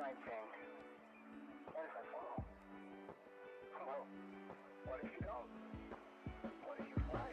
might think, what if I fall? Well, what if you don't? What if you fly?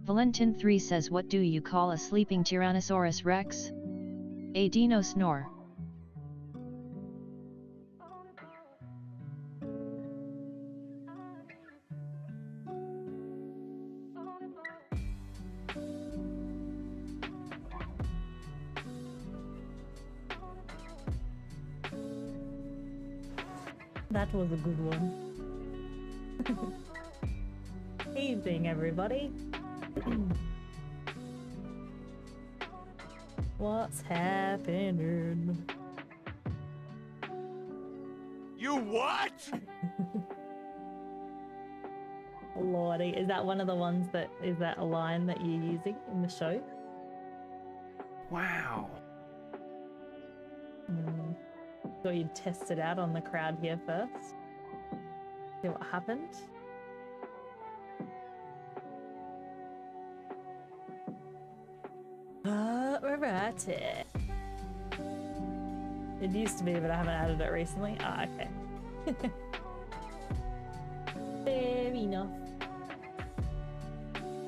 Valentin 3 says, what do you call a sleeping Tyrannosaurus Rex? A dino snore. That was a good one. Evening, everybody. What's happening? You what? Lordy, is that one of the ones that is that a line that you're using in the show? Wow. Thought you'd test it out on the crowd here first. See what happened. Alright. It used to be, but I haven't added it recently. Ah, okay. Fair enough.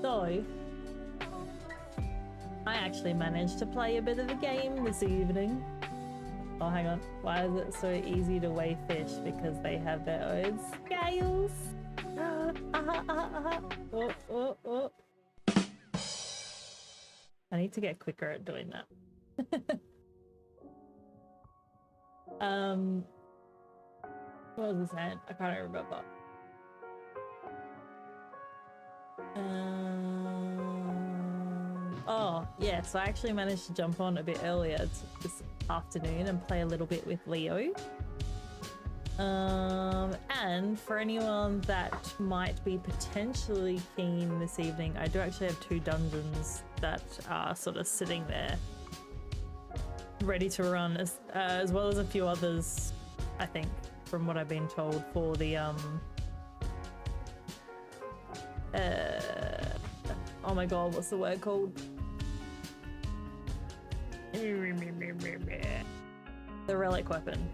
So, I actually managed to play a bit of the game this evening. Oh, hang on. Why is it so easy to weigh fish? Because they have their own scales. Oh, oh, oh. I need to get quicker at doing that. What was I saying? I can't remember. Oh, yeah, so I actually managed to jump on a bit earlier this afternoon and play a little bit with Leo. And for anyone that might be potentially keen this evening, I do actually have 2 dungeons that are sort of sitting there ready to run, as well as a few others, I think, from what I've been told, for the oh my god, what's the word called? The relic weapon.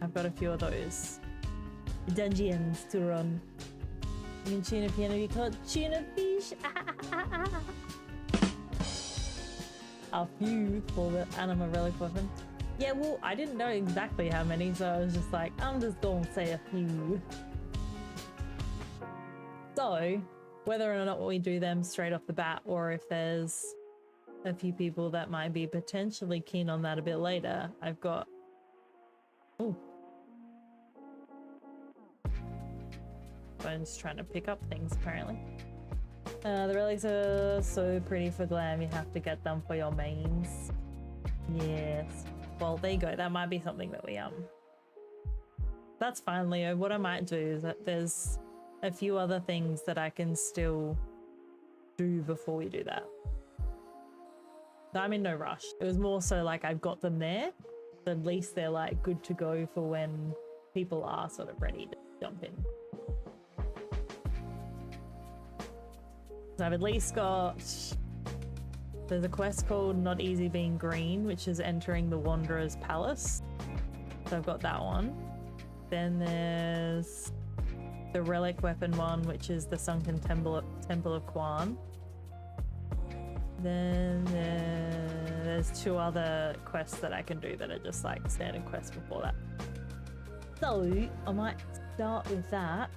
I've got a few of those dungeons to run. You can tune a piano, you call it tune a fish. A few for the anima relic weapon. Yeah, well, I didn't know exactly how many, so I was just like, I'm just gonna say a few. So, whether or not we do them straight off the bat, or if there's a few people that might be potentially keen on that a bit later, I've got... Ooh. Phone's trying to pick up things, apparently. The relics are so pretty for glam, you have to get them for your mains. Yes. Well, there you go. That might be something that we, That's fine, Leo. What I might do is that there's a few other things that I can still do before we do that. I'm in no rush. It was more so like I've got them there. So at least they're like good to go for when people are sort of ready to jump in. So I've at least got... There's a quest called Not Easy Being Green, which is entering the Wanderer's Palace. So I've got that one. Then there's the relic weapon one, which is the Sunken Temple of Kwan. Then there's 2 other quests that I can do that are just like standard quests before that. So I might start with that.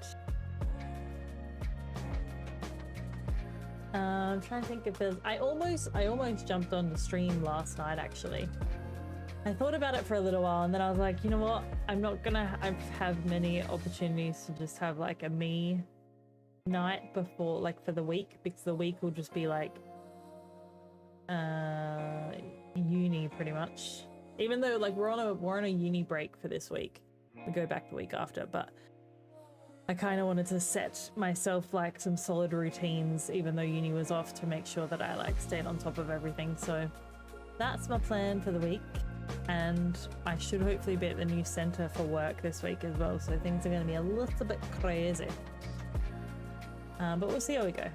I'm trying to think if there's... I almost jumped on the stream last night, actually. I thought about it for a little while, and then I was like, you know what? I'm not gonna have many opportunities to just have like a me night before, like for the week, because the week will just be like uni pretty much. Even though like we're on a uni break for this week. We go back the week after, but I kind of wanted to set myself like some solid routines, even though uni was off, to make sure that I like stayed on top of everything. So that's my plan for the week, and I should hopefully be at the new centre for work this week as well. So things are going to be a little bit crazy, but we'll see how we go.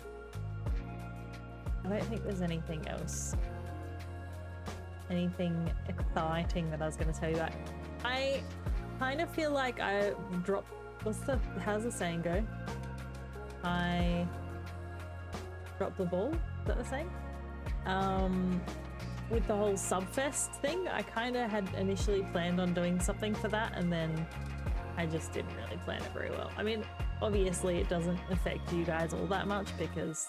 I don't think there's anything else, anything exciting that I was going to tell you about. I kind of feel like I dropped... how's the saying go? I dropped the ball, is that the saying? With the whole Subfest thing, I kind of had initially planned on doing something for that, and then I just didn't really plan it very well. I mean, obviously it doesn't affect you guys all that much, because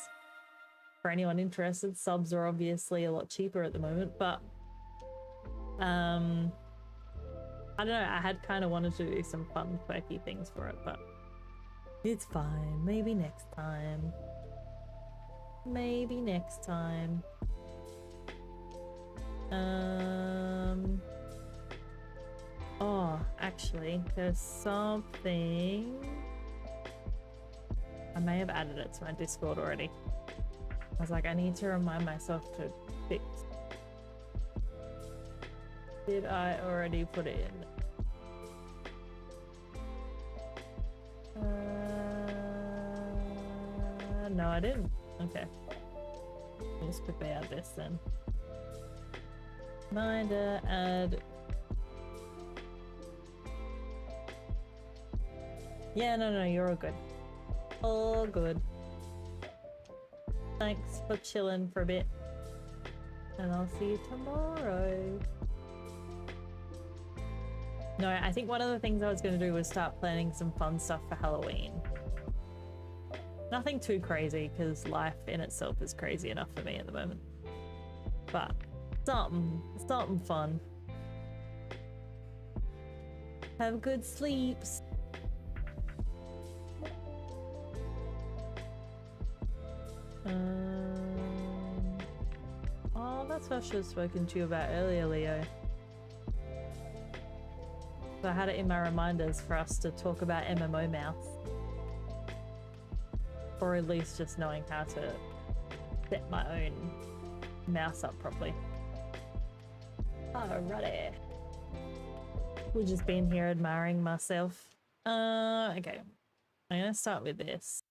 for anyone interested, subs are obviously a lot cheaper at the moment, but I don't know, I had kind of wanted to do some fun, quirky things for it, but it's fine. Maybe next time. Maybe next time. Oh, actually, there's something. I may have added it to my Discord already. I was like, I need to remind myself to fix. Did I already put it in? No, I didn't. Okay. I'll just quickly add this then. Reminder, add. Yeah, no, you're all good. All good. Thanks for chilling for a bit. And I'll see you tomorrow. No, I think one of the things I was going to do was start planning some fun stuff for Halloween. Nothing too crazy, because life in itself is crazy enough for me at the moment. But something fun. Have good sleeps. Oh, that's what I should have spoken to you about earlier, Leo. So I had it in my reminders for us to talk about MMO mouse. Or at least just knowing how to set my own mouse up properly. Alrighty. We've just been here admiring myself. Okay. I'm gonna start with this.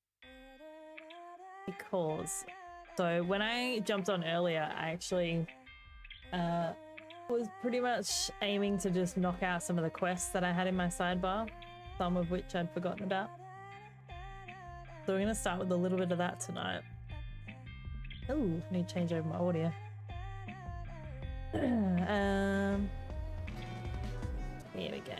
Because, so when I jumped on earlier, I actually was pretty much aiming to just knock out some of the quests that I had in my sidebar, some of which I'd forgotten about. So we're gonna start with a little bit of that tonight. Oh, I need to change over my audio. Here we go.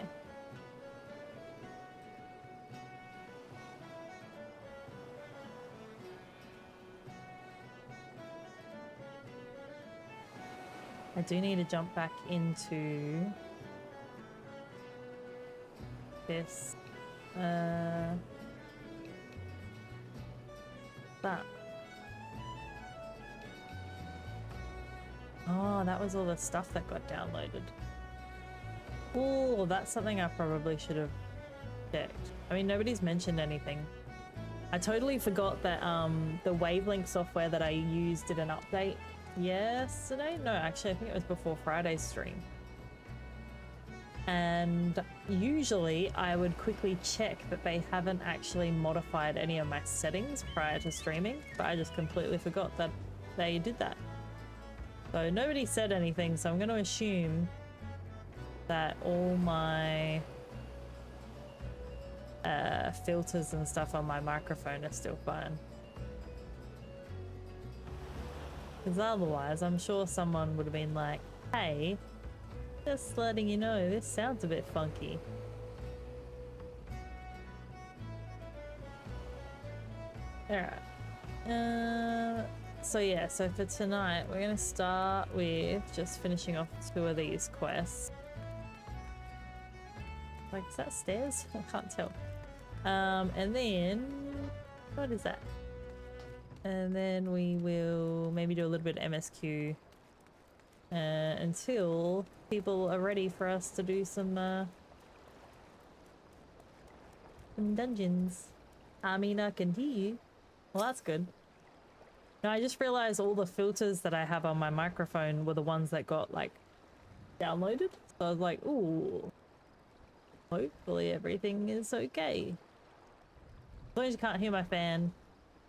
I do need to jump back into this. That. Oh, that was all the stuff that got downloaded. Oh, that's something I probably should have checked. I mean, nobody's mentioned anything. I totally forgot that the Wavelength software that I used did an update yesterday. No, actually, I think it was before Friday's stream. And usually I would quickly check that they haven't actually modified any of my settings prior to streaming, but I just completely forgot that they did that. So nobody said anything, so I'm going to assume that all my filters and stuff on my microphone are still fine. Because otherwise, I'm sure someone would have been like, hey, just letting you know, this sounds a bit funky. Alright. So yeah, so for tonight, we're going to start with just finishing off 2 of these quests. Like, is that stairs? I can't tell. And then, what is that? And then we will maybe do a little bit of MSQ until people are ready for us to do some dungeons. I mean, I can hear you. Well, that's good. No, I just realized all the filters that I have on my microphone were the ones that got, like, downloaded. So I was like, ooh, hopefully everything is okay. As long as you can't hear my fan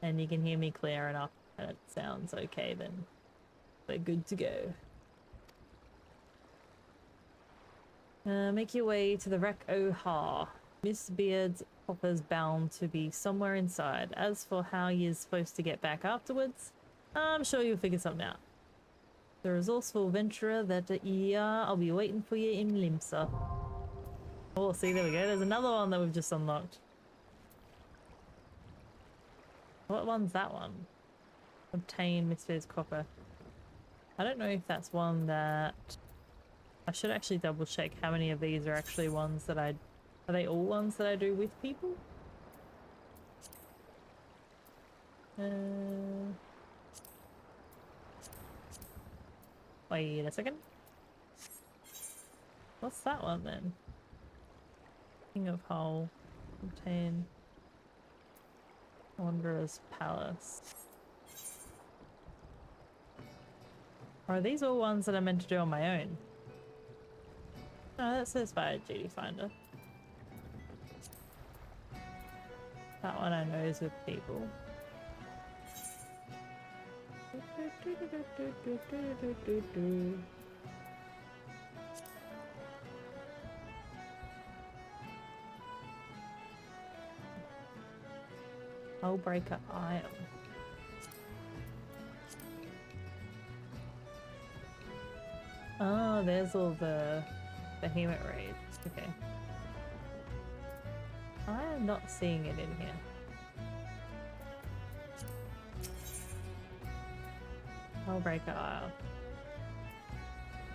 and you can hear me clear enough and it sounds okay, then we're good to go. Make your way to the Wreck O'Har. Miss Beard's Hopper's bound to be somewhere inside. As for how you're supposed to get back afterwards, I'm sure you'll figure something out. The resourceful venturer that you are, I'll be waiting for you in Limsa. Oh, see, there we go. There's another one that we've just unlocked. What one's that one? Obtain Miss Beard's copper. I don't know if that's one that I should actually double check how many of these are actually ones that are they all ones that I do with people? Wait a second. What's that one then? King of Hull. Obtain Wanderer's Palace. Are these all ones that I'm meant to do on my own? No, that says by GD Finder. That one I know is with people. Hullbreaker Isle. Oh, there's all the Behemoth raids. Okay. I am not seeing it in here. Hullbreaker Isle.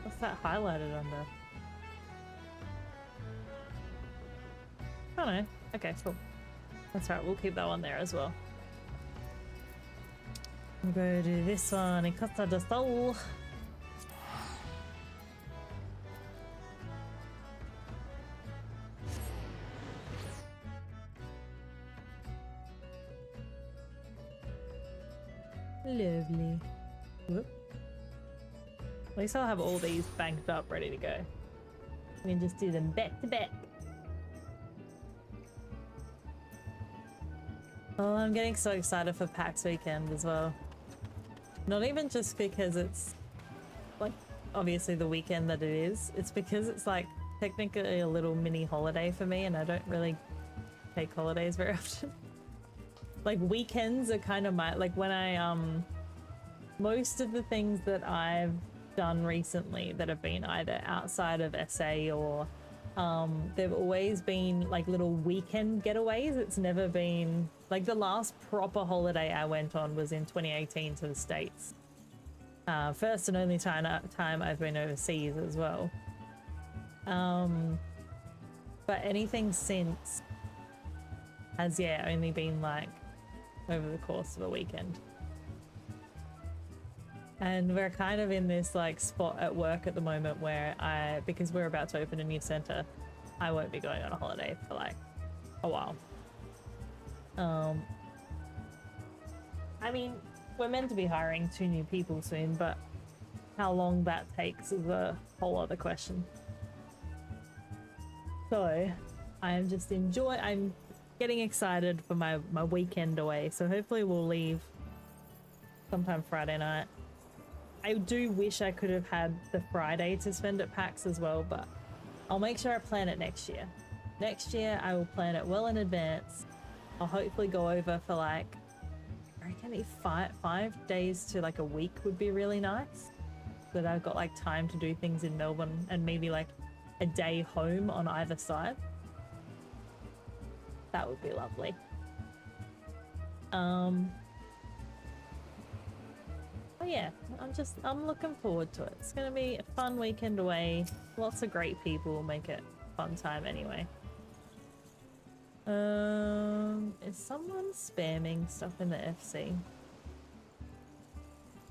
What's that highlighted under? Oh no. Okay, cool. That's right, we'll keep that one there as well. We'll go do this one in Costa del Sol. Lovely. Whoop. At least I'll have all these banked up, ready to go. We can just do them back to back. Oh, I'm getting so excited for PAX weekend as well. Not even just because it's, like, obviously the weekend that it is. It's because it's, like, technically a little mini holiday for me, and I don't really take holidays very often. Like, weekends are kind of my, like, when I, most of the things that I've done recently that have been either outside of SA or, they've always been, like, little weekend getaways. It's never been, like, the last proper holiday I went on was in 2018 to the States. First and only time I've been overseas as well. But anything since has, yeah, only been, like, over the course of a weekend. And we're kind of in this like spot at work at the moment where because we're about to open a new center, I won't be going on a holiday for like a while. I mean, we're meant to be hiring 2 new people soon, but how long that takes is a whole other question. So I'm just I'm getting excited for my weekend away. So hopefully we'll leave sometime Friday night. I do wish I could have had the Friday to spend at PAX as well, but I'll make sure I plan it next year. Next year I will plan it well in advance. I'll hopefully go over for like, I reckon 5 days to like a week would be really nice. So that I've got like time to do things in Melbourne and maybe like a day home on either side. That would be lovely. Oh yeah, I'm looking forward to it. It's gonna be a fun weekend away. Lots of great people will make it a fun time anyway. Is someone spamming stuff in the FC?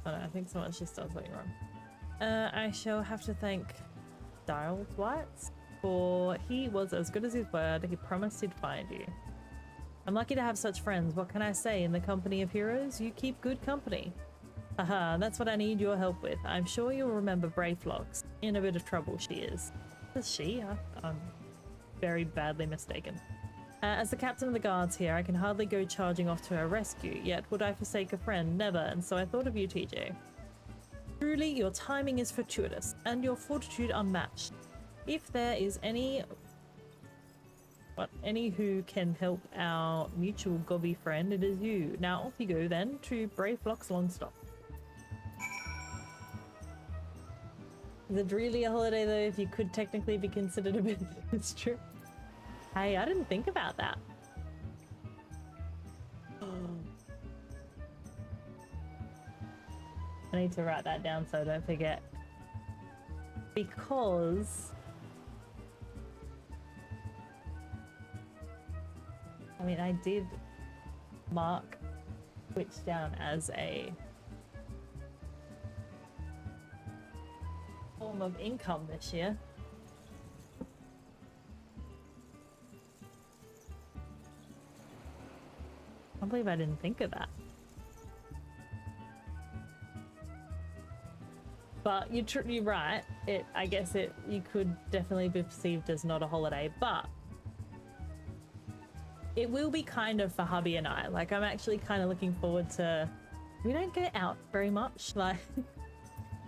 Oh no, I think someone just done something wrong. I shall have to thank Dial Whites, for he was as good as his word. He promised he'd find you. I'm lucky to have such friends. What can I say? In the company of heroes, you keep good company. Haha, that's what I need your help with. I'm sure you'll remember Brayflox. In a bit of trouble she is. Is she? I'm very badly mistaken. As the captain of the guards here, I can hardly go charging off to her rescue, yet would I forsake a friend? Never, and so I thought of you, TJ. Truly, your timing is fortuitous, and your fortitude unmatched. If there is any who can help our mutual gobby friend, it is you. Now off you go then to Brayflox Longstop. Is it really a holiday though if you could technically be considered a business trip? Hey, I didn't think about that. I need to write that down so I don't forget. because I mean, I did mark Twitch down as a form of income this year. I can't believe I didn't think of that. But you're right. I guess you could definitely be perceived as not a holiday, but it will be kind of for hubby and I. Like, I'm actually kind of looking forward to. We don't get out very much. Like,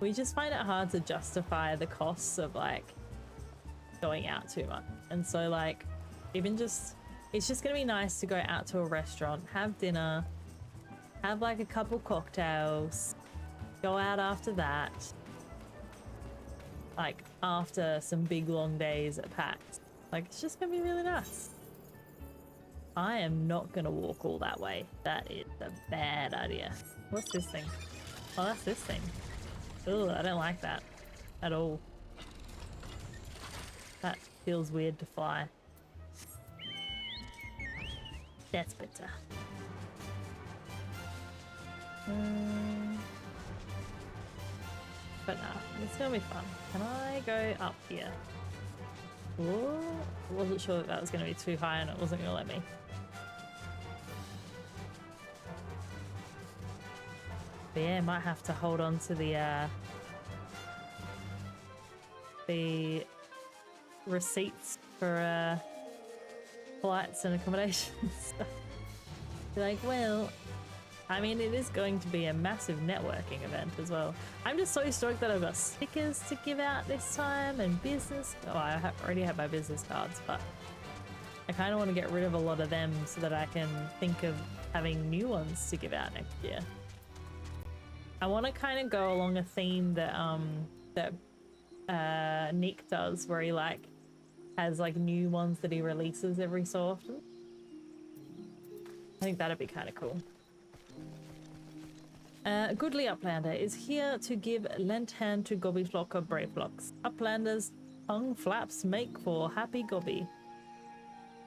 we just find it hard to justify the costs of like going out too much. And so like, even just, it's just gonna be nice to go out to a restaurant, have dinner, have like a couple cocktails, go out after that. Like after some big long days at PAX. Like, it's just gonna be really nice. I am not gonna walk all that way. That is a bad idea. What's this thing? Oh, that's this thing. Ugh, I don't like that at all. That feels weird to fly. That's better. But nah, it's gonna be fun. Can I go up here? Ooh, I wasn't sure that was gonna be too high and it wasn't gonna let me. But yeah, might have to hold on to the receipts for flights and accommodations. Be like, well, I mean, it is going to be a massive networking event as well. I'm just so stoked that I've got stickers to give out this time and business. Oh, I already have my business cards, but I kind of want to get rid of a lot of them so that I can think of having new ones to give out next year. I want to kind of go along a theme that Nick does, where he like has like new ones that he releases every so often. I think that'd be kind of cool. Goodly Uplander is here to give lent hand to Gobby flock of Brayflocks. Uplander's tongue flaps make for happy Gobby.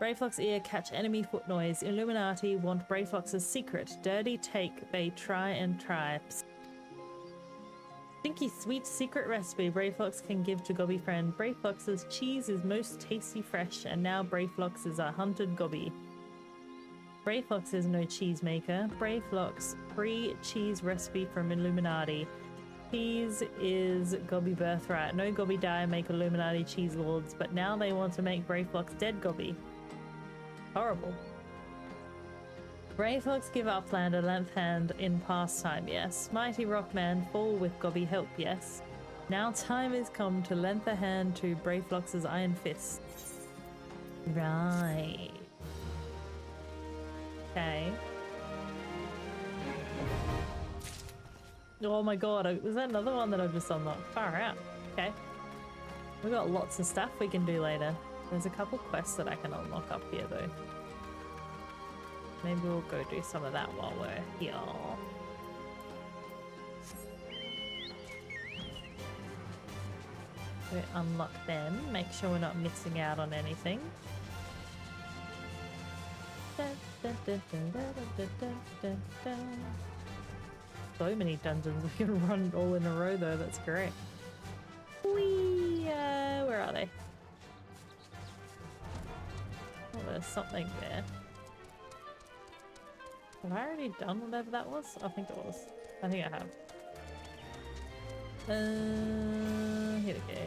Brayflock's ear catch enemy foot noise. Illuminati want Brayflock's secret. Dirty take, they try and try. Stinky sweet secret recipe Brayflox can give to Gobby friend. Brayflox's cheese is most tasty fresh, and now Brayflox is a hunted Gobby. Brayflox is no cheese maker. Brayflox free cheese recipe from Illuminati. Cheese is Gobby birthright. No Gobby die make Illuminati cheese lords, but now they want to make Brayflox dead Gobby. Horrible. Brayflox give Uplander length hand in pastime, yes. Mighty Rockman fall with Gobby help, yes. Now time is come to lend a hand to Brayflox's iron fist. Right. Okay. Oh my god, is that another one that I've just unlocked? Far out. Okay. We've got lots of stuff we can do later. There's a couple quests that I can unlock up here though. Maybe we'll go do some of that while we're here. We unlock them, make sure we're not missing out on anything. So many dungeons we can run all in a row though, that's great. Whee! Where are they? Oh, there's something there. Have I already done whatever that was? I think it was. I think I have. Here we go.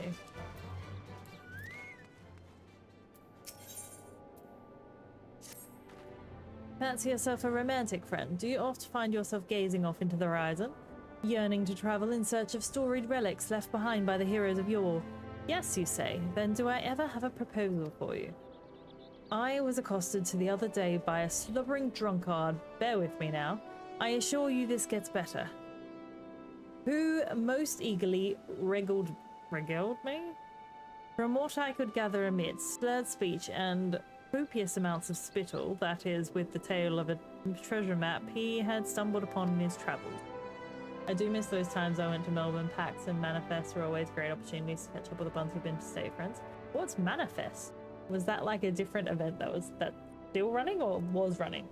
Fancy yourself a romantic friend? Do you oft find yourself gazing off into the horizon? Yearning to travel in search of storied relics left behind by the heroes of yore? Yes, you say. Then do I ever have a proposal for you? I was accosted the other day by a slobbering drunkard. Bear with me now. I assure you this gets better. Who most eagerly regaled me? From what I could gather amidst slurred speech and copious amounts of spittle, that is, with the tale of a treasure map he had stumbled upon in his travels. I do miss those times I went to Melbourne. PAX and Manifest were always great opportunities to catch up with a bunch who've been to stay friends. What's Manifest? Was that like a different event that still running or was running?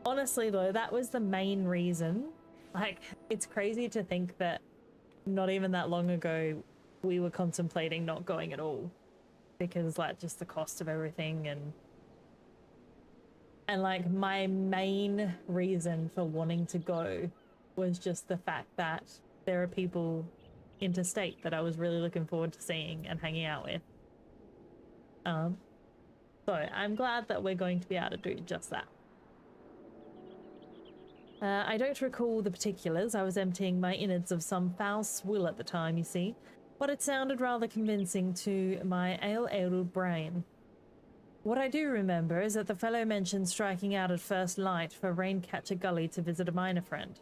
Honestly though, that was the main reason. Like, it's crazy to think that not even that long ago we were contemplating not going at all because like just the cost of everything and like my main reason for wanting to go was just the fact that there are people interstate that I was really looking forward to seeing and hanging out with. So I'm glad that we're going to be able to do just that. I don't recall the particulars. I was emptying my innards of some foul swill at the time, you see, but it sounded rather convincing to my ale-addled brain. What I do remember is that the fellow mentioned striking out at first light for Raincatcher Gully to visit a miner friend.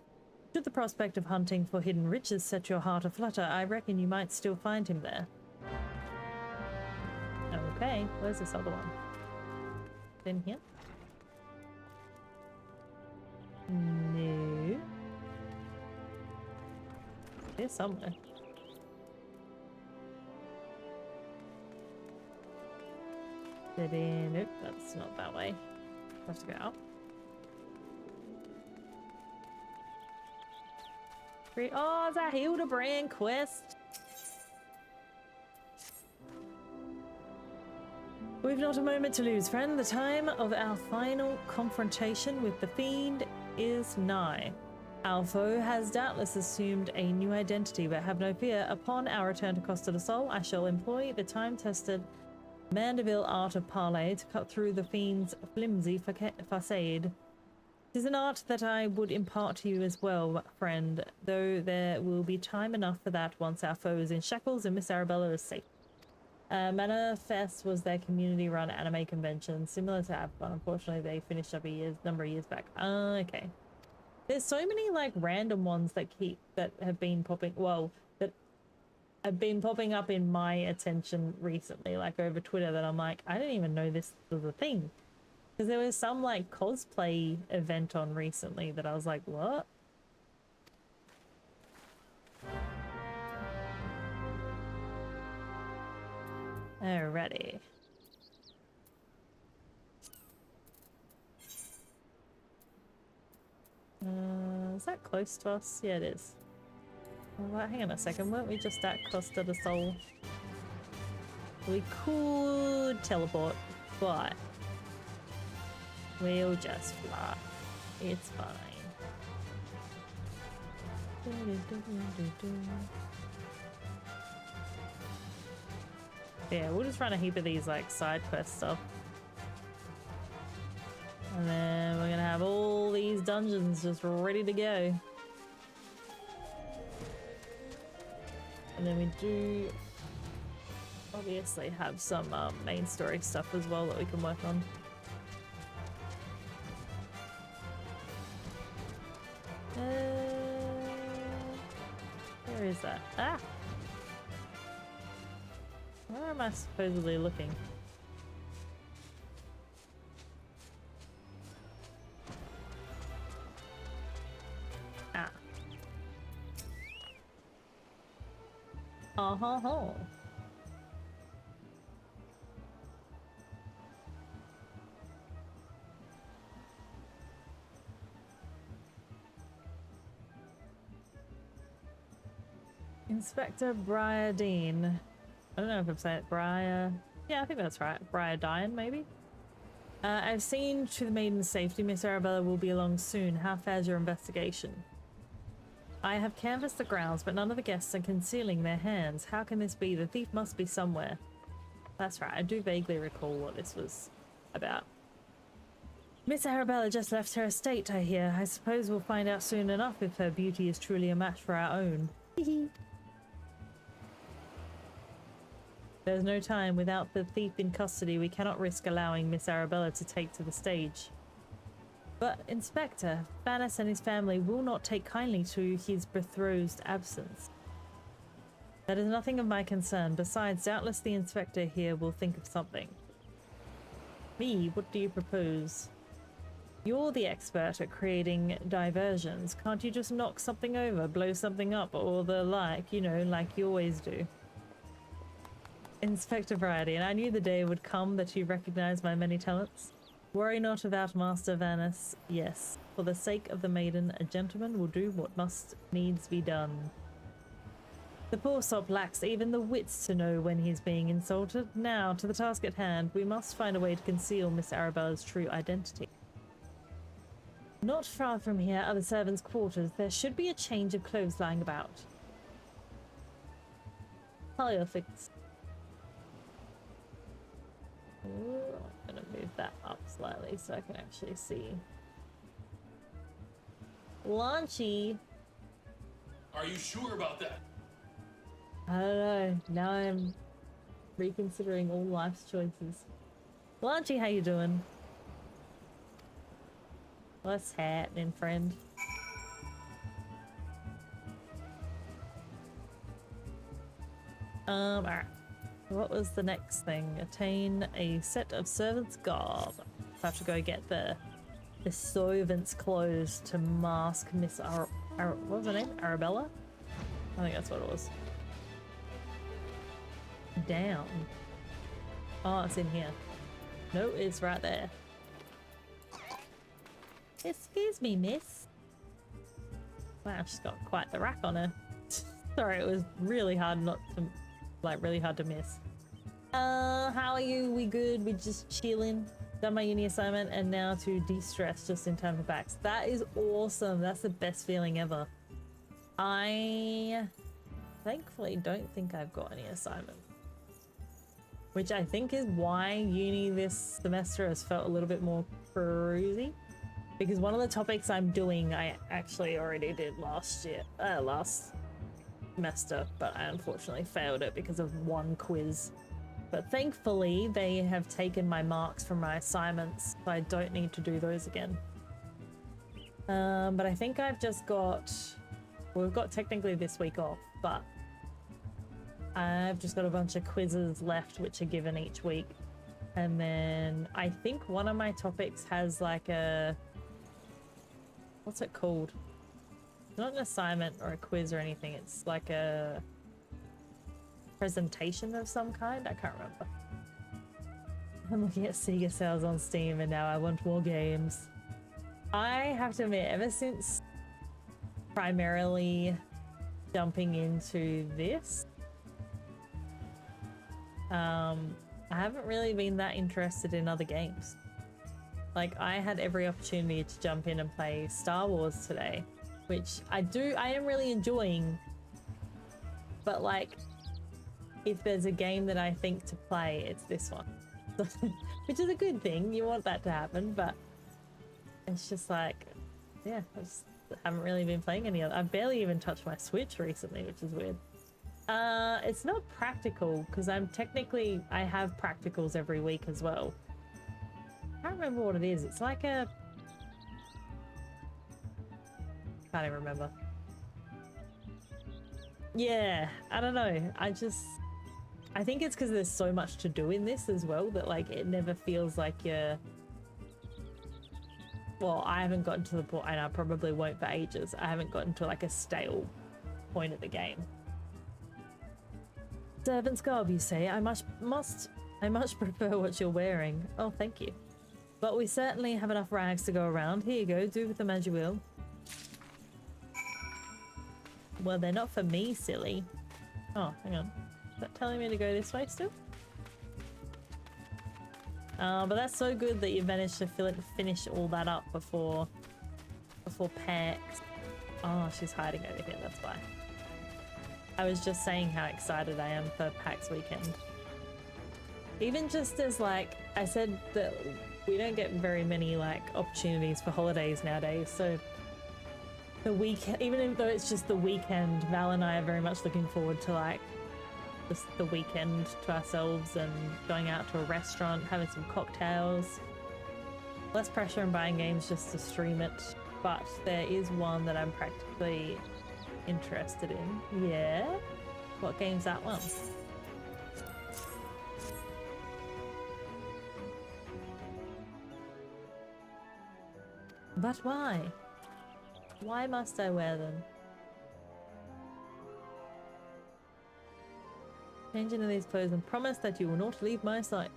Should the prospect of hunting for hidden riches set your heart aflutter, I reckon you might still find him there. Okay, where's this other one? In here? No. Here somewhere. Nope, that's not that way. Have to go up. Oh, it's a Hildebrand quest. We've not a moment to lose, friend. The time of our final confrontation with the fiend is nigh. Our foe has doubtless assumed a new identity, but have no fear. Upon our return to Costa del Sol, I shall employ the time-tested Mandeville art of parley to cut through the fiend's flimsy facade. 'Tis an art that I would impart to you as well, friend, though there will be time enough for that once our foe is in shackles and Miss Arabella is safe. Manifest was their community-run anime convention, similar to Avcon. Unfortunately, they finished up a number of years back. Okay. There's so many like random ones that have been popping. Well, that have been popping up in my attention recently, like over Twitter. That I'm like, I didn't even know this was a thing. Because there was some like cosplay event on recently that I was like, what? Alrighty. Is that close to us? Yeah, it is. Well, hang on a second, weren't we just at Costa del Sol? We could teleport, but we'll just fly. It's fine. Yeah, we'll just run a heap of these like side quest stuff. And then we're gonna have all these dungeons just ready to go. And then we do obviously have some main story stuff as well that we can work on. Where is that? Ah! Where am I supposedly looking? Ah. Oh. Inspector Briardine. I don't know if I'm saying it. Yeah, I think that's right. Briardine, maybe? I've seen to the maiden's safety. Miss Arabella will be along soon. How fares your investigation? I have canvassed the grounds, but none of the guests are concealing their hands. How can this be? The thief must be somewhere. That's right. I do vaguely recall what this was about. Miss Arabella just left her estate, I hear. I suppose we'll find out soon enough if her beauty is truly a match for our own. Hee. There's no time. Without the thief in custody, we cannot risk allowing Miss Arabella to take to the stage. But, Inspector, Vanis and his family will not take kindly to his betrothed's absence. That is nothing of my concern. Besides, doubtless the Inspector here will think of something. Me, what do you propose? You're the expert at creating diversions. Can't you just knock something over, blow something up, or the like, you know, like you always do? Inspector Variety, and I knew the day would come that you recognize my many talents. Worry not about Master Vanus. Yes, for the sake of the maiden, a gentleman will do what must needs be done. The poor sop lacks even the wits to know when he's being insulted. Now, to the task at hand, we must find a way to conceal Miss Arabella's true identity. Not far from here are the servants' quarters. There should be a change of clothes lying about. Heliophyx. Ooh, I'm gonna move that up slightly so I can actually see. Launchy! Are you sure about that? I don't know. Now I'm reconsidering all life's choices. Launchy, how you doing? What's happening, friend? Alright. What was the next thing? Attain a set of servants' garb. I have to go get the servants' clothes to mask Miss what was her name? Arabella? I think that's what it was. Down. Oh, it's in here. No, it's right there. Excuse me, miss. Wow, she's got quite the rack on her. Sorry, it was really hard not to, really hard to miss. How are you? We good? We just chilling. Done my uni assignment and now to de-stress just in time for PAX. That is awesome. That's the best feeling ever. I thankfully don't think I've got any assignment, which I think is why uni this semester has felt a little bit more cruisy. Because one of the topics I'm doing, I actually already did last semester, but I unfortunately failed it because of one quiz. But thankfully, they have taken my marks from my assignments, so I don't need to do those again. But I think I've just got, well, we've got technically this week off, but I've just got a bunch of quizzes left, which are given each week. And then I think one of my topics has like a, what's it called? It's not an assignment or a quiz or anything. It's like a presentation of some kind. I can't remember. I'm looking at Sega sales on Steam and now I want more games. I have to admit, ever since primarily jumping into this, I haven't really been that interested in other games. Like, I had every opportunity to jump in and play Star Wars today, which I am really enjoying, but like, if there's a game that I think to play, it's this one. Which is a good thing, you want that to happen, but it's just like, yeah, I just haven't really been playing any other. I've barely even touched my Switch recently, which is weird. It's not practical, because I have practicals every week as well. I can't remember what it is. It's like a... can't even remember. Yeah, I don't know. I think it's because there's so much to do in this as well that like it never feels like you're... Well, I haven't gotten to the point, and I probably won't for ages. I haven't gotten to like a stale point of the game. Servant's garb, you say? I much prefer what you're wearing. Oh, thank you. But we certainly have enough rags to go around. Here you go, do with them as you will. Well, they're not for me, silly. Oh, hang on. Is that telling me to go this way still? But that's so good that you managed to finish all that up before PAX. Oh, she's hiding over here, that's why. I was just saying how excited I am for PAX weekend. Even just as like, I said that we don't get very many like opportunities for holidays nowadays, so the week, even though it's just the weekend, Val and I are very much looking forward to like just the weekend to ourselves and going out to a restaurant, having some cocktails. Less pressure on buying games just to stream it, but there is one that I'm practically interested in. Yeah? What game's that one? But why? Why must I wear them? Change into these clothes and promise that you will not leave my sight.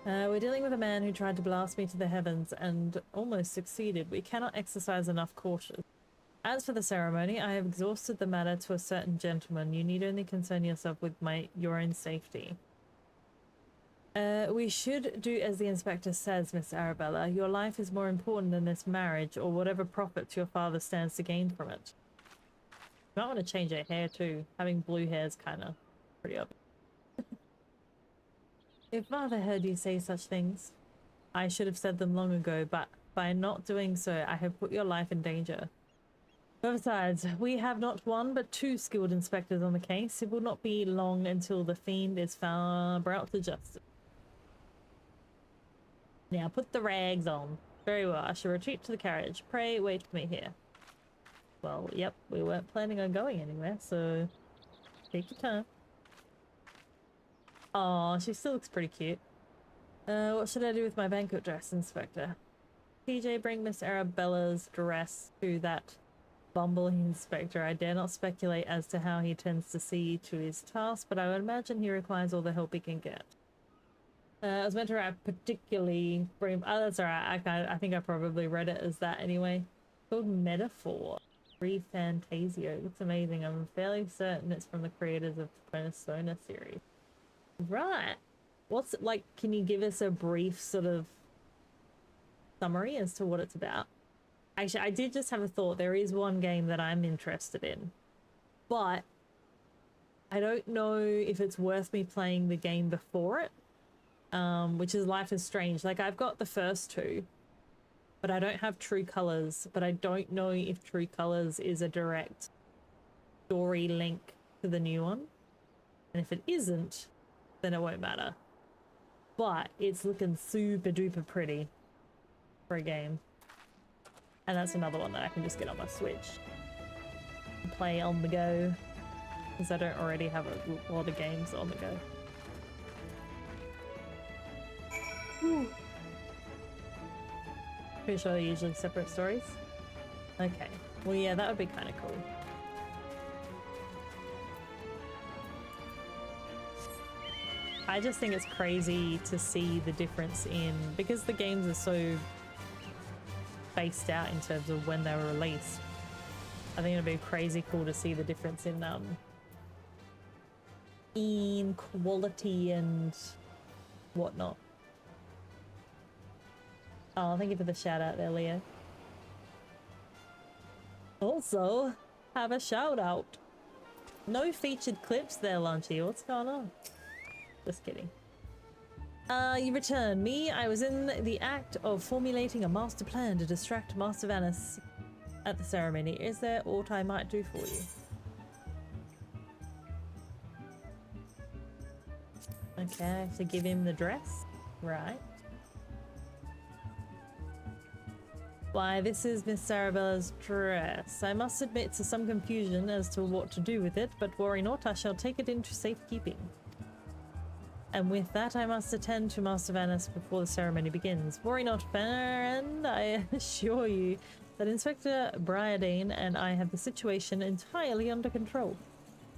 We're dealing with a man who tried to blast me to the heavens and almost succeeded. We cannot exercise enough caution. As for the ceremony, I have exhausted the matter to a certain gentleman. You need only concern yourself with your own safety. We should do as the inspector says, Miss Arabella. Your life is more important than this marriage or whatever profits your father stands to gain from it. You might want to change her hair too. Having blue hair is kind of pretty obvious. If father heard you say such things, I should have said them long ago, but by not doing so, I have put your life in danger. Besides, we have not one but two skilled inspectors on the case. It will not be long until the fiend is brought to justice. Now put the rags on. Very well, I shall retreat to the carriage. Pray wait for me here. Well, yep, we weren't planning on going anywhere, so take your time. Aw, she still looks pretty cute. What should I do with my banquet dress, Inspector? PJ, bring Miss Arabella's dress to that bumbling inspector. I dare not speculate as to how he tends to see to his task, but I would imagine he requires all the help he can get. I was meant to write particularly bring. Oh, that's alright. I think I probably read it as that anyway. It's called Metaphor. Free Fantasio. It looks amazing. I'm fairly certain it's from the creators of the Persona series. Right. What's it like? Can you give us a brief sort of summary as to what it's about? Actually, I did just have a thought. There is one game that I'm interested in, but I don't know if it's worth me playing the game before it, which is Life is Strange. Like, I've got the first two, but I don't have True Colors, but I don't know if True Colors is a direct story link to the new one. And if it isn't, then it won't matter. But it's looking super duper pretty for a game. And that's another one that I can just get on my Switch and play on the go, because I don't already have a lot of games on the go. Whew. Pretty sure they're usually separate stories. Okay, well yeah, that would be kind of cool. I just think it's crazy to see the difference in, because the games are so spaced out in terms of when they were released. I think it'd be crazy cool to see the difference in quality and whatnot. Oh, thank you for the shout out there, Leo. Also, have a shout out. No featured clips there, Lunchy. What's going on? Just kidding. You return. Me, I was in the act of formulating a master plan to distract Master Vanis at the ceremony. Is there aught I might do for you? Okay, I have to give him the dress. Right. Why, this is Miss Arabella's dress. I must admit to some confusion as to what to do with it, but worry not, I shall take it into safekeeping. And with that, I must attend to Master Vanis before the ceremony begins. Worry not, friend. I assure you that Inspector Briardane and I have the situation entirely under control.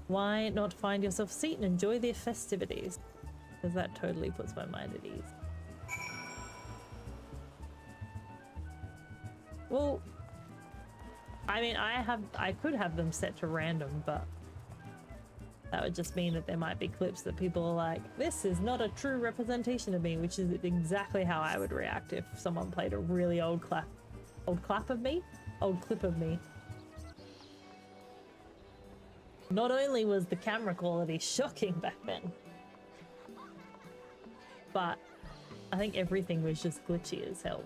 Why not find yourself a seat and enjoy the festivities? Because that totally puts my mind at ease. Well, I mean, I could have them set to random, but that would just mean that there might be clips that people are like, this is not a true representation of me, which is exactly how I would react if someone played a really old clip of me. Not only was the camera quality shocking back then, but I think everything was just glitchy as hell.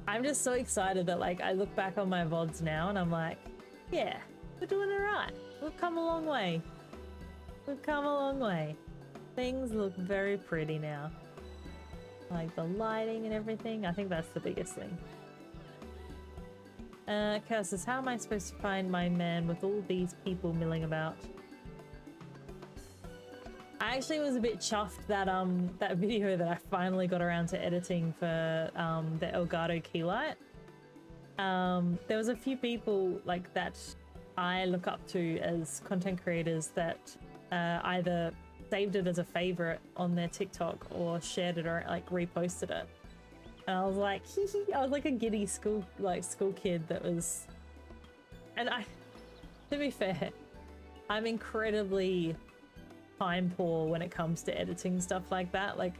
I'm just so excited that, like, I look back on my VODs now and I'm like, yeah, we're doing it right. We've come a long way. We've come a long way. Things look very pretty now. Like the lighting and everything. I think that's the biggest thing. Curses, how am I supposed to find my man with all these people milling about? I I actually was a bit chuffed that that video that I finally got around to editing for the Elgato key light. There was a few people like that I look up to as content creators that either saved it as a favorite on their TikTok or shared it or like reposted it. And I was like, hee hee. I was like a giddy school kid that was, and to be fair, I'm incredibly time poor when it comes to editing stuff like that. Like,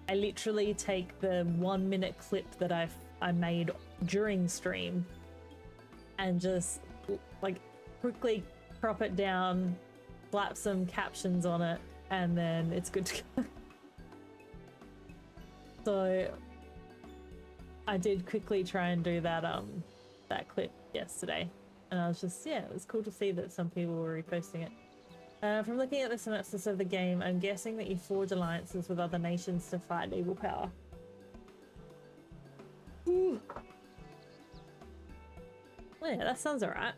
I literally take the 1 minute clip that I made during stream and just like quickly crop it down, slap some captions on it, and then it's good to go. So I did quickly try and do that that clip yesterday, and I was just, yeah, it was cool to see that some people were reposting it. From looking at the synopsis of the game, I'm guessing that you forge alliances with other nations to fight evil power. Ooh. Well, yeah, that sounds alright.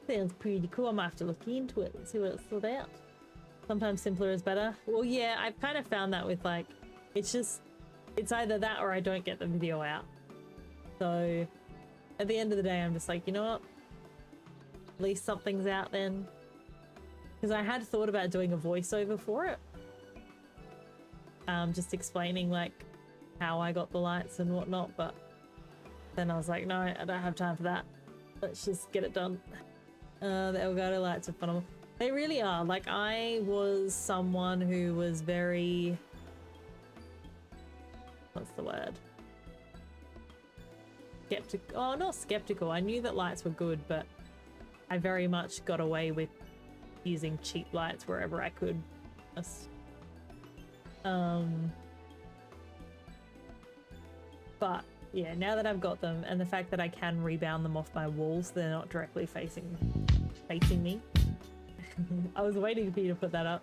Sounds pretty cool. I might have to look into it and see what it's all about. Sometimes simpler is better. Well, yeah, I've kind of found that with like, it's either that or I don't get the video out. So at the end of the day, I'm just like, you know what? At least something's out then. Because I had thought about doing a voiceover for it. Just explaining like how I got the lights and whatnot, but then I was like, no, I don't have time for that. Let's just get it done. The Elgato lights are phenomenal. They really are. Like, I was someone who was very... what's the word? Skeptical. Oh, not skeptical. I knew that lights were good, but I very much got away with using cheap lights wherever I could. But yeah, now that I've got them and the fact that I can rebound them off my walls, they're not directly facing me. I was waiting for you to put that up.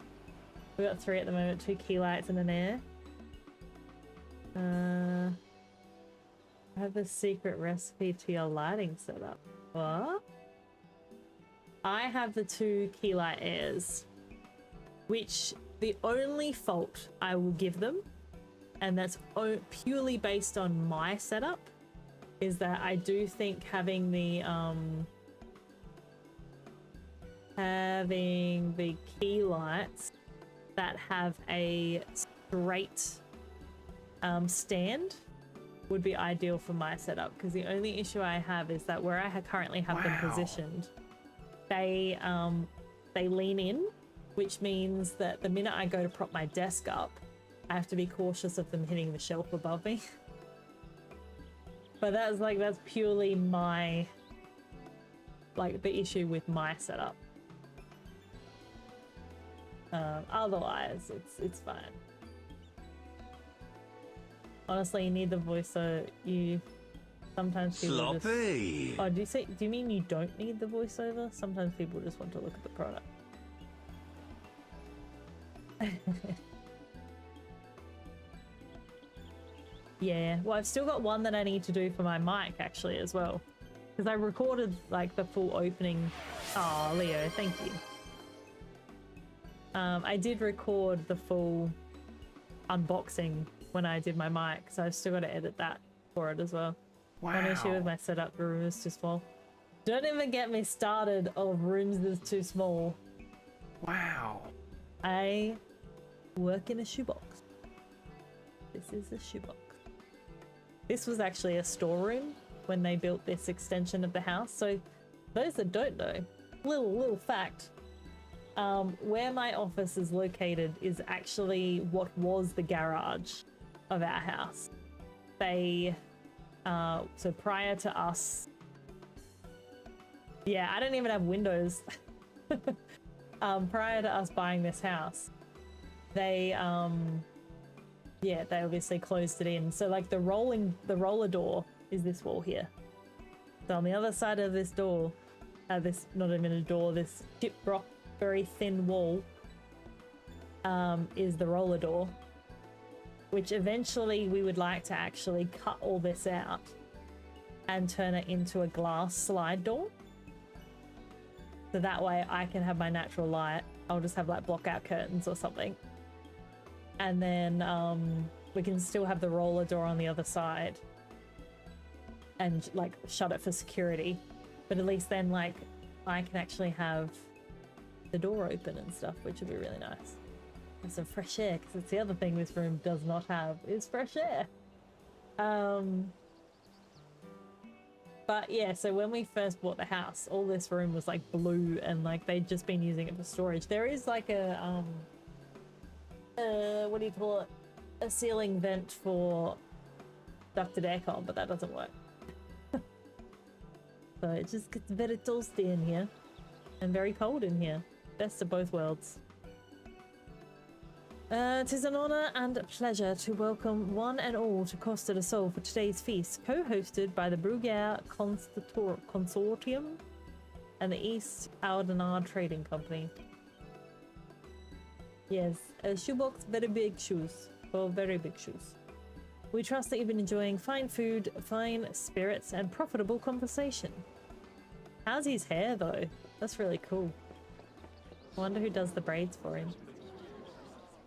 We got 3 at the moment, 2 key lights and an air. I have a secret recipe to your lighting setup. What? I have the 2 key light airs, which the only fault I will give them, and that's purely based on my setup, is that I do think having the key lights that have a straight stand would be ideal for my setup, because the only issue I have is that where I currently have them positioned, they lean in, which means that the minute I go to prop my desk up, I have to be cautious of them hitting the shelf above me. But that's purely my, like, the issue with my setup. Otherwise, it's fine. Honestly, you need the voice, so you sometimes people Sloppy. Just... Oh, do you mean you don't need the voiceover? Sometimes people just want to look at the product. Yeah, well, I've still got one that I need to do for my mic actually as well, because I recorded like the full opening. Oh, Leo, thank you. I did record the full unboxing when I did my mic, so I've still got to edit that for it as well. Wow. One issue with my setup, the room is too small. Don't even get me started of rooms that's too small. Wow. I work in a shoebox. This is a shoebox. This was actually a storeroom when they built this extension of the house. So those that don't know, little fact, where my office is located is actually what was the garage of our house. They, so prior to us, yeah, I don't even have windows. Prior to us buying this house, they, yeah, they obviously closed it in. So like the roller door is this wall here. So on the other side of this door, this, not even a door, this gyprock, very thin wall, is the roller door, which eventually we would like to actually cut all this out and turn it into a glass slide door. So that way I can have my natural light. I'll just have like block out curtains or something. And then we can still have the roller door on the other side and like shut it for security. But at least then like I can actually have the door open and stuff, which would be really nice. And some fresh air, because it's the other thing this room does not have is fresh air. But yeah, so when we first bought the house, all this room was like blue and like they'd just been using it for storage. There is like a what do you call it? A ceiling vent for ducted aircon, but that doesn't work. So it just gets very toasty in here and very cold in here. Best of both worlds. It is an honor and pleasure to welcome one and all to Costa del Sol for today's feast, co-hosted by the Bruguière Consortium and the East Aldenard Trading Company. Yes, a shoebox, very big shoes. Oh, very big shoes. We trust that you've been enjoying fine food, fine spirits, and profitable conversation. How's his hair, though? That's really cool. I wonder who does the braids for him.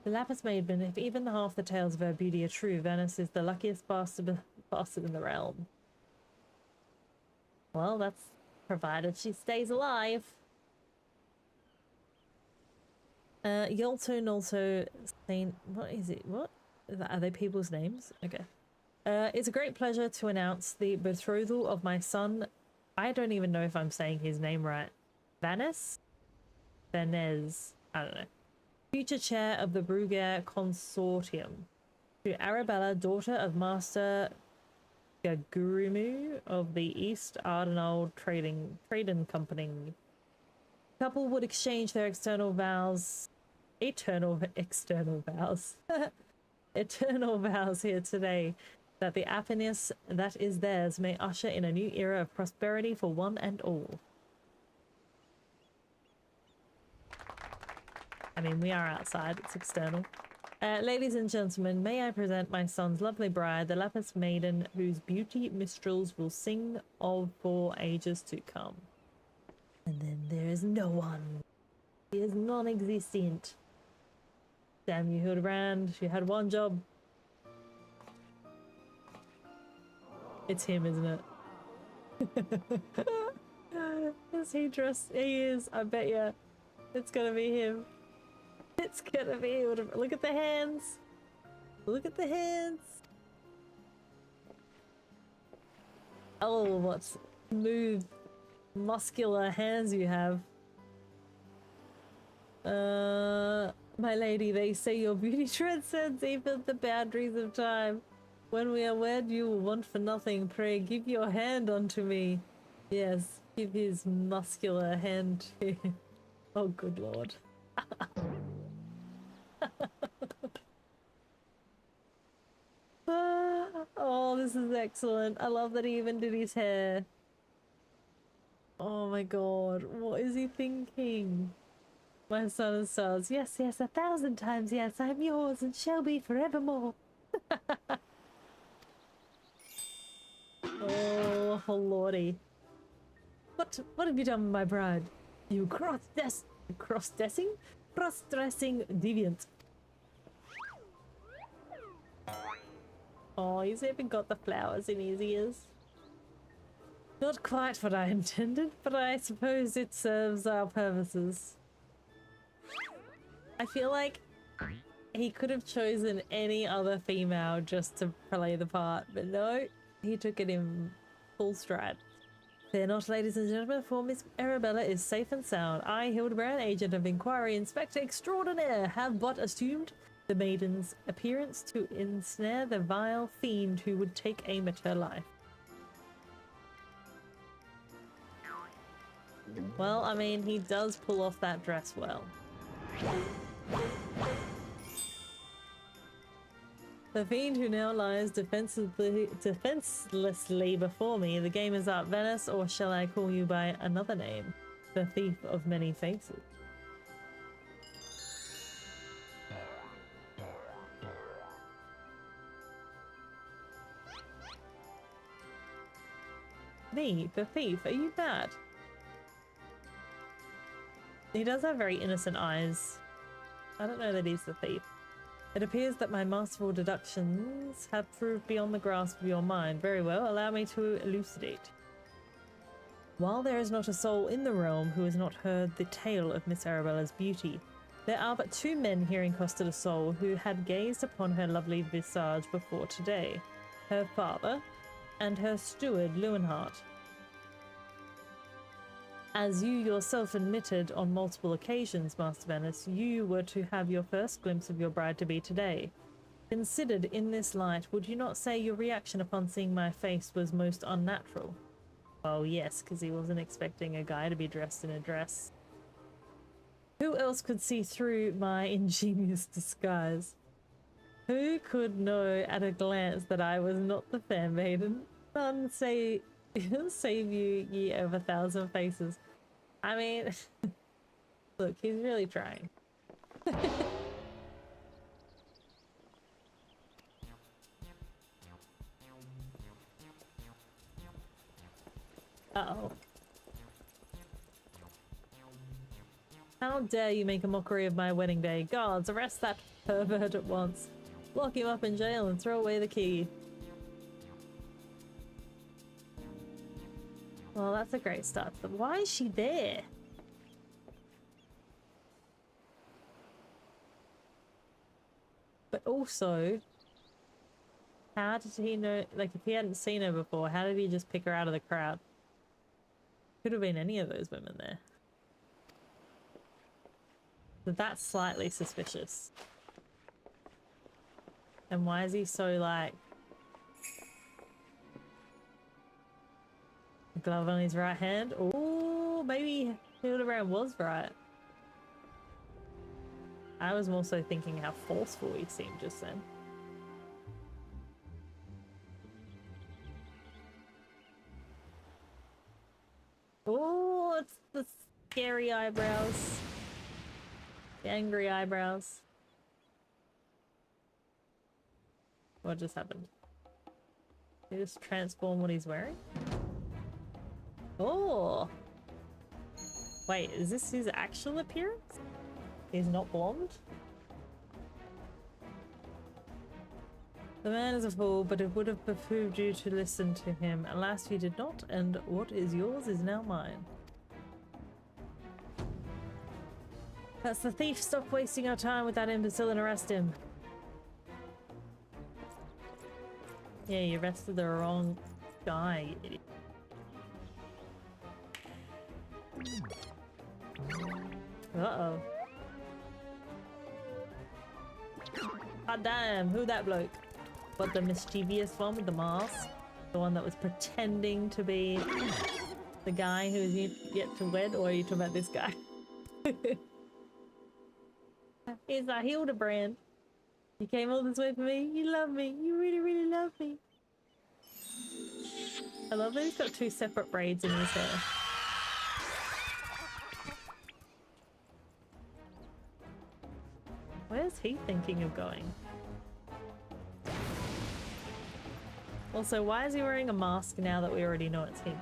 The Lapis Maiden, if even half the tales of her beauty are true, Venice is the luckiest bastard in the realm. Well, that's provided she stays alive. Yolto Nolto Saint... What is it? What? Are they people's names? Okay. It's a great pleasure to announce the betrothal of my son. I don't even know if I'm saying his name right. Vaness? Vanez. I don't know. Future chair of the Bruguière Consortium. To Arabella, daughter of Master Gagurumu of the East Ardenald Trading Company. The couple would exchange their external vows here today, that the happiness that is theirs may usher in a new era of prosperity for one and all. I mean, we are outside, it's external. Ladies and gentlemen, may I present my son's lovely bride, the Lapis Maiden, whose beauty minstrels will sing of for ages to come. And then there is no one. He is non-existent. Damn you, Hildebrand, you had one job. It's him, isn't it? Is he dressed? He is, I bet you. It's gonna be him. It's gonna be him. Look at the hands. Look at the hands. Oh, what smooth, muscular hands you have. My lady, they say your beauty transcends even the boundaries of time. When we are wed, you will want for nothing. Pray, give your hand unto me. Yes, give his muscular hand to... Oh, good lord. Oh, this is excellent. I love that he even did his hair. Oh my god, what is he thinking? My son and stars. Yes, yes, 1,000 times yes, I'm yours and shall be forevermore. Oh, lordy. What have you done with my bride? You cross-dressing deviant. Oh, he's even got the flowers in his ears. Not quite what I intended, but I suppose it serves our purposes. I feel like he could have chosen any other female just to play the part, but no, he took it in full stride. Fear not, ladies and gentlemen, for Miss Arabella is safe and sound. I, Hildebrand, agent of inquiry, inspector extraordinaire, have but assumed the maiden's appearance to ensnare the vile fiend who would take aim at her life. Well, I mean, he does pull off that dress well. The fiend who now lies defenselessly before me. The game is up, Venice, or shall I call you by another name? The thief of many faces. Me, the thief? Are you mad? He does have very innocent eyes. I don't know that he's the thief. It appears that my masterful deductions have proved beyond the grasp of your mind. Very well, allow me to elucidate. While there is not a soul in the realm who has not heard the tale of Miss Arabella's beauty, there are but two men here in Costa del Sol who had gazed upon her lovely visage before today. Her father and her steward, Lewenhart. As you yourself admitted on multiple occasions, Master Venice, you were to have your first glimpse of your bride-to-be today. Considered in this light, would you not say your reaction upon seeing my face was most unnatural? Oh yes, because he wasn't expecting a guy to be dressed in a dress. Who else could see through my ingenious disguise? Who could know at a glance that I was not the fair maiden? None save you, ye of 1,000 faces. I mean, look, he's really trying. Uh-oh. How dare you make a mockery of my wedding day? Guards, arrest that pervert at once. Lock him up in jail and throw away the key. Well, that's a great start. But why is she there? But also, how did he know? Like, if he hadn't seen her before, how did he just pick her out of the crowd? Could have been any of those women there. So that's slightly suspicious. And why is he so like... glove on his right hand? Oh, maybe Hildebrand was right. I was more so thinking how forceful he seemed just then. Oh, it's the scary eyebrows. The angry eyebrows. What just happened? Did he just transform what he's wearing? Oh! Wait, is this his actual appearance? He's not blonde? The man is a fool, but it would have behooved you to listen to him. Alas, you did not, and what is yours is now mine. That's the thief. Stop wasting our time with that imbecile and arrest him. Yeah, you arrested the wrong guy, you idiot. Uh-oh. God damn, who that bloke? What, the mischievous one with the mask? The one that was pretending to be the guy who's yet to wed, or are you talking about this guy? He's like, Hildebrand. You came all this way for me? You love me. You really, really love me. I love that he's got two separate braids in his hair. Where's he thinking of going? Also, why is he wearing a mask now that we already know it's him?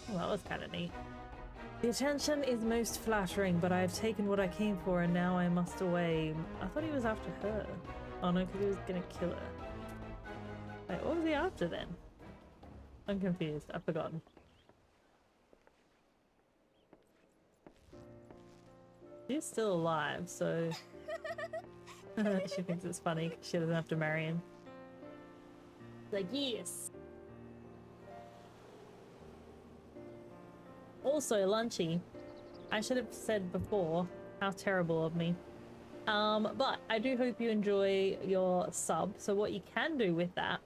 Well, that was kind of neat. The attention is most flattering, but I have taken what I came for and now I must away. I thought he was after her. Oh no, because he was gonna kill her. Wait, what was he after then? I'm confused. I've forgotten. She's still alive, so she thinks it's funny because she doesn't have to marry him. Like, yes. Also, Lunchy, I should have said before, how terrible of me. But I do hope you enjoy your sub. So what you can do with that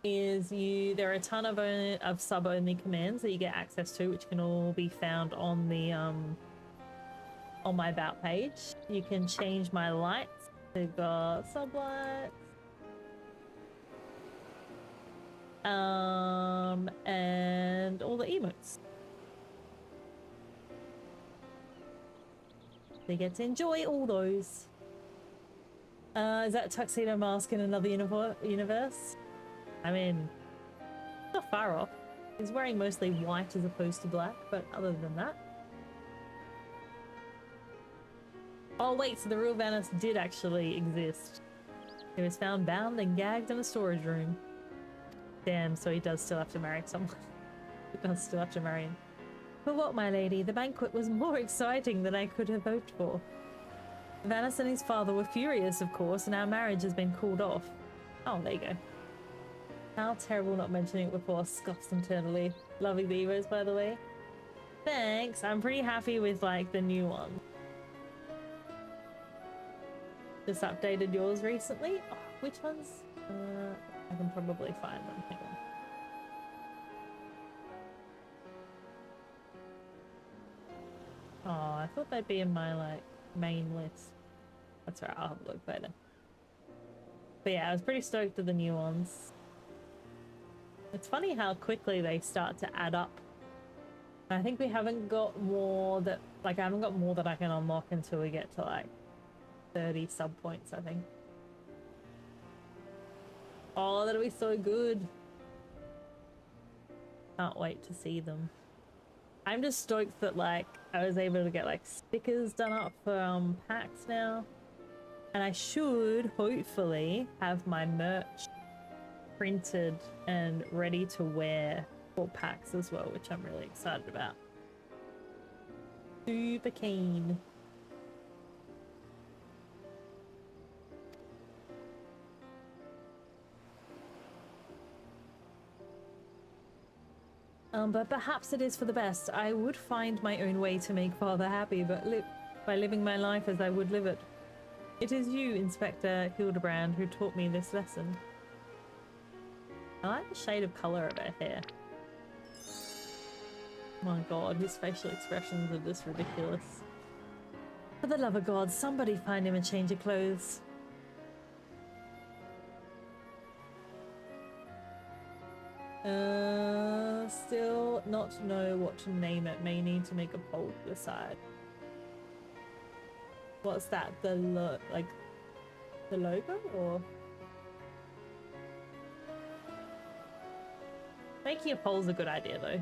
is there are a ton of sub-only commands that you get access to, which can all be found on the on my about page. You can change my lights. We've got sub lights. And all the emotes. They get to enjoy all those. Is that Tuxedo Mask in another universe? I mean, not far off. He's wearing mostly white as opposed to black, but other than that. Oh wait, so the real Vanis did actually exist. He was found bound and gagged in a storage room. Damn, so he does still have to marry someone. He does still have to marry him. But what, my lady, the banquet was more exciting than I could have hoped for. Vanis and his father were furious, of course, and our marriage has been called off. Oh, there you go. How terrible not mentioning it before, scoffs internally. Loving the Evos, by the way. Thanks, I'm pretty happy with, like, the new one. Just updated yours recently. Oh, which ones? I can probably find them. Hang on. Oh, I thought they'd be in my, like, main list. That's right, I'll have a look later. But yeah, I was pretty stoked with the new ones. It's funny how quickly they start to add up. I think we haven't got more that, like, I haven't got more that I can unlock until we get to, like, 30 sub points, I think. Oh, that'll be so good. Can't wait to see them. I'm just stoked that, like, I was able to get, like, stickers done up for packs now. And I should, hopefully, have my merch printed and ready to wear for packs as well, which I'm really excited about. Super keen. But perhaps it is for the best. I would find my own way to make father happy, but by living my life as I would live it. It is you, Inspector Hildebrand, who taught me this lesson. I like the shade of colour of her hair. My god, his facial expressions are just ridiculous. For the love of God, somebody find him a change of clothes. Still not know what to name it. May need to make a poll to decide. What's that? The logo or? Making a poll's a good idea though.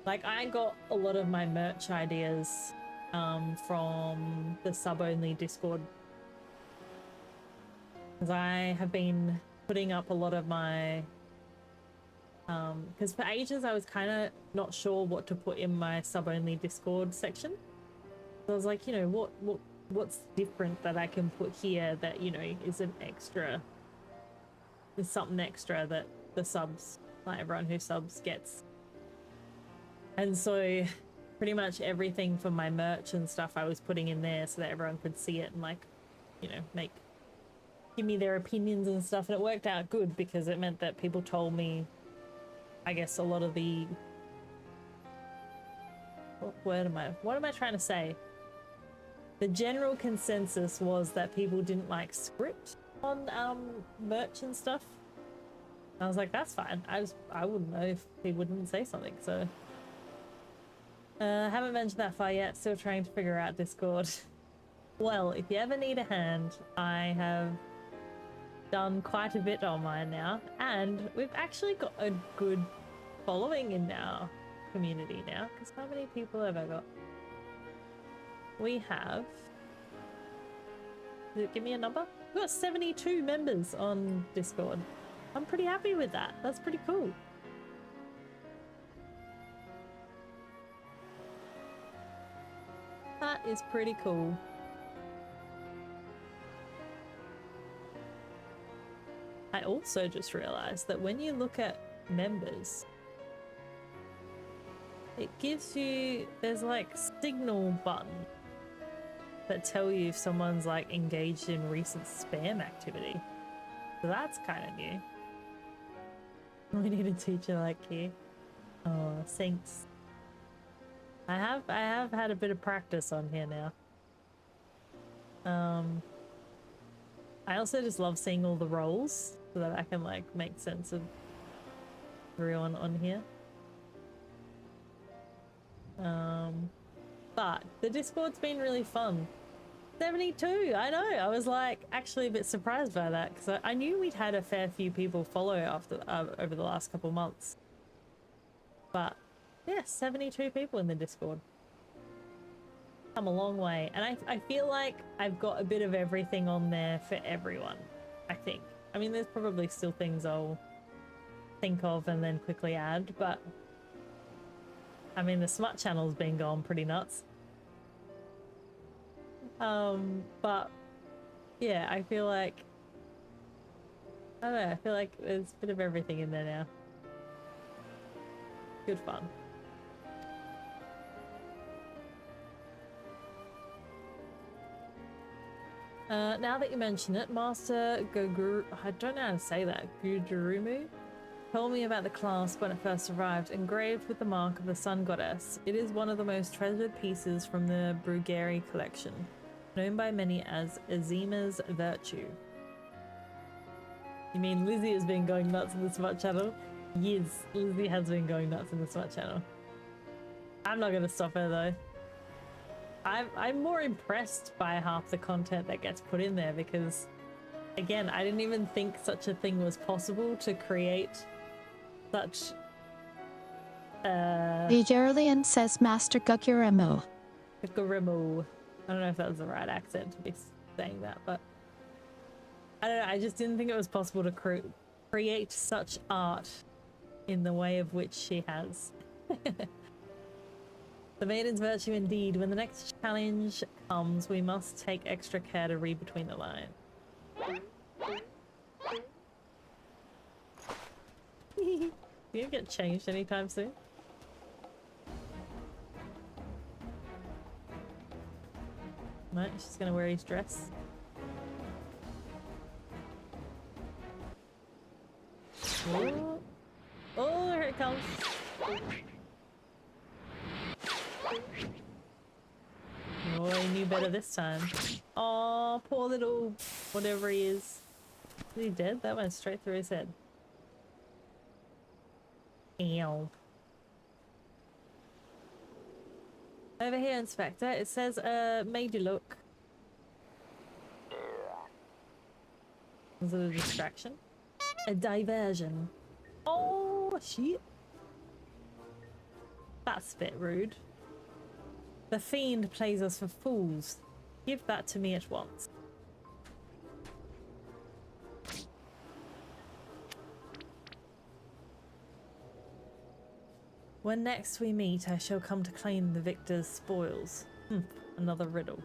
Like, I got a lot of my merch ideas from the sub-only Discord. Because I have been putting up a lot of my because for ages I was kind of not sure what to put in my sub-only Discord section. So I was like, you know, what's different that I can put here that, you know, is an extra, is something extra that the subs, like everyone who subs, gets. And so pretty much everything for my merch and stuff I was putting in there so that everyone could see it and, like, you know, give me their opinions and stuff. And it worked out good because it meant that people told me, I guess, a lot of the, what am I trying to say? The general consensus was that people didn't like script on merch and stuff. I was like, that's fine. I wouldn't know if people didn't say something. So haven't mentioned that far yet. Still trying to figure out Discord. Well, if you ever need a hand, I have done quite a bit on mine now, and we've actually got a good following in our community now. Because how many people have I got? We have, does it give me a number? We've got 72 members on Discord. I'm pretty happy with that. That's pretty cool. That is pretty cool. I also just realized that when you look at members, it gives you, there's like signal button that tell you if someone's like engaged in recent spam activity. So that's kind of new. We need a teacher like you. Oh, thanks. I have had a bit of practice on here now. I also just love seeing all the roles so that I can like make sense of everyone on here. But the Discord's been really fun. 72, I know. I was like actually a bit surprised by that because I knew we'd had a fair few people follow after over the last couple months. But yeah, 72 people in the Discord. Come a long way. And I feel like I've got a bit of everything on there for everyone, I think. I mean, there's probably still things I'll think of and then quickly add, but I mean, the smut channel's been going pretty nuts. But yeah, I feel like, I don't know, I feel like there's a bit of everything in there now. Good fun. Now that you mention it, Master Goguru, I don't know how to say that, Gudurumu, told me about the clasp when it first arrived, engraved with the mark of the sun goddess. It is one of the most treasured pieces from the Brugeri collection, known by many as Azima's Virtue. You mean Lizzie has been going nuts in the smut channel? Yes, Lizzie has been going nuts in the smut channel. I'm not gonna stop her though. I'm more impressed by half the content that gets put in there because, again, I didn't even think such a thing was possible to create such... Geraldine says Master Guguremo. Guguremo. I don't know if that was the right accent to be saying that, but... I don't know, I just didn't think it was possible to create such art in the way of which she has. The maiden's virtue indeed. When the next challenge comes, we must take extra care to read between the lines. Do you get changed anytime soon? Right, she's gonna wear his dress. Oh, oh, here it comes. Oh, he knew better this time. Oh, poor little whatever he is. Is he dead? That went straight through his head. Ow. Over here, Inspector, it says, made you look. Was it a distraction? A diversion. Oh, shit. That's a bit rude. The fiend plays us for fools. Give that to me at once. When next we meet, I shall come to claim the victor's spoils. Another riddle.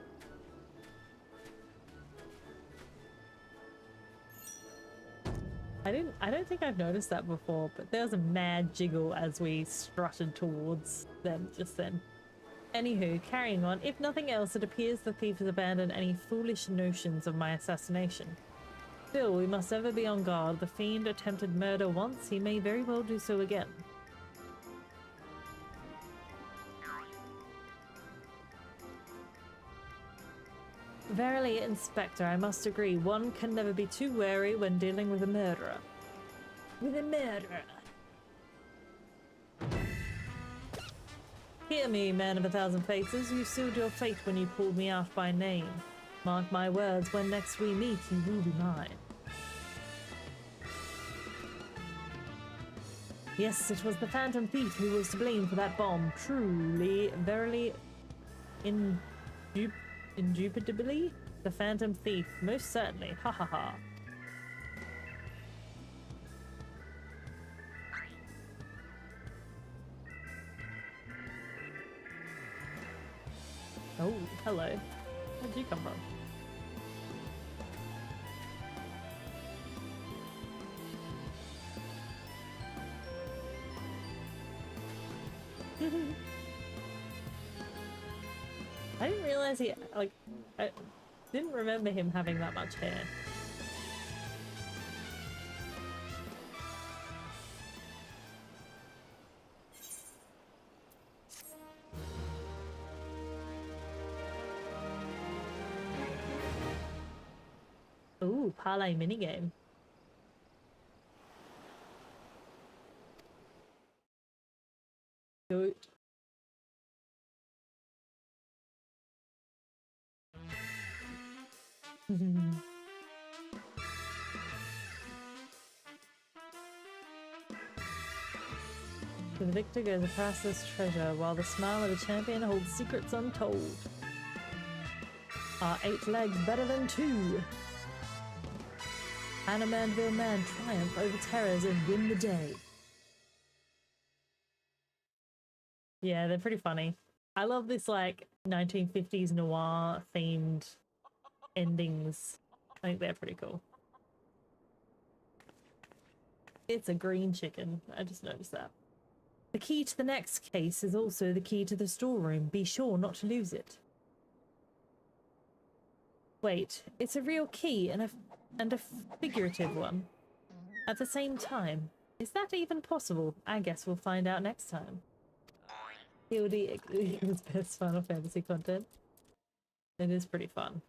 I don't think I've noticed that before, but there was a mad jiggle as we strutted towards them just then. Anywho, carrying on, if nothing else, it appears the thief has abandoned any foolish notions of my assassination. Still, we must ever be on guard. The fiend attempted murder once, he may very well do so again. Verily, Inspector, I must agree, one can never be too wary when dealing with a murderer. With a murderer. Hear me, man of 1,000 faces, you sealed your fate when you called me out by name. Mark my words, when next we meet, you will be mine. Yes, it was the phantom thief who was to blame for that bomb. Truly, verily, indubitably, the phantom thief, most certainly. Ha ha ha. Oh, hello. Where'd you come from? I didn't realize he, like, I didn't remember him having that much hair. Ooh, parlay minigame. Good. So the victor goes across this treasure, while the smile of the champion holds secrets untold. Are 8 legs better than 2? Can a Mandeville man triumph over terrors and win the day? Yeah, they're pretty funny. I love this like 1950s noir themed endings. I think they're pretty cool. It's a green chicken. I just noticed that. The key to the next case is also the key to the storeroom. Be sure not to lose it. Wait, it's a real key and a figurative one at the same time. Is that even possible? I guess we'll find out next time. POD equals best Final Fantasy content. It is pretty fun.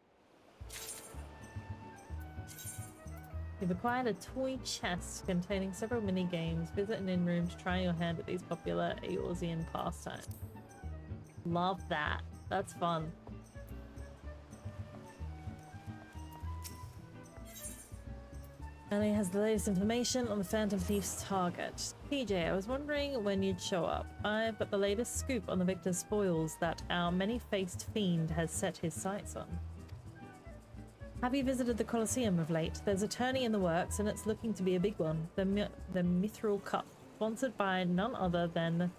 You've acquired a toy chest containing several mini-games. Visit an in-room to try your hand at these popular Eorzean pastimes. Love that. That's fun. Ellie has the latest information on the Phantom Thief's target. PJ, I was wondering when you'd show up. I've got the latest scoop on the victor's spoils that our many-faced fiend has set his sights on. Have you visited the Colosseum of late? There's a tourney in the works and it's looking to be a big one. The Mithril Cup, sponsored by none other than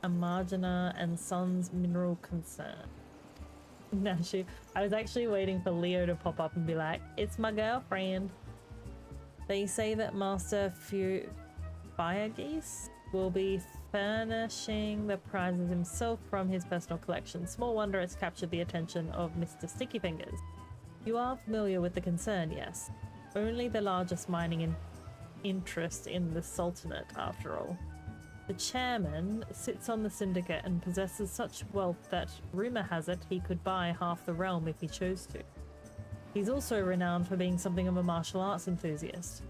Amarjana and Sons Mineral Concern. I was actually waiting for Leo to pop up and be like, it's my girlfriend. They say that Master Firegeese will be furnishing the prizes himself from his personal collection. Small wonder it's captured the attention of Mr. Sticky Fingers. You are familiar with the concern, yes. Only the largest mining interest in the Sultanate, after all. The chairman sits on the syndicate and possesses such wealth that, rumor has it, he could buy half the realm if he chose to. He's also renowned for being something of a martial arts enthusiast.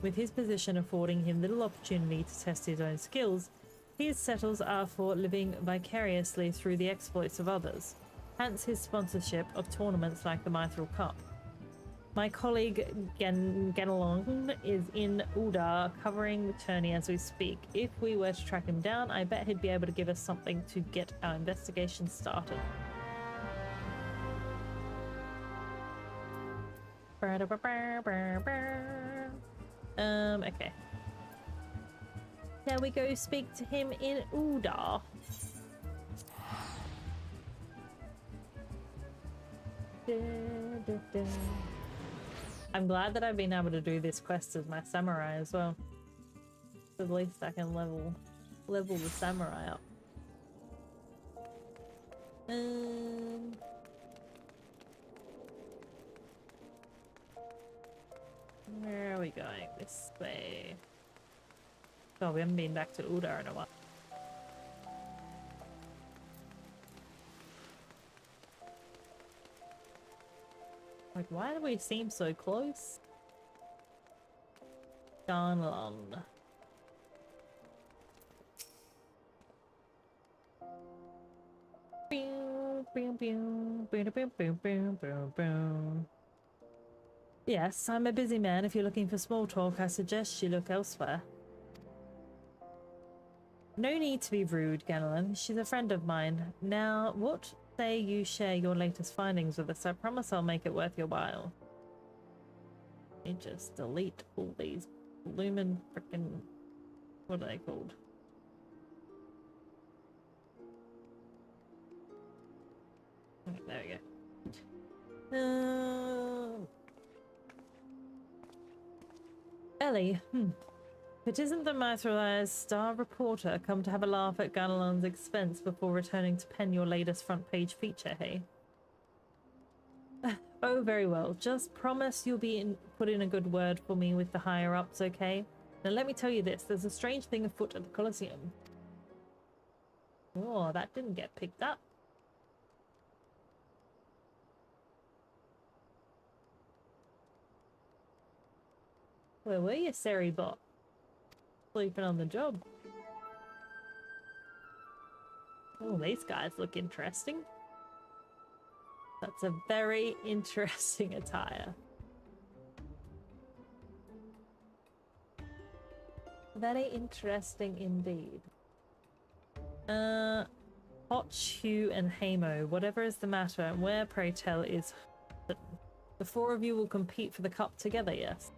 With his position affording him little opportunity to test his own skills, his settles are for living vicariously through the exploits of others, hence his sponsorship of tournaments like the Mithril Cup. My colleague Ganalong is in Uda covering the tourney as we speak. If we were to track him down, I bet he'd be able to give us something to get our investigation started. Okay. Shall we go speak to him in Uda? I'm glad that I've been able to do this quest as my samurai as well. At least I can level the samurai up. Where are we going? This way. Oh, we haven't been back to Uda in a while. Like, why do we seem so close? Donlon. Yes, I'm a busy man. If you're looking for small talk, I suggest you look elsewhere. No need to be rude, Ganelin. She's a friend of mine. Now, what say you share your latest findings with us? I promise I'll make it worth your while. Let me just delete all these lumen frickin'... what are they called? Okay, there we go. Ellie, If it isn't the Materialized Star Reporter come to have a laugh at Ganelon's expense before returning to pen your latest front page feature, hey? Oh, very well. Just promise you'll put in a good word for me with the higher-ups, okay? Now let me tell you this, there's a strange thing afoot at the Colosseum. Oh, that didn't get picked up. Where were you, Seribot? Sleeping on the job. Oh, these guys look interesting. That's a very interesting attire. Very interesting indeed. Hot, Hugh, and Hamo. Whatever is the matter, and where, pray tell, is the four of you will compete for the cup together, yes?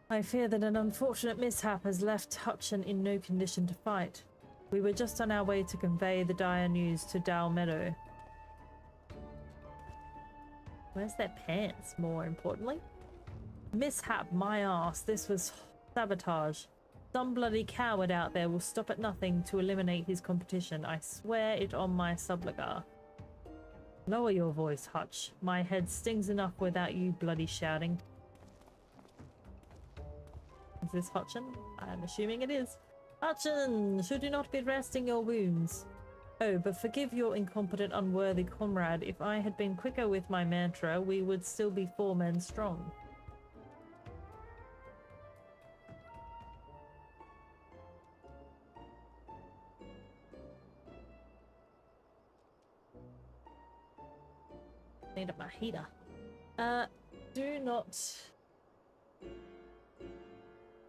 I fear that an unfortunate mishap has left Hutchin in no condition to fight. We were just on our way to convey the dire news to Dow Meadow. Where's their pants, more importantly? Mishap, my ass. This was sabotage. Some bloody coward out there will stop at nothing to eliminate his competition. I swear it on my subligar. Lower your voice, Hutch. My head stings enough without you bloody shouting. Is this Hutchin? I'm assuming it is. Hutchin, should you not be resting your wounds? Oh, but forgive your incompetent, unworthy comrade. If I had been quicker with my mantra, we would still be 4 men strong. Need a heater. Do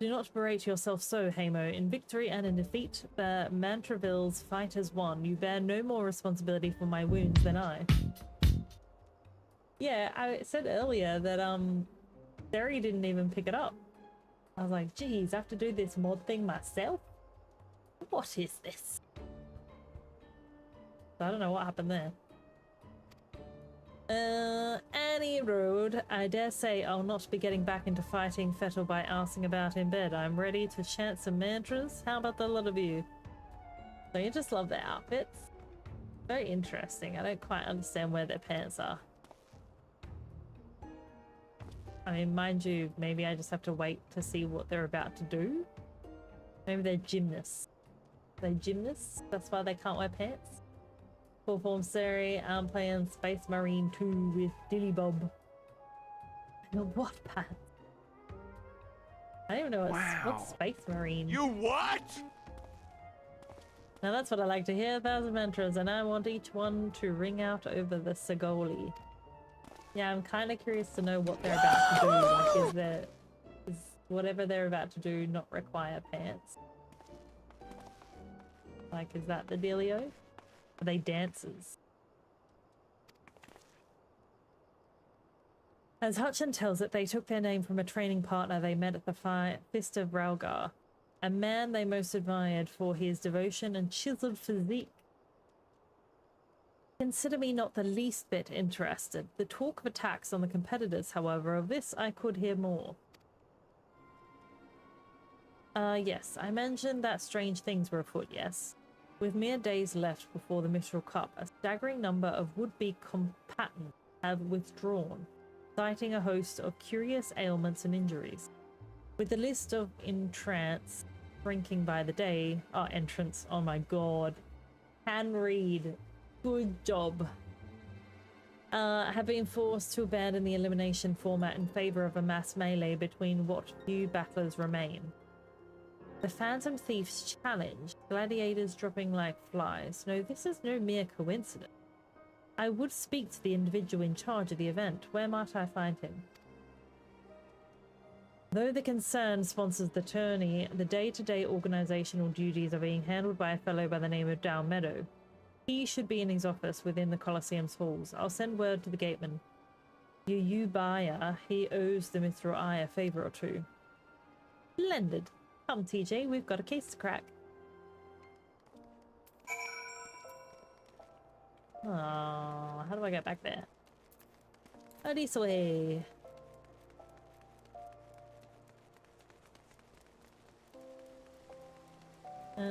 not berate yourself so, Hamo. In victory and in defeat, the Mantravilles fight as one. You bear no more responsibility for my wounds than I. Yeah, I said earlier that Sari didn't even pick it up. I was like, geez, I have to do this mod thing myself? What is this? So I don't know what happened there. Any road. I dare say I'll not be getting back into fighting Fettel by arsing about in bed. I'm ready to chant some mantras. How about the lot of you? So you just love their outfits. Very interesting. I don't quite understand where their pants are. I mean, mind you, maybe I just have to wait to see what they're about to do. Maybe they're gymnasts. Are they gymnasts? That's why they can't wear pants? Full form Sari, I'm playing Space Marine 2 with Dilly Bob. No, what pants? I don't even know what's Space Marine. You what? Now that's what I like to hear, 1,000 mantras, and I want each one to ring out over the Sagoli. Yeah, I'm kind of curious to know what they're about to do. Like, is whatever they're about to do not require pants? Like, is that the dealio? Are they dancers? As Hutchin tells it, they took their name from a training partner they met at the Fist of Ralgar, a man they most admired for his devotion and chiseled physique. Consider me not the least bit interested. The talk of attacks on the competitors, however, of this I could hear more. Yes, I mentioned that strange things were afoot, yes. With mere days left before the Mistral Cup, a staggering number of would-be combatants have withdrawn, citing a host of curious ailments and injuries. With the list of entrants shrinking by the day, entrants, oh my god, can read, good job, have been forced to abandon the elimination format in favor of a mass melee between what few battlers remain. The Phantom Thief's challenge, gladiators dropping like flies. No, this is no mere coincidence. I would speak to the individual in charge of the event. Where might I find him? Though the concern sponsors the tourney, the day-to-day organizational duties are being handled by a fellow by the name of Dow Meadow. He should be in his office within the Colosseum's halls. I'll send word to the gateman. Yubaya, he owes the Mithril Eye a favor or two. Splendid. Come, TJ, we've got a case to crack. Oh, how do I get back there? Oh, this way. Oh,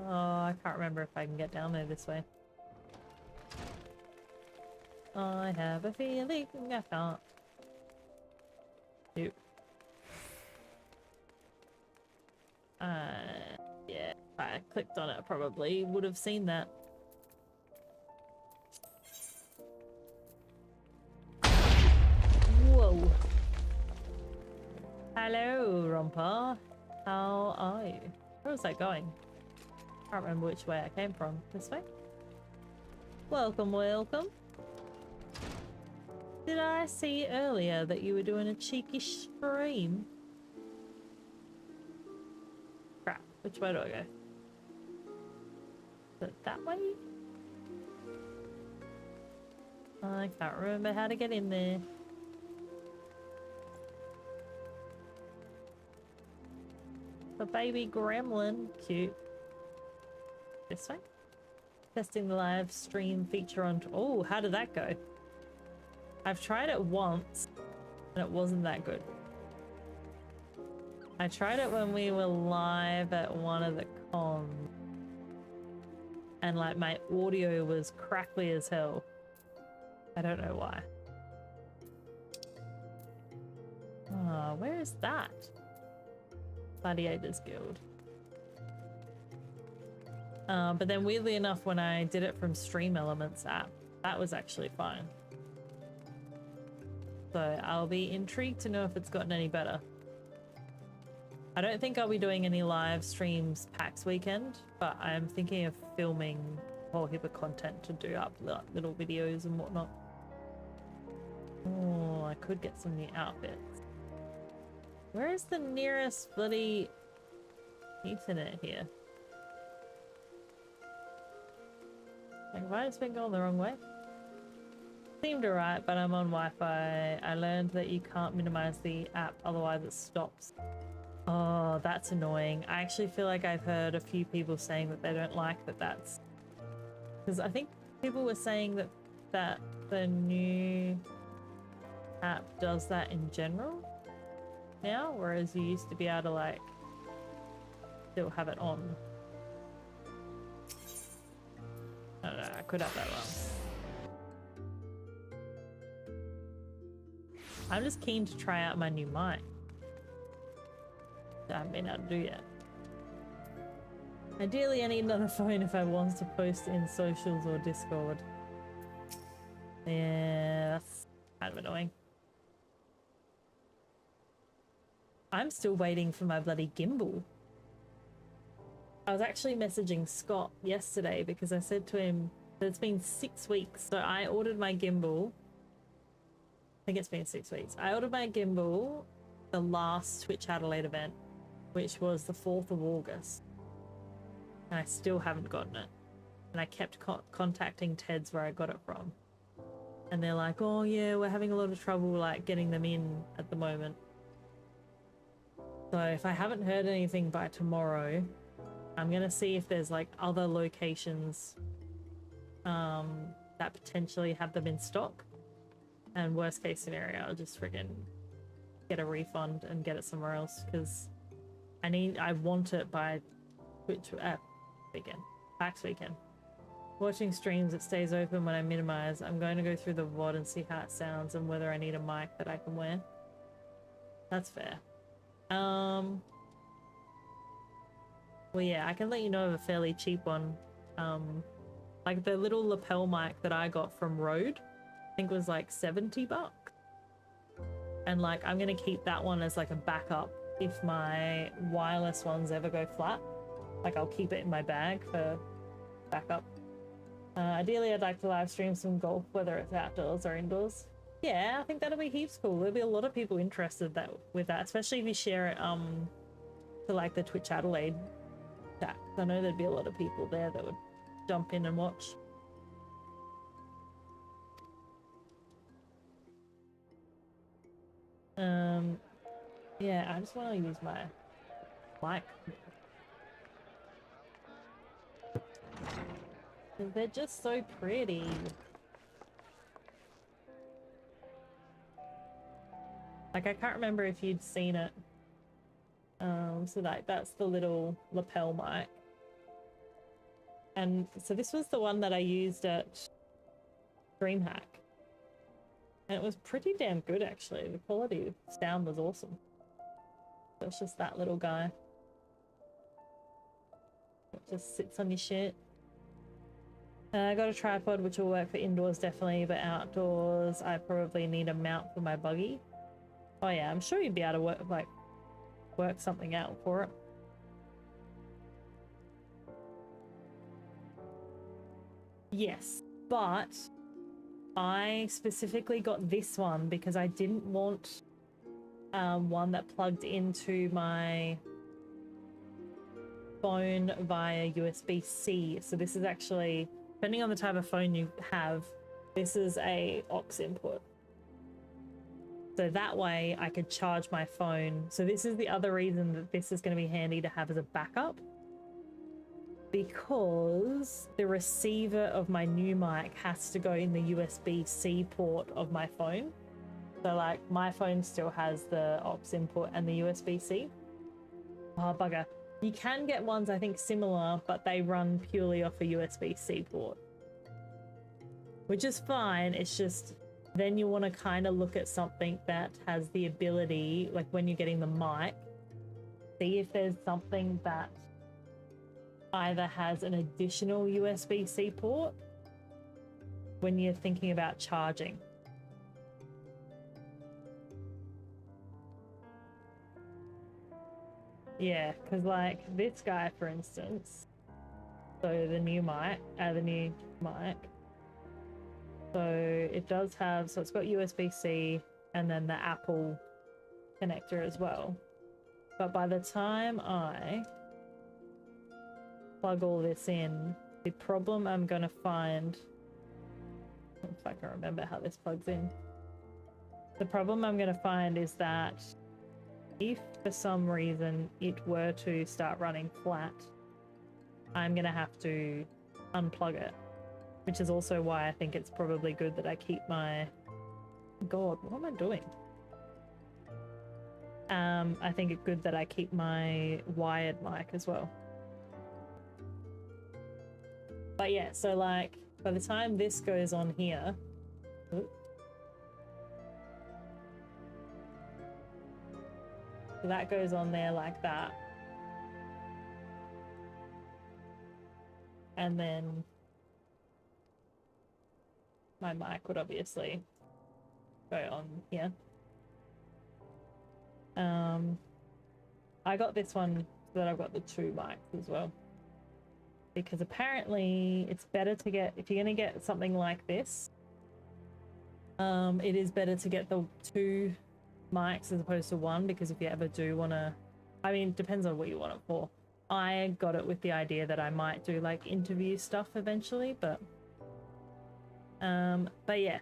I can't remember if I can get down there this way. I have a feeling I can't. Nope. Yeah, if I clicked on it, I probably would have seen that. Whoa. Hello, Romper. How are you? Where was that going? Can't remember which way I came from. This way? Welcome, welcome. Did I see earlier that you were doing a cheeky stream? Which way do I go? Is it that way? I can't remember how to get in there. The baby gremlin. Cute. This way? Testing the live stream feature on... Oh, how did that go? I've tried it once and it wasn't that good. I tried it when we were live at one of the cons. And like my audio was crackly as hell. I don't know why. Oh, where is that? Gladiators Guild. But then weirdly enough, when I did it from Stream Elements app, that was actually fine. So I'll be intrigued to know if it's gotten any better. I don't think I'll be doing any live streams PAX weekend, but I'm thinking of filming a whole heap of content to do up little videos and whatnot. Oh, I could get some new outfits. Where is the nearest bloody Ethernet here? Like, have I just been going the wrong way? Seemed alright, but I'm on Wi-Fi. I learned that you can't minimize the app, otherwise it stops. Oh, that's annoying. I actually feel like I've heard a few people saying that they don't like that that's... Because I think people were saying that the new app does that in general now, whereas you used to be able to like still have it on. I don't know, I could have that wrong. I'm just keen to try out my new mic. I haven't been able to do yet. Ideally, I need another phone if I want to post in socials or Discord. Yeah, that's kind of annoying. I'm still waiting for my bloody gimbal. I was actually messaging Scott yesterday because I said to him that it's been 6 weeks. So I ordered my gimbal. I think it's been 6 weeks. I ordered my gimbal the last Twitch Adelaide event, which was the 4th of August. And I still haven't gotten it. And I kept contacting Ted's where I got it from. And they're like, oh yeah, we're having a lot of trouble like getting them in at the moment. So if I haven't heard anything by tomorrow, I'm gonna see if there's like other locations that potentially have them in stock. And worst case scenario, I'll just friggin' get a refund and get it somewhere else because I want it by Twitch weekend, PAX weekend. Watching streams, it stays open when I minimize. I'm going to go through the VOD and see how it sounds and whether I need a mic that I can wear. That's fair. Well, yeah, I can let you know of a fairly cheap one. Like the little lapel mic that I got from Rode, I think was like $70. And like, I'm going to keep that one as like a backup if my wireless ones ever go flat. Like I'll keep it in my bag for backup. Ideally, I'd like to live stream some golf, whether it's outdoors or indoors. Yeah, I think that'll be heaps cool. There'll be a lot of people interested with that, especially if you share it to like the Twitch Adelaide chat. I know there'd be a lot of people there that would jump in and watch. Yeah, I just want to use my mic. They're just so pretty. Like, I can't remember if you'd seen it. So like, that's the little lapel mic. And so this was the one that I used at DreamHack. And it was pretty damn good, actually. The quality of sound was awesome. So it's just that little guy. It just sits on your shit. I got a tripod, which will work for indoors definitely, but outdoors I probably need a mount for my buggy. Oh yeah, I'm sure you'd be able to work something out for it. Yes, but I specifically got this one because I didn't want one that plugged into my phone via USB-C. So this is actually, depending on the type of phone you have, this is a aux input. So that way I could charge my phone. So this is the other reason that this is going to be handy to have as a backup, because the receiver of my new mic has to go in the USB-C port of my phone. So like my phone still has the aux input and the USB-C. Oh, bugger. You can get ones, I think, similar, but they run purely off a USB-C port, which is fine. It's just then you want to kind of look at something that has the ability, like when you're getting the mic, see if there's something that either has an additional USB-C port when you're thinking about charging. Yeah, because like this guy, for instance, so the new mic, so it does have, so it's got USB-C and then the Apple connector as well. But by the time I plug all this in, the problem I'm going to find, if I can remember how this plugs in, the problem I'm going to find is that if for some reason it were to start running flat, I'm going to have to unplug it, which is also why I think it's probably good that I keep my... God, what am I doing? I think it's good that I keep my wired mic as well. But yeah, so like by the time this goes on here, so that goes on there like that. And then my mic would obviously go on here. I got this one so that I've got the two mics as well. Because apparently it's better to get, if you're going to get something like this, it is better to get the two mics as opposed to one, because if you ever do want to, I mean, it depends on what you want it for. I got it with the idea that I might do like interview stuff eventually, but yeah,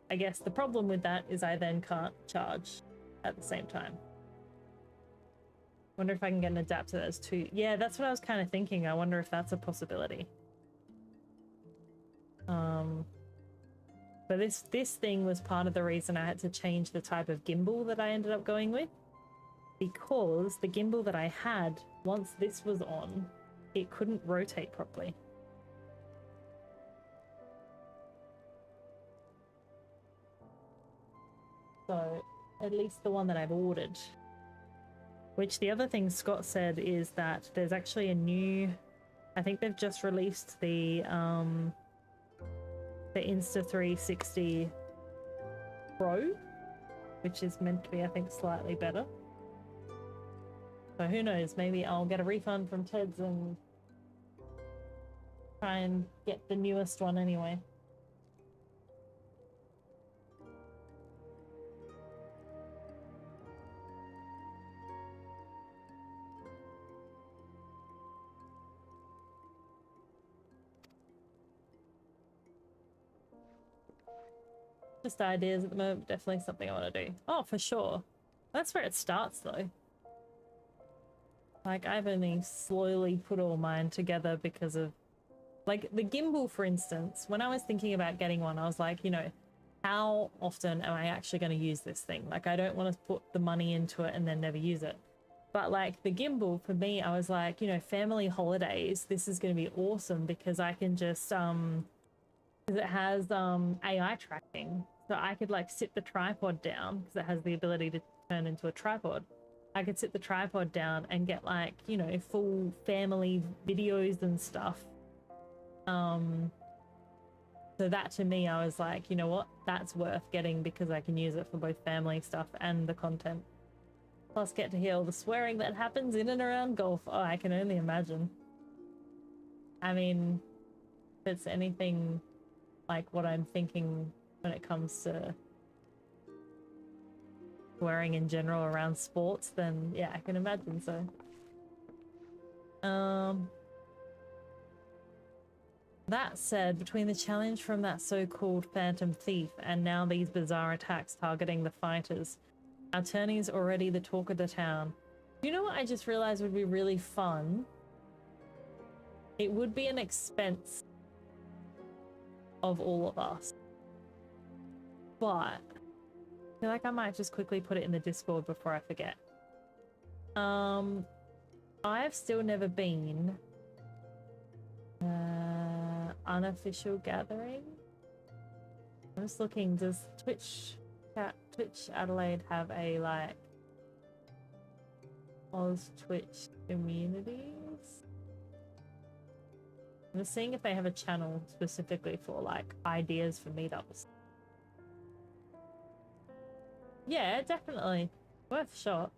I guess the problem with that is I then can't charge at the same time. Wonder if I can get an adapter that's two. Yeah, that's what I was kind of thinking. I wonder if that's a possibility. But this thing was part of the reason I had to change the type of gimbal that I ended up going with, because the gimbal that I had, once this was on, it couldn't rotate properly. So at least the one that I've ordered. Which the other thing Scott said is that there's actually a new, I think they've just released the Insta360 Pro, which is meant to be, I think, slightly better. So who knows, maybe I'll get a refund from Ted's and try and get the newest one anyway. Just ideas at the moment, definitely something I want to do. Oh, for sure. That's where it starts though. Like, I've only slowly put all mine together because of, like, the gimbal, for instance. When I was thinking about getting one, I was like, you know, how often am I actually going to use this thing? Like, I don't want to put the money into it and then never use it. But like the gimbal, for me, I was like, you know, family holidays, this is going to be awesome because I can just, because it has AI tracking. So I could like sit the tripod down, because it has the ability to turn into a tripod. I could sit the tripod down and get like, you know, full family videos and stuff. So that to me, I was like, you know what, that's worth getting because I can use it for both family stuff and the content. Plus get to hear all the swearing that happens in and around golf. Oh, I can only imagine. I mean, if it's anything like what I'm thinking when it comes to swearing in general around sports, then yeah, I can imagine so. That said, between the challenge from that so-called phantom thief and now these bizarre attacks targeting the fighters, our tourney's already the talk of the town. You know what I just realized would be really fun? It would be an expense of all of us. But I feel like I might just quickly put it in the Discord before I forget. I've still never been unofficial gathering. I'm just looking, does Twitch Adelaide have a like Oz Twitch communities? I'm just seeing if they have a channel specifically for like ideas for meetups. Yeah, definitely worth a shot.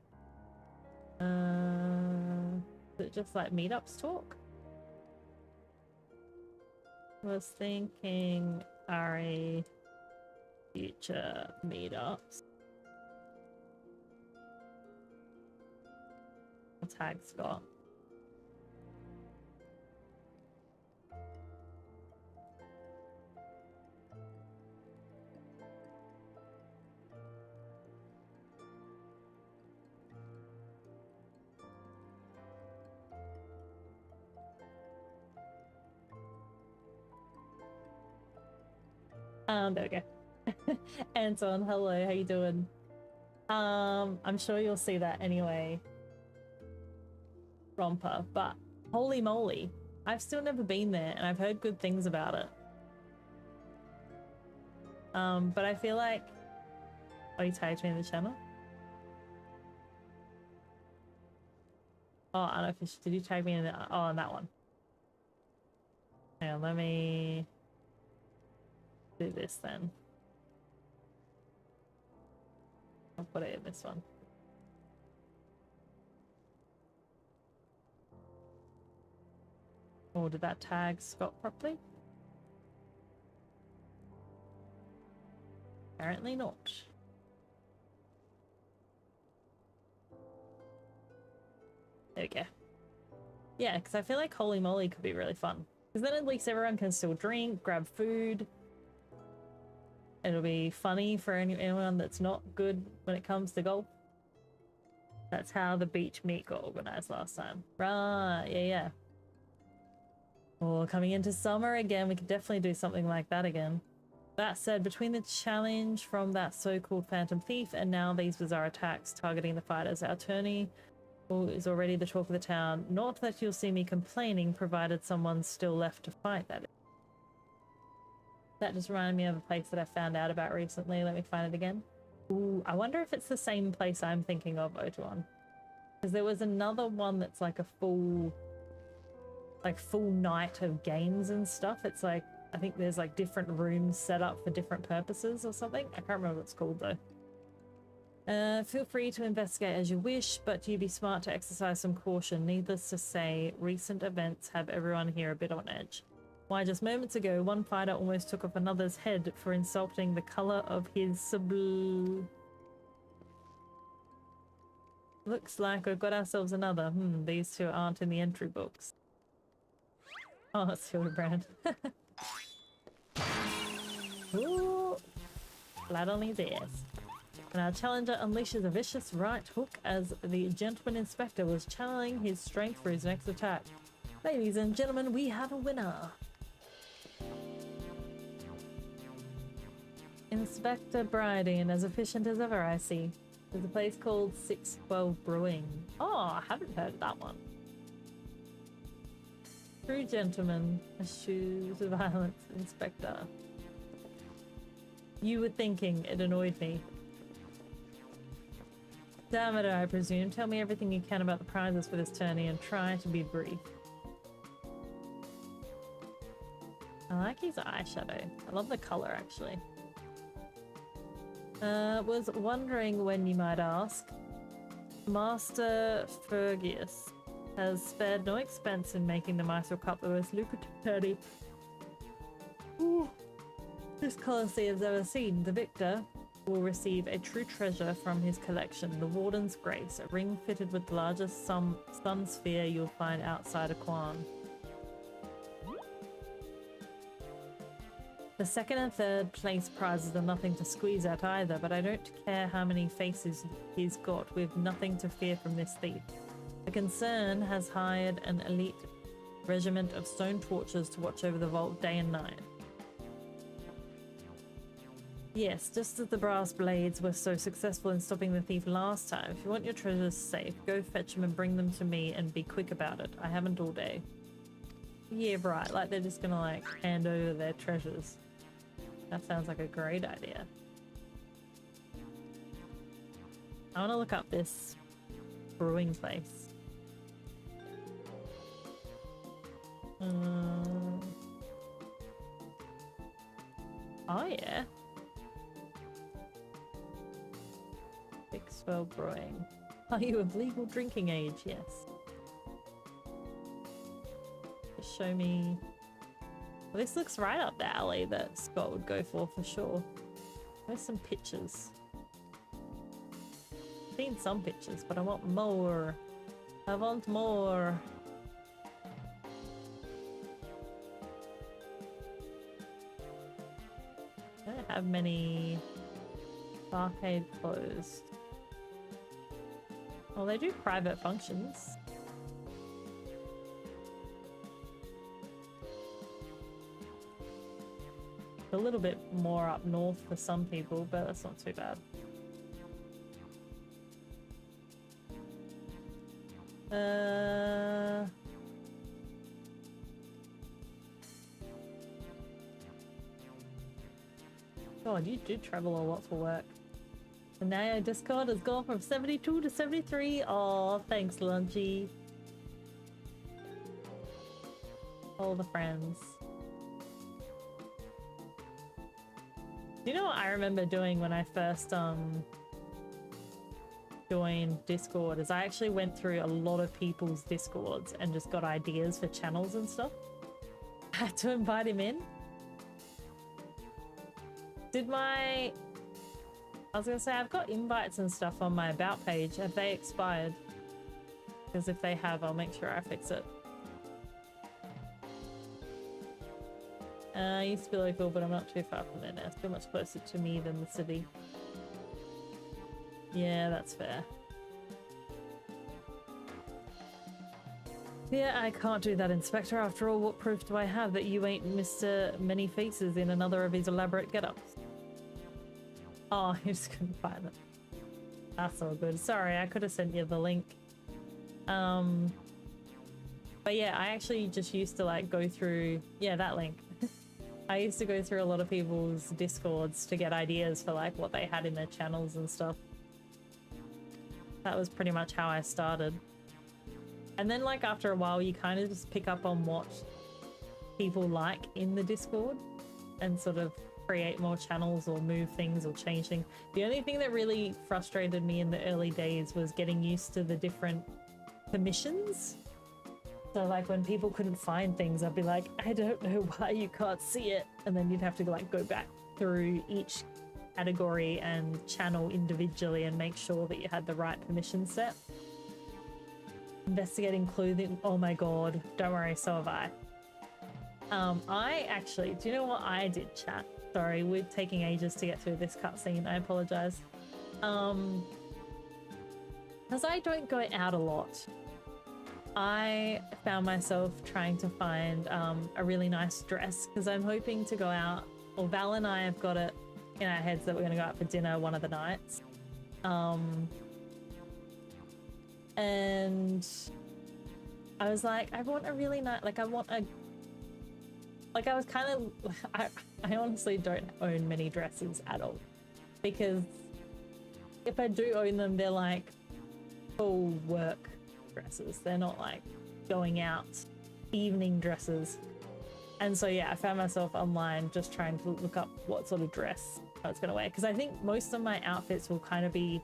Is it just like meetups talk? I was thinking RE future meetups. I'll tag Scott. There we go. Anton, hello, how you doing? I'm sure you'll see that anyway, Romper, but holy moly, I've still never been there and I've heard good things about it. But I feel like... Oh, you tagged me in the channel? Oh, unofficial. Did you tag me in the... Oh, on that one. Hang on, let me... do this then. I'll put it in this one. Or did that tag Scott properly? Apparently not. There we go. Yeah, because I feel like Holy Moly could be really fun. Because then at least everyone can still drink, grab food. It'll be funny for anyone that's not good when it comes to golf. That's how the beach meet got organized last time. Right, yeah. Or coming into summer again, we could definitely do something like that again. That said, between the challenge from that so-called phantom thief and now these bizarre attacks targeting the fighters, our tourney is already the talk of the town. Not that you'll see me complaining, provided someone's still left to fight, that is. That just reminded me of a place that I found out about recently. Let me find it again. Ooh, I wonder if it's the same place I'm thinking of, Otuan. Because there was another one that's like a full night of games and stuff. It's like, I think there's like different rooms set up for different purposes or something. I can't remember what it's called though. Feel free to investigate as you wish, but you be smart to exercise some caution. Needless to say, recent events have everyone here a bit on edge. Why, just moments ago, one fighter almost took off another's head for insulting the color of his blue. Looks like we've got ourselves another. These two aren't in the entry books. Oh, it's Hildebrand. Ooh, flat on his ass. And our challenger unleashes a vicious right hook as the gentleman inspector was channeling his strength for his next attack. Ladies and gentlemen, we have a winner. Inspector Briding, as efficient as ever, I see. There's a place called 612 Brewing. Oh, I haven't heard of that one. True gentleman, eschews violence, Inspector. You were thinking it annoyed me. Diameter, I presume. Tell me everything you can about the prizes for this tourney and try to be brief. I like his eyeshadow. I love the color, actually. Was wondering when you might ask. Master Fergus has spared no expense in making the Mysore Cup the most lucrative tourney this Colosseum's ever seen. The victor, will receive a true treasure from his collection, the Warden's Grace, a ring fitted with the largest sun sphere you'll find outside of Quan. The second and third place prizes are nothing to squeeze at either, but I don't care how many faces he's got, we've nothing to fear from this thief. The concern has hired an elite regiment of stone torches to watch over the vault day and night. Yes, just as the brass blades were so successful in stopping the thief last time, if you want your treasures safe, go fetch them and bring them to me and be quick about it. I haven't all day. Yeah, right, like they're just gonna like hand over their treasures. That sounds like a great idea. I want to look up this brewing place. Oh yeah. Bixwell Brewing. Are you of legal drinking age? Yes. Just show me. Well, this looks right up the alley that Scott would go for sure. There's some pictures. I've seen some pictures, but I want more. I want more. I don't have many. Arcade closed. Well, they do private functions. A little bit more up north for some people, but that's not too bad. God, you do travel a lot for work. And now your Discord has gone from 72 to 73. Oh, thanks, Lunchy. All the friends. Do you know what I remember doing when I first joined Discord is I actually went through a lot of people's Discords and just got ideas for channels and stuff. I had to invite him in. I was gonna say, I've got invites and stuff on my about page. Have they expired? Because if they have, I'll make sure I fix it. I used to be local, but I'm not too far from there now. It's still much closer to me than the city. Yeah, that's fair. Yeah, I can't do that, Inspector. After all, what proof do I have that you ain't Mr. Many Faces in another of his elaborate get-ups? Oh, I just couldn't find it. That's all good. Sorry, I could have sent you the link. But yeah, I actually just used to like go through, yeah, that link. I used to go through a lot of people's Discords to get ideas for like what they had in their channels and stuff. That was pretty much how I started. And then like after a while, you kind of just pick up on what people like in the Discord and sort of create more channels or move things or change things. The only thing that really frustrated me in the early days was getting used to the different permissions. So like when people couldn't find things, I'd be like, I don't know why you can't see it. And then you'd have to like go back through each category and channel individually and make sure that you had the right permission set. Investigating clothing. Oh my god, don't worry, so have I. I actually, do you know what I did, chat? Sorry, we're taking ages to get through this cutscene. I apologize. Because I don't go out a lot, I found myself trying to find a really nice dress because I'm hoping to go out, or Val and I have got it in our heads that we're going to go out for dinner one of the nights. And I was like, I want a really nice, like I want a, like I was kind of, I honestly don't own many dresses at all because if I do own them, they're like full work dresses. They're not like going out evening dresses. And so yeah, I found myself online just trying to look up what sort of dress I was going to wear because I think most of my outfits will kind of be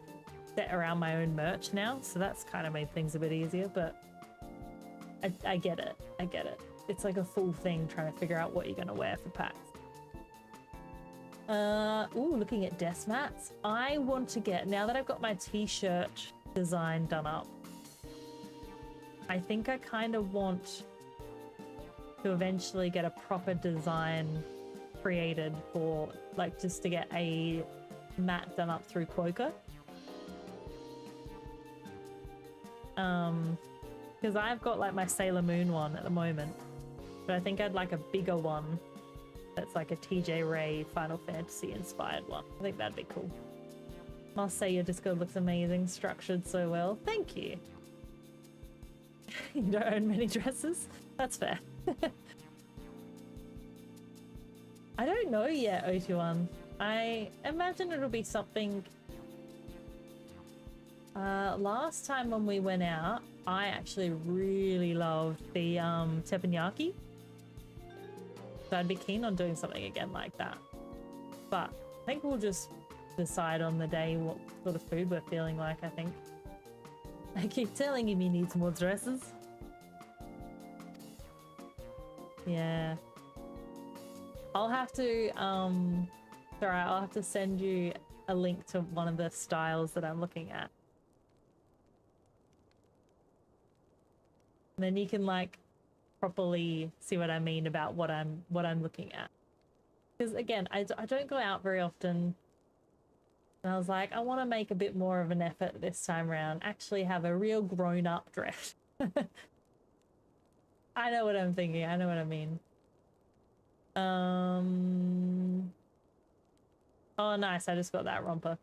set around my own merch now, so that's kind of made things a bit easier, but I get it. It's like a full thing trying to figure out what you're going to wear for PAX. Ooh, looking at desk mats. I want to get, now that I've got my t-shirt design done up, I think I kind of want to eventually get a proper design created for, like, just to get a mat done up through Quokka. Because I've got like my Sailor Moon one at the moment, but I think I'd like a bigger one that's like a TJ Ray Final Fantasy inspired one. I think that'd be cool. Must say your Discord looks amazing, structured so well. Thank you. You don't own many dresses? That's fair. I don't know yet, OT1. I imagine it'll be something... last time when we went out, I actually really loved the teppanyaki. So I'd be keen on doing something again like that. But I think we'll just decide on the day what sort of food we're feeling like, I think. I keep telling him he needs more dresses. Yeah. I'll have to, sorry, I'll have to send you a link to one of the styles that I'm looking at. And then you can like properly see what I mean about what I'm looking at. Because again, I don't go out very often. And I was like, I want to make a bit more of an effort this time around. Actually have a real grown-up dress. I know what I'm thinking. I know what I mean. Oh, nice. I just got that romper.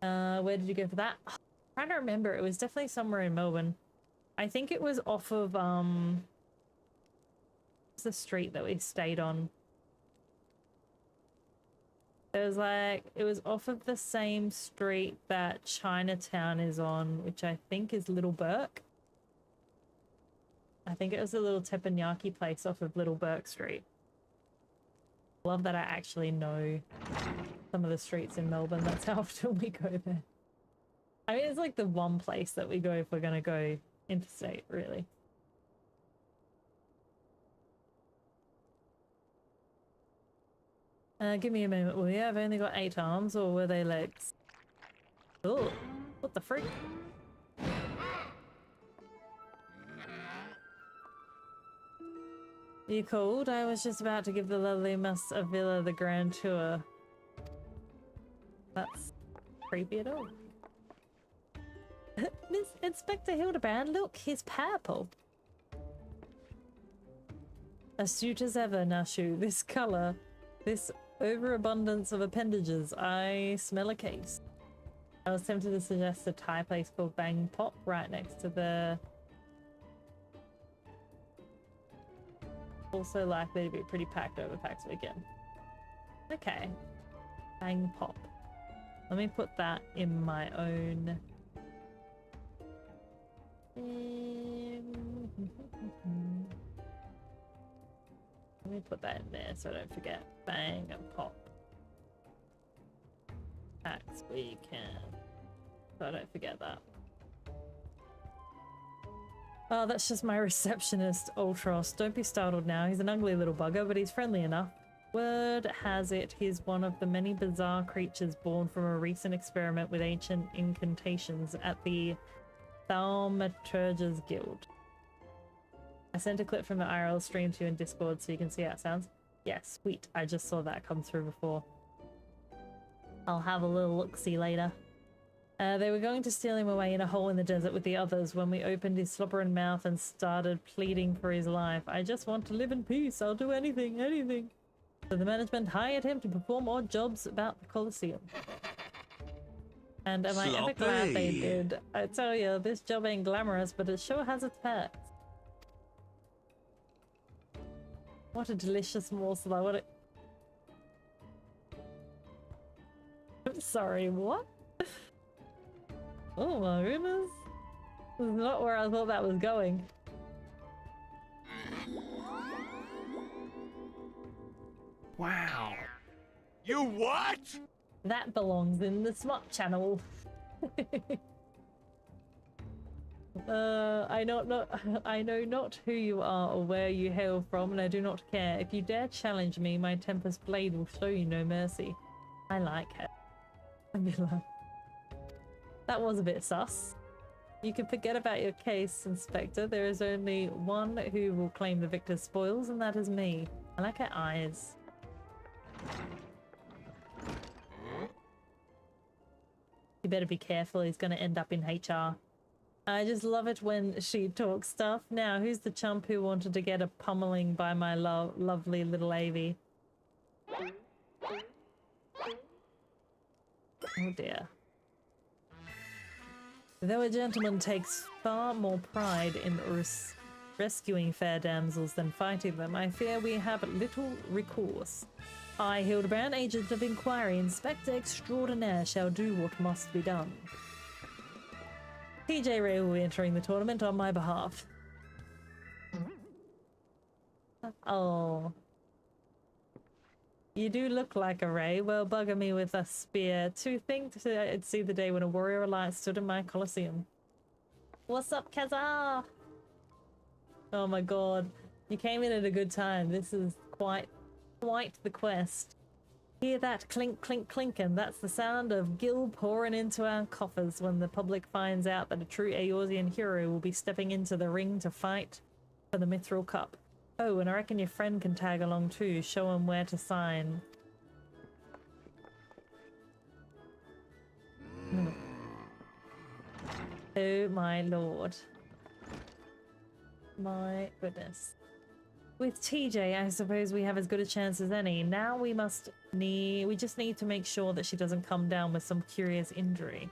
Where did you go for that? Oh, I'm trying to remember. It was definitely somewhere in Melbourne. I think it was off of, what's the street that we stayed on? It was like, it was off of the same street that Chinatown is on, which I think is Little Burke. I think it was a little teppanyaki place off of Little Burke Street. Love that I actually know some of the streets in Melbourne. That's how often we go there. I mean, it's like the one place that we go if we're going to go interstate, really. Give me a moment, will you? I've only got 8 arms, or were they legs? Oh, what the freak? You called? I was just about to give the lovely Miss Avila the grand tour. That's creepy at all. Miss Inspector Hildebrand, look, he's purple. Astute as ever, Nashu. This colour, this overabundance of appendages. I smell a case. I was tempted to suggest a Thai place called Bang Pop right next to the... Also likely to be pretty packed over PAX weekend. Okay. Bang Pop. Let me put that in my own... Let me put that in there so I don't forget. Bang and Pop. PAX weekend. So I don't forget that. Oh, that's just my receptionist, Ultros. Don't be startled now. He's an ugly little bugger, but he's friendly enough. Word has it he's one of the many bizarre creatures born from a recent experiment with ancient incantations at the Thaumaturgers Guild. I sent a clip from the IRL stream to you in Discord so you can see how it sounds. Yeah, sweet. I just saw that come through before. I'll have a little look-see later. They were going to steal him away in a hole in the desert with the others when we opened his slobberin' mouth and started pleading for his life. I just want to live in peace. I'll do anything, anything. So the management hired him to perform odd jobs about the Colosseum. And am I ever glad they did? I tell you, this job ain't glamorous, but it sure has its perks. What a delicious morsel. What a... I'm sorry, what? Oh my goodness. This is not where I thought that was going. Wow. You what? That belongs in the smut channel. I I know not who you are or where you hail from, and I do not care. If you dare challenge me, my Tempest Blade will show you no mercy. I like her. That was a bit sus. You can forget about your case, Inspector. There is only one who will claim the victor's spoils, and that is me. I like her eyes. You better be careful, he's gonna end up in HR. I just love it when she talks stuff. Now, who's the chump who wanted to get a pummeling by my lovely little Avie? Oh dear. Though a gentleman takes far more pride in rescuing fair damsels than fighting them, I fear we have little recourse. I, Hildebrand, agent of inquiry, Inspector Extraordinaire, shall do what must be done. TJ Ray will be entering the tournament on my behalf. Oh. You do look like a Ray. Well, bugger me with a spear. To think I'd see the day when a warrior alliance stood in my Colosseum. What's up, Kazar? Oh my god. You came in at a good time. This is quite the quest. Hear that clink, clink, clinkin'? That's the sound of gil pouring into our coffers when the public finds out that a true Eorzean hero will be stepping into the ring to fight for the Mithril Cup. Oh, and I reckon your friend can tag along too. Show him where to sign. Oh my lord. My goodness. With TJ, I suppose we have as good a chance as any. Now we just need to make sure that she doesn't come down with some curious injury.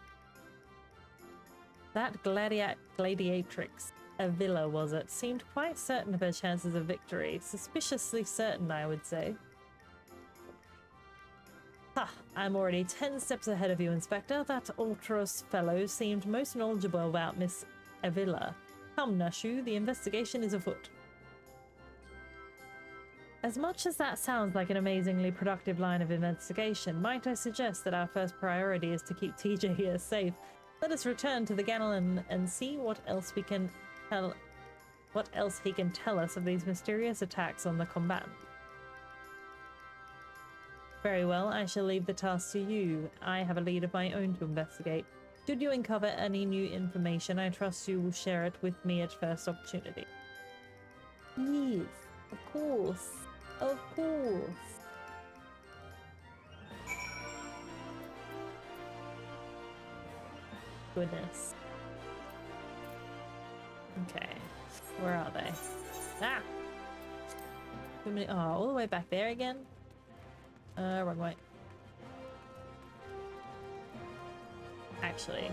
That gladiatrix, Avila was it, seemed quite certain of her chances of victory. Suspiciously certain, I would say. Ha! I'm already 10 steps ahead of you, Inspector. That ultros fellow seemed most knowledgeable about Miss Avila. Come, Nashu, the investigation is afoot. As much as that sounds like an amazingly productive line of investigation, might I suggest that our first priority is to keep TJ here safe? Let us return to the Ganelin and see what else he can tell us of these mysterious attacks on the combatant. Very well, I shall leave the task to you. I have a lead of my own to investigate. Should you uncover any new information, I trust you will share it with me at first opportunity. Yes, of course. Of course. Goodness. Okay. Where are they? Ah! Oh, all the way back there again? Wrong way. Actually.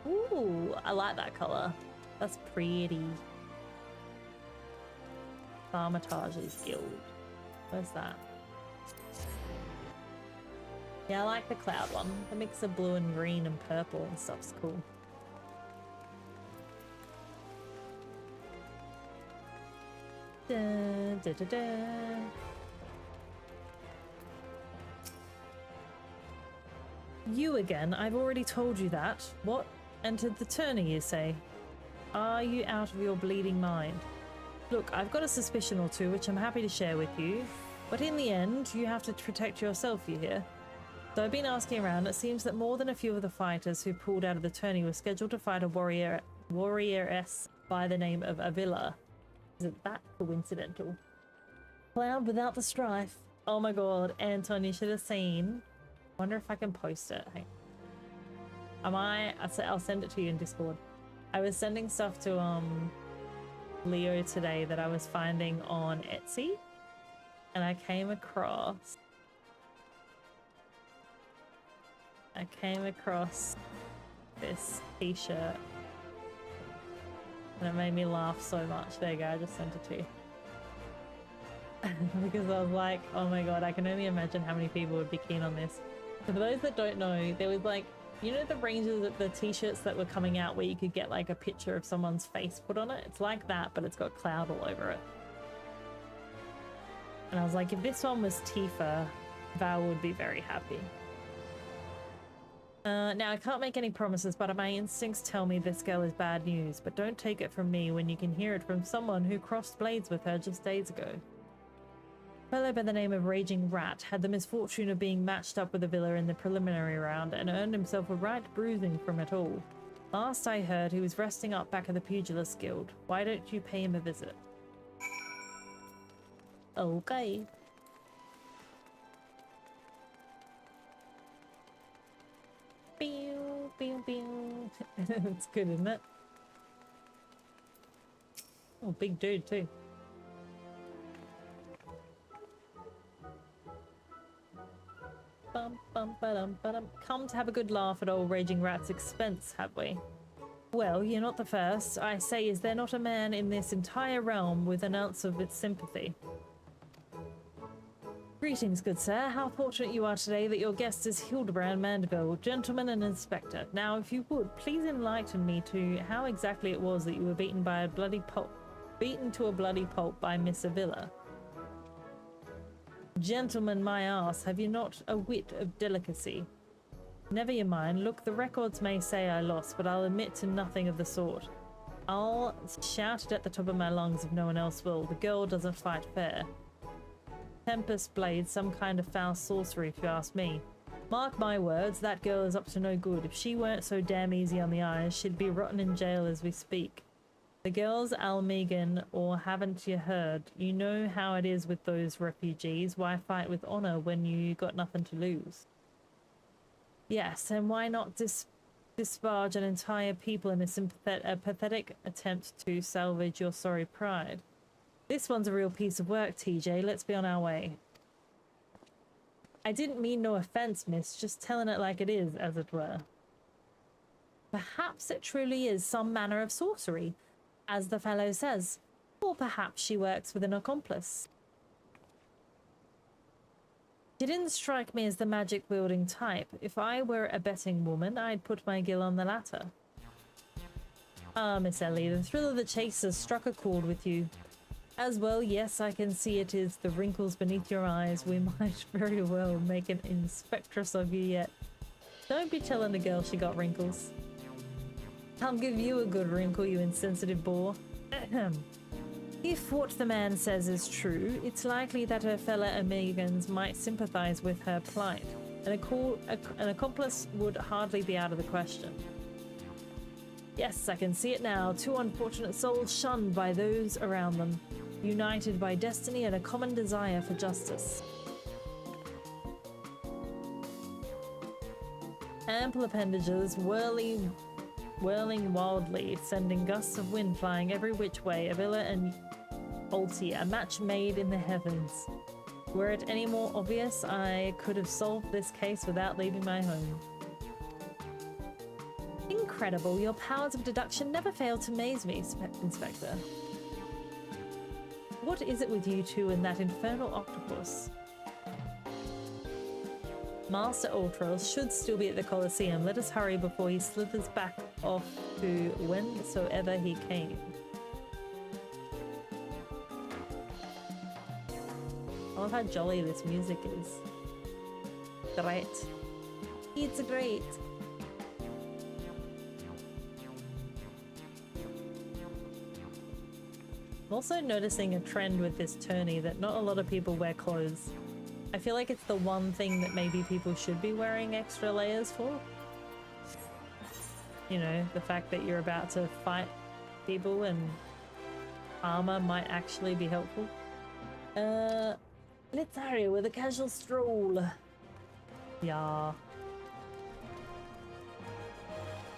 Ooh, I like that color. That's pretty. Thaumaturge's Guild. Where's that? Yeah, I like the cloud one. The mix of blue and green and purple and stuff's cool. Da, da, da, da. You again? I've already told you that. What? Entered the tourney, you say? Are you out of your bleeding mind? Look, I've got a suspicion or two which I'm happy to share with you, but in the end, you have to protect yourself, you hear? So I've been asking around. It seems that more than a few of the fighters who pulled out of the tourney were scheduled to fight a warrioress by the name of Avila. Isn't that coincidental? Cloud without the strife. Oh my god, Anton, you should have seen. Wonder if I can post it. Hang on. I'll send it to you in Discord. I was sending stuff to Leo today that I was finding on Etsy, and I came across this t-shirt, and it made me laugh so much. There you go, I just sent it to you. Because I was like, oh my god, I can only imagine how many people would be keen on this. For those that don't know, there was like, you know the ranges of the t-shirts that were coming out where you could get like a picture of someone's face put on it? It's like that, but it's got cloud all over it. And I was like, if this one was Tifa, Val would be very happy. Now, I can't make any promises, but my instincts tell me this girl is bad news. But don't take it from me when you can hear it from someone who crossed blades with her just days ago. A fellow by the name of Raging Rat had the misfortune of being matched up with a villa in the preliminary round and earned himself a right bruising from it all. Last I heard, he was resting up back at the Pugilist Guild. Why don't you pay him a visit? Okay. Pew, pew, pew. It's good, isn't it? Oh, big dude too. Bum, bum, ba-dum, ba-dum. Come to have a good laugh at old Raging Rat's expense, have we? Well, you're not the first. I say, is there not a man in this entire realm with an ounce of its sympathy? Greetings, good sir. How fortunate you are today that your guest is Hildebrand Mandeville, gentleman and inspector. Now, if you would, please enlighten me to how exactly it was that you were beaten to a bloody pulp by Miss Avila. Gentlemen, my ass, have you not a whit of delicacy? Never you mind. Look, the records may say I lost, but I'll admit to nothing of the sort. I'll shout it at the top of my lungs if no one else will. The girl doesn't fight fair. Tempest blade, some kind of foul sorcery, if you ask me. Mark my words, that girl is up to no good. If she weren't so damn easy on the eyes, she'd be rotting in jail as we speak. The girl's Almegan, or haven't you heard? You know how it is with those refugees. Why fight with honor when you got nothing to lose? Yes, and why not disparage an entire people in a pathetic attempt to salvage your sorry pride? This one's a real piece of work, TJ. Let's be on our way. I didn't mean no offense, miss. Just telling it like it is, as it were. Perhaps it truly is some manner of sorcery, as the fellow says. Or perhaps she works with an accomplice. She didn't strike me as the magic-wielding type. If I were a betting woman, I'd put my gill on the latter. Ah, Miss Ellie, the thrill of the chase has struck a chord with you. As well, yes, I can see it is the wrinkles beneath your eyes. We might very well make an inspectress of you yet. Don't be telling the girl she got wrinkles. I'll give you a good wrinkle, you insensitive boar. If what the man says is true, it's likely that her fellow Amegans might sympathize with her plight. An accomplice would hardly be out of the question. Yes, I can see it now. Two unfortunate souls shunned by those around them, united by destiny and a common desire for justice. Ample appendages whirling wildly, sending gusts of wind flying every which way. Avila and Ulti, a match made in the heavens. Were it any more obvious, I could have solved this case without leaving my home. Incredible, your powers of deduction never fail to amaze me, Inspector. What is it with you two and that infernal octopus? Master Ultros should still be at the Colosseum. Let us hurry before he slithers back off to whensoever he came. I love how jolly this music is. Great. It's great. I'm also noticing a trend with this tourney that not a lot of people wear clothes. I feel like it's the one thing that maybe people should be wearing extra layers for. You know, the fact that you're about to fight people and armor might actually be helpful. Let's hurry with a casual stroll. Yeah.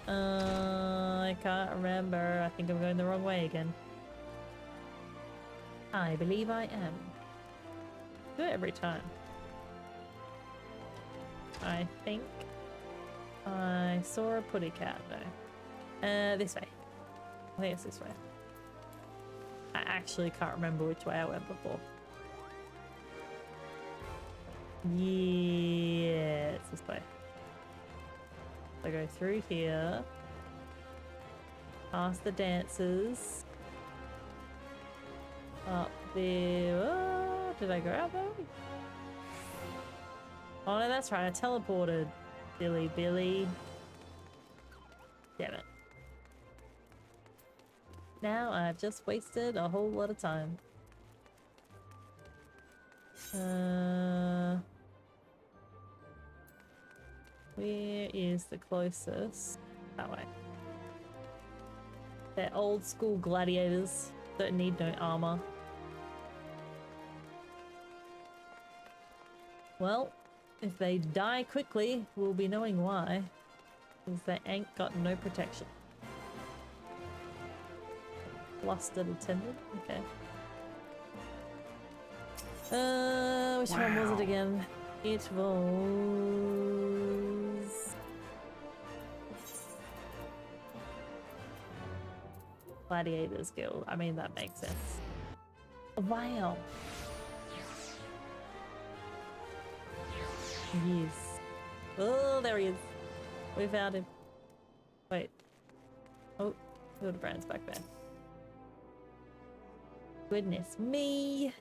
I can't remember. I think I'm going the wrong way again. I believe I am. Do it every time. I think I saw a putty cat though. This way. I think it's this way. I actually can't remember which way I went before. Yeah, it's this way. So go through here. Past the dancers. Up there. Oh, did I go out there? Oh no, that's right, I teleported. Billy Billy. Damn it. Now I've just wasted a whole lot of time. Where is the closest? That way. They're old school gladiators. Don't need no armor. Well, if they die quickly, we'll be knowing why. Because they ain't got no protection. Flustered attendant? Okay. Which one was it again? It was... Gladiators Guild. I mean, that makes sense. Wow. Yes. Oh, there he is. We found him. Wait. Oh, Hildebrand's back there. Goodness me.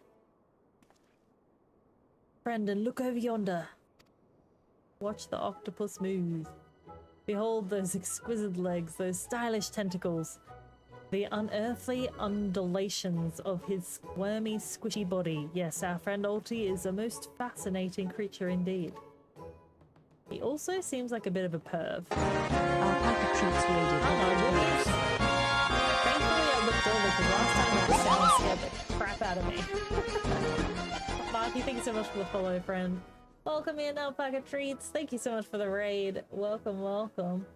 Brandon, look over yonder. Watch the octopus move. Behold those exquisite legs, those stylish tentacles. The unearthly undulations of his squirmy, squishy body. Yes, our friend Alti is a most fascinating creature indeed. He also seems like a bit of a perv. Alpaca treats rated. Thankfully I looked over because last time that sound scared the crap out of me. Marky, thank you so much for the follow, friend. Welcome in, Alpaca Treats. Thank you so much for the raid. Welcome, welcome.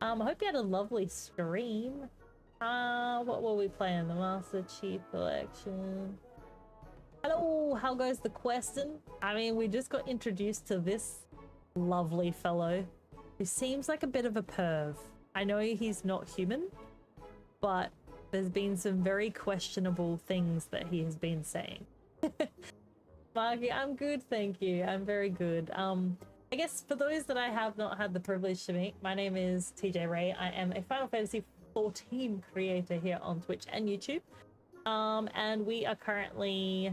I hope you had a lovely stream. What were we playing? The Master Chief Collection. Hello, how goes the question? I mean, we just got introduced to this lovely fellow who seems like a bit of a perv. I know he's not human, but there's been some very questionable things that he has been saying. Marky, I'm good, thank you. I'm very good. I guess for those that I have not had the privilege to meet, my name is TJ Ray. I am a Final Fantasy 14 creator here on Twitch and YouTube. And we are currently,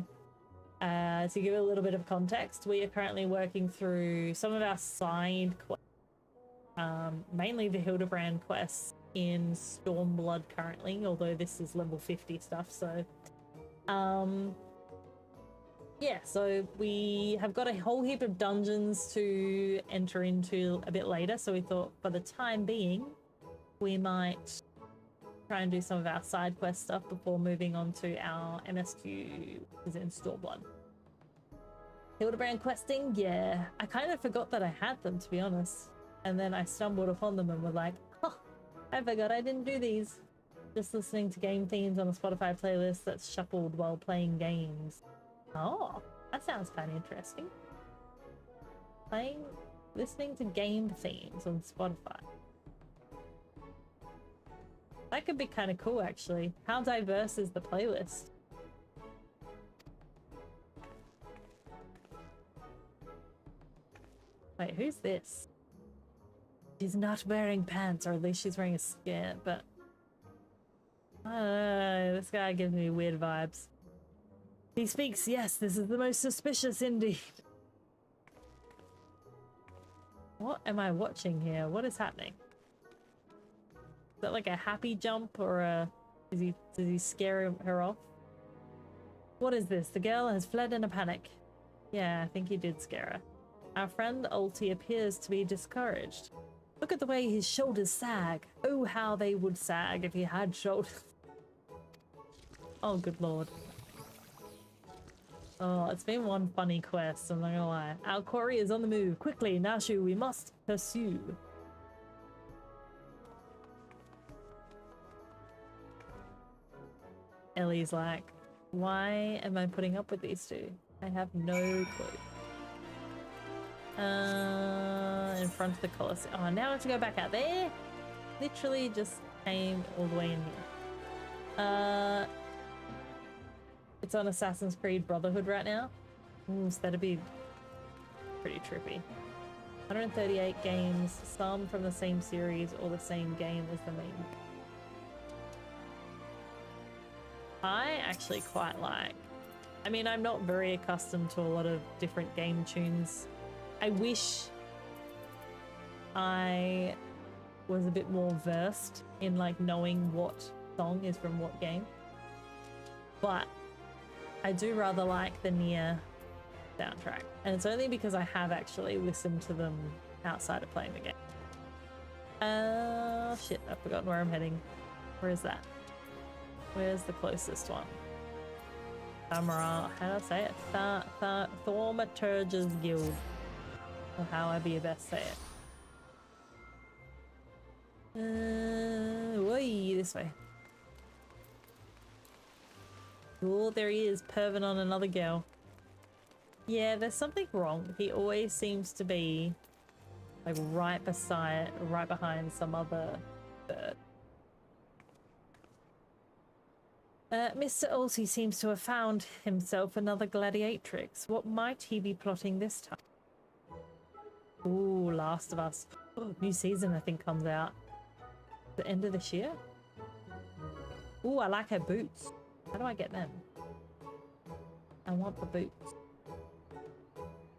to give a little bit of context, we are currently working through some of our side quests, mainly the Hildebrand quests in Stormblood currently, although this is level 50 stuff, so yeah, so we have got a whole heap of dungeons to enter into a bit later, so we thought for the time being we might try and do some of our side quest stuff before moving on to our MSQ, which is in Stormblood. Hildebrand questing, yeah. I kind of forgot that I had them, to be honest. And then I stumbled upon them and were like, oh, I forgot I didn't do these. Just listening to game themes on a Spotify playlist that's shuffled while playing games. Oh, that sounds kind of interesting. Listening to game themes on Spotify. That could be kind of cool, actually. How diverse is the playlist? Wait, who's this? She's not wearing pants, or at least she's wearing a skirt, but... I don't know, this guy gives me weird vibes. He speaks, yes, this is the most suspicious indeed. What am I watching here? What is happening? Is that like a happy jump, or a... Does he scare her off? What is this? The girl has fled in a panic. Yeah, I think he did scare her. Our friend Alti appears to be discouraged. Look at the way his shoulders sag. Oh, how they would sag if he had shoulders. Oh, good lord. Oh, it's been one funny quest, I'm not gonna lie. Our quarry is on the move. Quickly, Nashu, we must pursue. Ellie's like, why am I putting up with these two? I have no clue. In front of the Colosseum. Oh, now I have to go back out there? Literally just came all the way in here. It's on Assassin's Creed Brotherhood right now. Ooh, so that'd be pretty trippy. 138 games, some from the same series or the same game as the main. I actually quite like. I mean, I'm not very accustomed to a lot of different game tunes. I wish I was a bit more versed in like knowing what song is from what game. But I do rather like the Nier soundtrack, and it's only because I have actually listened to them outside of playing the game. Shit, I've forgotten where I'm heading. Where is that? Where's the closest one? How do I say it? Thaumaturge's Guild. Or how I be best say it. Way this way. Oh, there he is, perving on another girl. Yeah, there's something wrong. He always seems to be like right behind some other bird. Mr. Olsey seems to have found himself another gladiatrix. What might he be plotting this time? Ooh, Last of Us. Oh, new season I think comes out the end of this year. Ooh, I like her boots. How do I get them? I want the boots.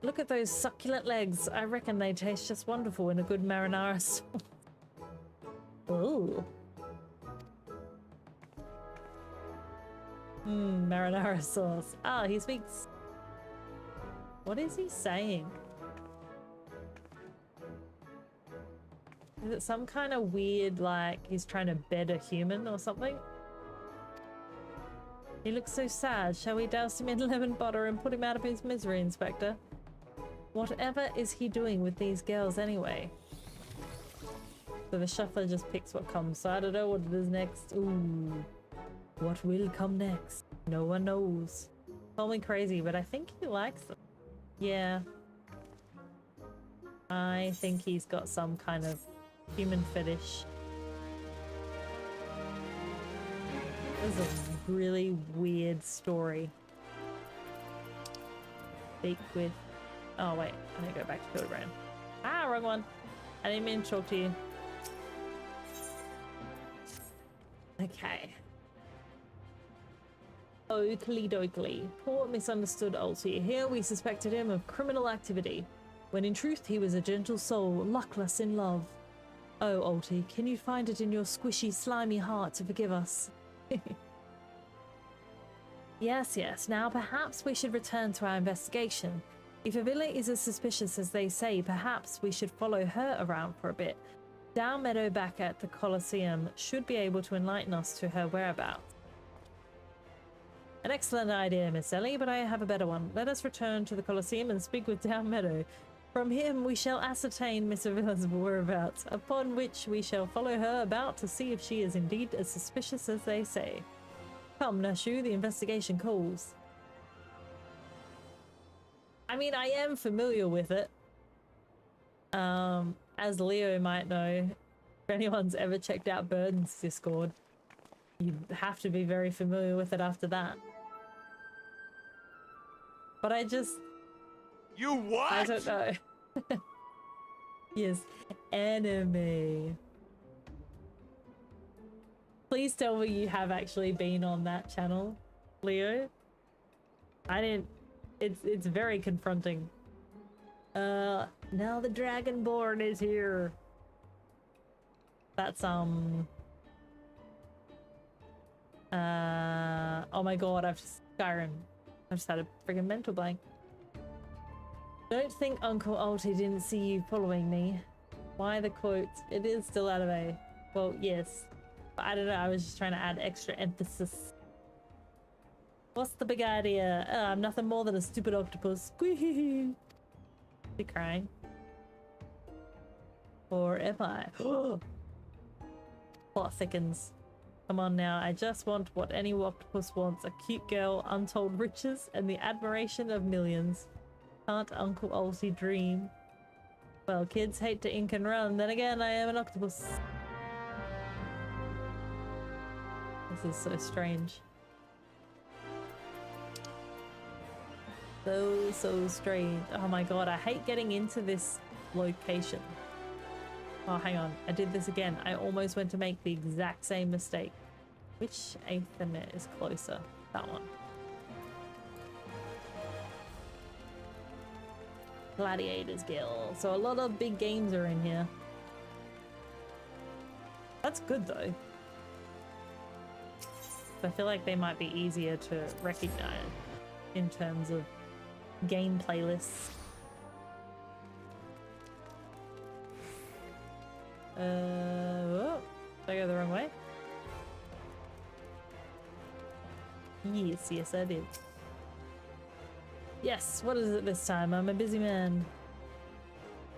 Look at those succulent legs. I reckon they taste just wonderful in a good marinara sauce. Ooh. Marinara sauce. Ah, he speaks. What is he saying? Is it some kind of weird, like, he's trying to bed a human or something? He looks so sad. Shall we douse him in lemon butter and put him out of his misery, Inspector? Whatever is he doing with these girls anyway? So the shuffler just picks what comes, so I don't know what it is next. Ooh. What will come next? No one knows. Call me crazy, but I think he likes them. Yeah. I think he's got some kind of human fetish. This is a really weird story. Speak with... Oh wait, I need to go back to Kilbrand. Ah, wrong one. I didn't mean to talk to you. Okay. Oakley dokley. Poor misunderstood Olsey. Here we suspected him of criminal activity, when in truth he was a gentle soul, luckless in love. Oh, Olty, can you find it in your squishy, slimy heart to forgive us? Yes, yes. Now perhaps we should return to our investigation. If Avila is as suspicious as they say, perhaps we should follow her around for a bit. Down Meadow back at the Colosseum should be able to enlighten us to her whereabouts. An excellent idea, Miss Ellie, but I have a better one. Let us return to the Colosseum and speak with Down Meadow. From him we shall ascertain Miss Avila's whereabouts, upon which we shall follow her about to see if she is indeed as suspicious as they say. Come, Nashu, the investigation calls. I mean, I am familiar with it. As Leo might know, if anyone's ever checked out Burden's Discord, you have to be very familiar with it after that. But I just... You what? I don't know. Yes, anime. Please tell me you have actually been on that channel, Leo. I didn't... It's very confronting. Now the Dragonborn is here. That's oh my god, I've just Skyrim. I've just had a friggin' mental blank. Don't think Uncle Alty didn't see you following me. Why the quotes? It is still out of A. Well, yes. But I don't know, I was just trying to add extra emphasis. What's the big idea? I'm nothing more than a stupid octopus. Squee! You crying? Or am I? Plot thickens. Come on now, I just want what any octopus wants. A cute girl, untold riches, and the admiration of millions. Can't Uncle Olsey dream? Well, kids hate to ink and run. Then again, I am an octopus. This is so strange. So strange. Oh my god, I hate getting into this location. Oh, hang on. I did this again. I almost went to make the exact same mistake. Which Aethernet is closer? That one. Gladiators Guild. So a lot of big games are in here. That's good though. I feel like they might be easier to recognize in terms of gameplay lists. Oh, did I go the wrong way? Yes, I did. Yes, what is it this time? I'm a busy man.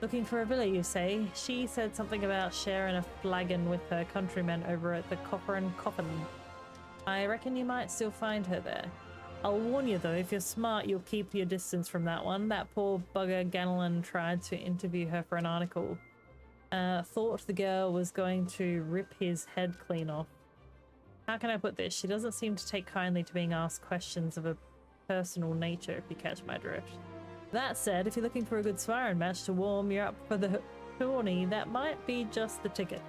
Looking for a villa, you say? She said something about sharing a flagon with her countrymen over at the Copper and Coffin. I reckon you might still find her there. I'll warn you though, if you're smart, you'll keep your distance from that one. That poor bugger Ganelin tried to interview her for an article. Thought the girl was going to rip his head clean off. How can I put this? She doesn't seem to take kindly to being asked questions of a personal nature, if you catch my drift. That said, if you're looking for a good sparring match to warm you up for the tourney, that might be just the ticket.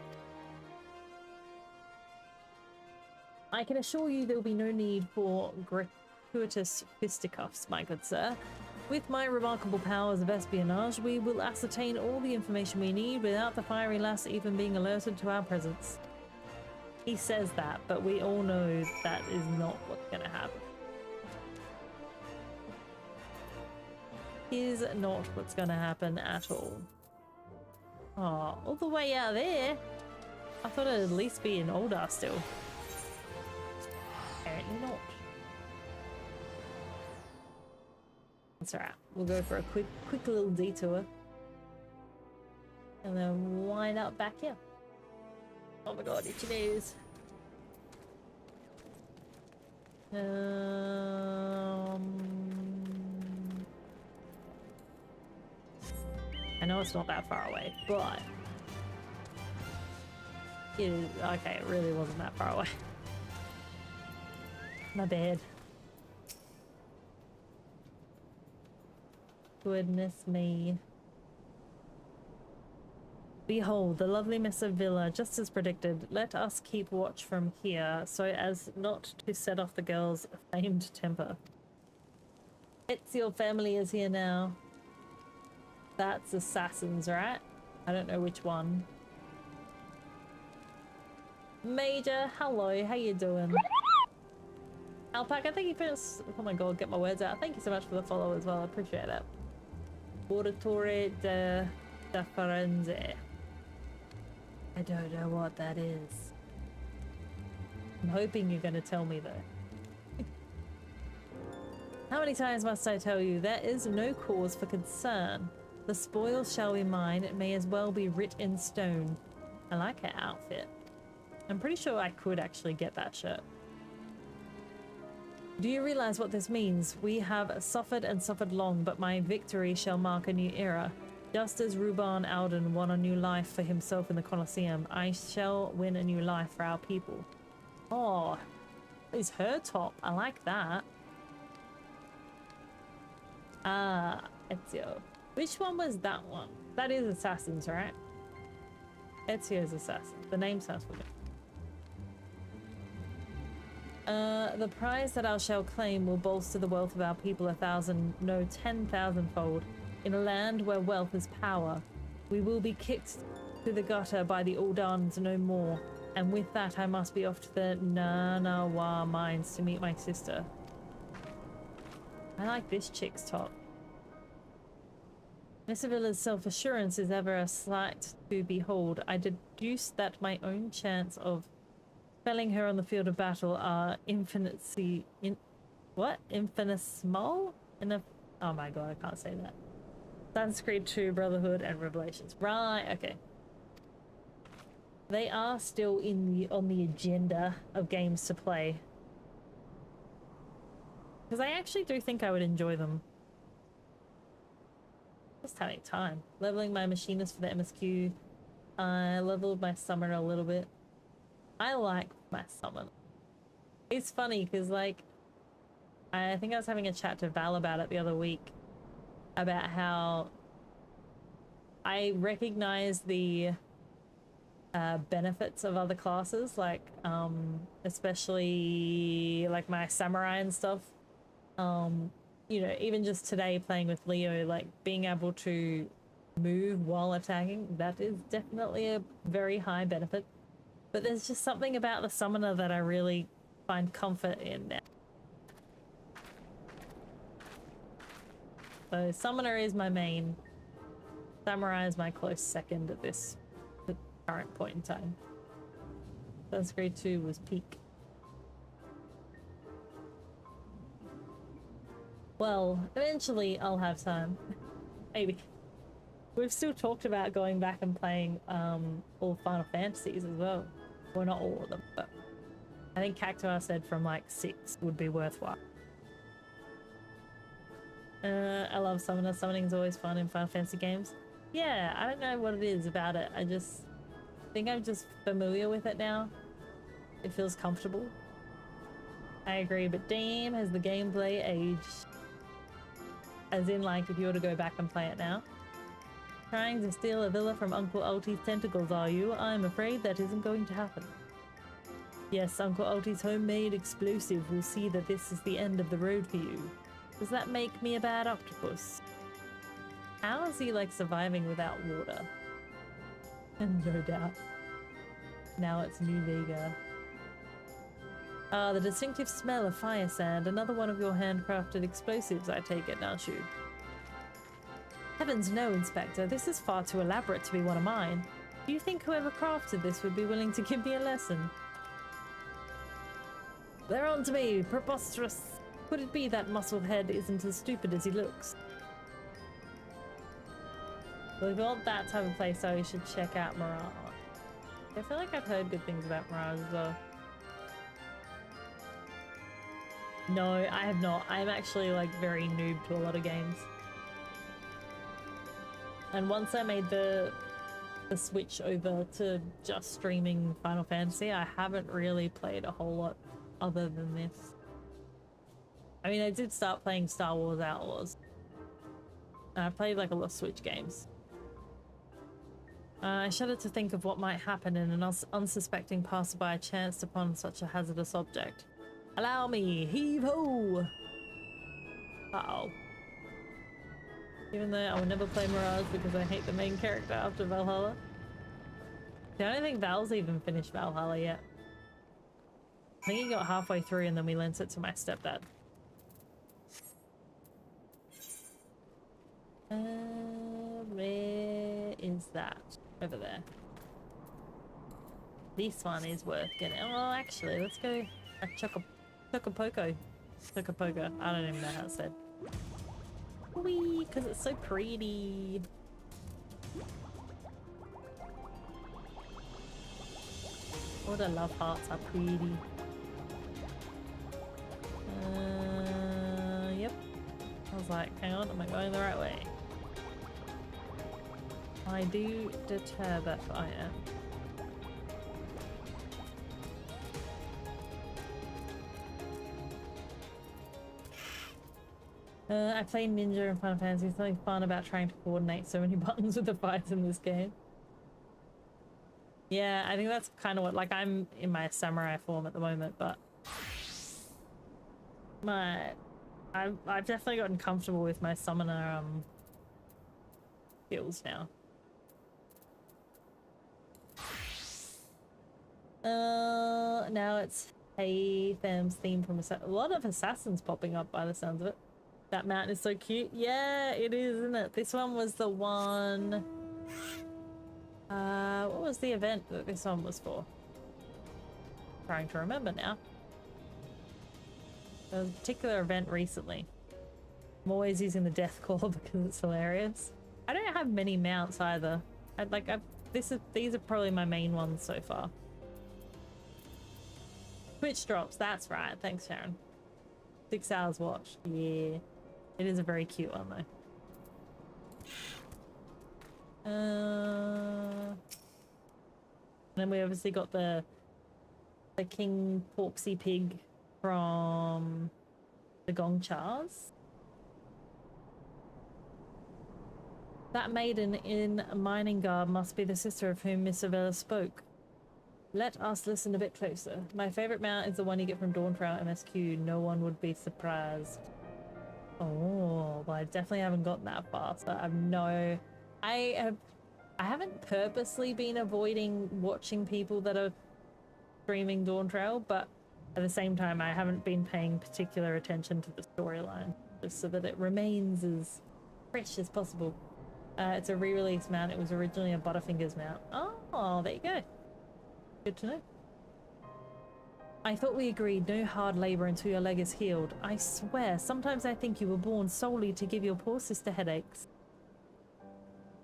I can assure you there will be no need for gratuitous fisticuffs, my good sir. With my remarkable powers of espionage, we will ascertain all the information we need without the fiery lass even being alerted to our presence. He says that, but we all know that is not what's going to happen. Is not what's going to happen at all. Oh, all the way out there? I thought it'd at least be in Oldar still. Apparently not. That's alright. We'll go for a quick little detour. And then wind up back here. Oh my god, itchy nose. I know it's not that far away, but it is, okay, it really wasn't that far away. My bad. Goodness me. Behold, the loveliness of Villa, just as predicted. Let us keep watch from here, so as not to set off the girl's famed temper. Ezio family is here now. That's assassins, right? I don't know which one. Major, hello, how you doing? Alpaca, thank you for... Oh my god, get my words out. Thank you so much for the follow as well, I appreciate it. Auditore da Firenze. I don't know what that is. I'm hoping you're going to tell me though. How many times must I tell you, there is no cause for concern. The spoils shall be mine, it may as well be writ in stone. I like her outfit. I'm pretty sure I could actually get that shirt. Do you realize what this means? We have suffered and suffered long, but my victory shall mark a new era. Just as Ruban Alden won a new life for himself in the Colosseum, I shall win a new life for our people. Oh, it's her top. I like that. Ah, Ezio. Which one was that one? That is Assassins, right? Ezio's Assassin. The name sounds familiar. The prize that I shall claim will bolster the wealth of our people 1,000, no 10,000-fold. In a land where wealth is power, we will be kicked to the gutter by the Aldans no more. And with that, I must be off to the Nanawa mines to meet my sister. I like this chick's top. Miss Avila's self-assurance is ever a sight to behold. I deduce that my own chance of felling her on the field of battle are infinitely... Infinitesimal? Oh my god, I can't say that. Sanskrit 2, Brotherhood, and Revelations. Right, okay. They are still on the agenda of games to play. Because I actually do think I would enjoy them. Just having time. Leveling my machinist for the MSQ. I leveled my summoner a little bit. I like my summon. It's funny because, like, I think I was having a chat to Val about it the other week about how I recognize the benefits of other classes, like especially like my samurai and stuff. You know, even just today playing with Leo, like being able to move while attacking, that is definitely a very high benefit. But there's just something about the summoner that I really find comfort in now. So summoner is my main. Samurai is my close second at this current point in time. That's grade 2 was peak. Well, eventually I'll have time. Maybe. We've still talked about going back and playing all Final Fantasies as well. Well, not all of them, but I think Cactuar said from like 6 would be worthwhile. I love Summoner. Summoning is always fun in Final Fantasy games. Yeah, I don't know what it is about it. I just think I'm just familiar with it now. It feels comfortable. I agree, but damn, has the gameplay aged? As in, like, if you were to go back and play it now. Trying to steal a villa from Uncle Ulti's tentacles, are you? I'm afraid that isn't going to happen. Yes, Uncle Ulti's homemade explosive will see that this is the end of the road for you. Does that make me a bad octopus? How is he, like, surviving without water? No doubt. Now it's New Vega. Ah, the distinctive smell of fire sand. Another one of your handcrafted explosives, I take it, don't you? Heavens no, Inspector. This is far too elaborate to be one of mine. Do you think whoever crafted this would be willing to give me a lesson? They're on to me. Preposterous. Could it be that musclehead isn't as stupid as he looks? Well, if you want that type of place, so you should check out Mirage. I feel like I've heard good things about Mirage as well. No, I have not. I'm actually like very noob to a lot of games. And once I made the switch over to just streaming Final Fantasy, I haven't really played a whole lot other than this. I mean, I did start playing Star Wars Outlaws. And I played like a lot of Switch games. I shudder to think of what might happen in an unsuspecting passerby chanced upon such a hazardous object. Allow me, heave-ho! Uh-oh. Even though I would never play Mirage because I hate the main character after Valhalla. I don't think Val's even finished Valhalla yet. I think he got halfway through and then we lent it to my stepdad. Where is that? Over there. This one is worth getting. Oh, actually, let's go a Chocopoco. Chocopoco. I don't even know how it's said. Whee, because it's so pretty. All the love hearts are pretty. Yep. I was like, hang on, am I going the right way? I do deter that I am. I play Ninja in Final Fantasy. There's something fun about trying to coordinate so many buttons with the fights in this game. Yeah, I think that's kind of what, like, I'm in my samurai form at the moment, but I've definitely gotten comfortable with my summoner skills now. Now it's Hey Fam's theme from a lot of assassins popping up by the sounds of it. That mountain is so cute. Yeah, it is, isn't it? This one was the one... what was the event that this one was for? Trying to remember now. There was a particular event recently. I'm always using the death call because it's hilarious. I don't have many mounts either. These are probably my main ones so far. Twitch drops, that's right. Thanks, Sharon. 6 hours watch. Yeah. It is a very cute one though. And then we obviously got the King Porksy Pig from the Gongchars. That maiden in mining garb must be the sister of whom Miss Avella spoke. Let us listen a bit closer. My favorite mount is the one you get from Dawntrail MSQ. No one would be surprised. Oh, well, I definitely haven't gotten that far, so I haven't purposely been avoiding watching people that are streaming Dawn Trail, but at the same time, I haven't been paying particular attention to the storyline, just so that it remains as fresh as possible. It's a re-release mount. It was originally a Butterfingers mount. Oh, there you go. Good to know. I thought we agreed no hard labor until your leg is healed. I swear, sometimes I think you were born solely to give your poor sister headaches.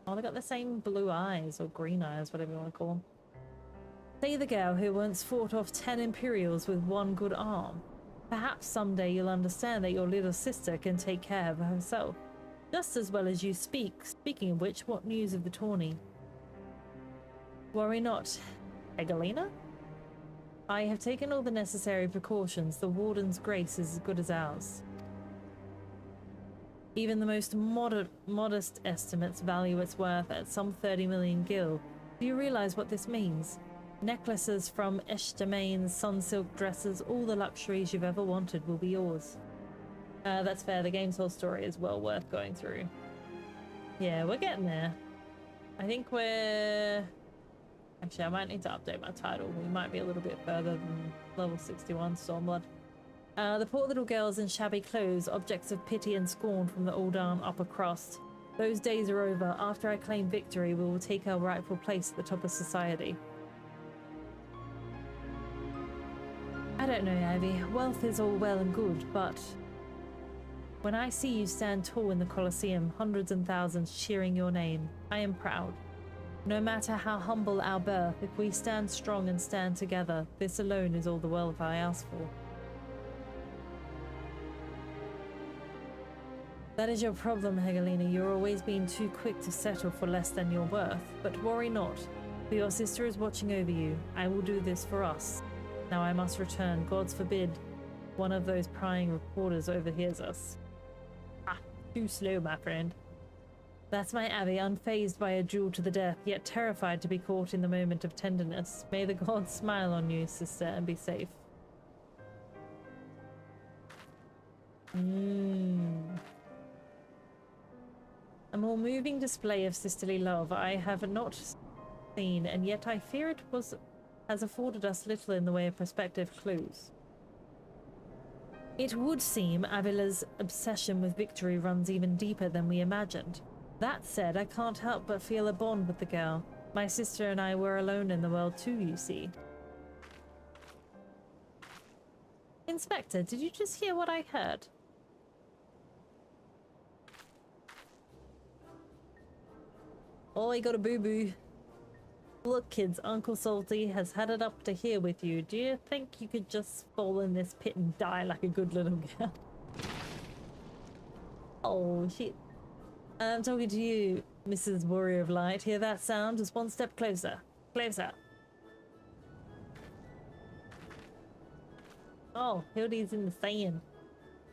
Oh, they got the same blue eyes, or green eyes, whatever you want to call them. Say the girl who once fought off 10 Imperials with one good arm. Perhaps someday you'll understand that your little sister can take care of herself, just as well as you speak. Speaking of which, what news of the tourney? Worry not, Egalina? I have taken all the necessary precautions. The Warden's grace is as good as ours. Even the most modest estimates value its worth at some 30 million gil. Do you realize what this means? Necklaces from Eshtermane's sun-silk dresses, all the luxuries you've ever wanted will be yours. That's fair. The game's whole story is well worth going through. Yeah, we're getting there. I think we're... Actually, I might need to update my title. We might be a little bit further than level 61 Stormblood. The poor little girls in shabby clothes, objects of pity and scorn from the Uldan upper crust. Those days are over. After I claim victory, we will take our rightful place at the top of society. I don't know, Ivy. Wealth is all well and good, but when I see you stand tall in the Colosseum, hundreds and thousands cheering your name, I am proud. No matter how humble our birth, if we stand strong and stand together, this alone is all the wealth I ask for. That is your problem, Hegelina. You're always being too quick to settle for less than your worth. But worry not, for your sister is watching over you. I will do this for us. Now I must return. Gods forbid one of those prying reporters overhears us. Ah, too slow, my friend. That's my Abby, unfazed by a duel to the death, yet terrified to be caught in the moment of tenderness. May the gods smile on you, sister, and be safe. A more moving display of sisterly love I have not seen, and yet I fear it has afforded us little in the way of prospective clues. It would seem Avila's obsession with victory runs even deeper than we imagined. That said, I can't help but feel a bond with the girl. My sister and I were alone in the world too, you see. Inspector, did you just hear what I heard? Oh, I got a boo-boo. Look, kids, Uncle Salty has had it up to here with you. Do you think you could just fall in this pit and die like a good little girl? Oh, shit. I'm talking to you, Mrs. Warrior of Light. Hear that sound? Just one step closer. Closer. Oh, Hildy's in the sand.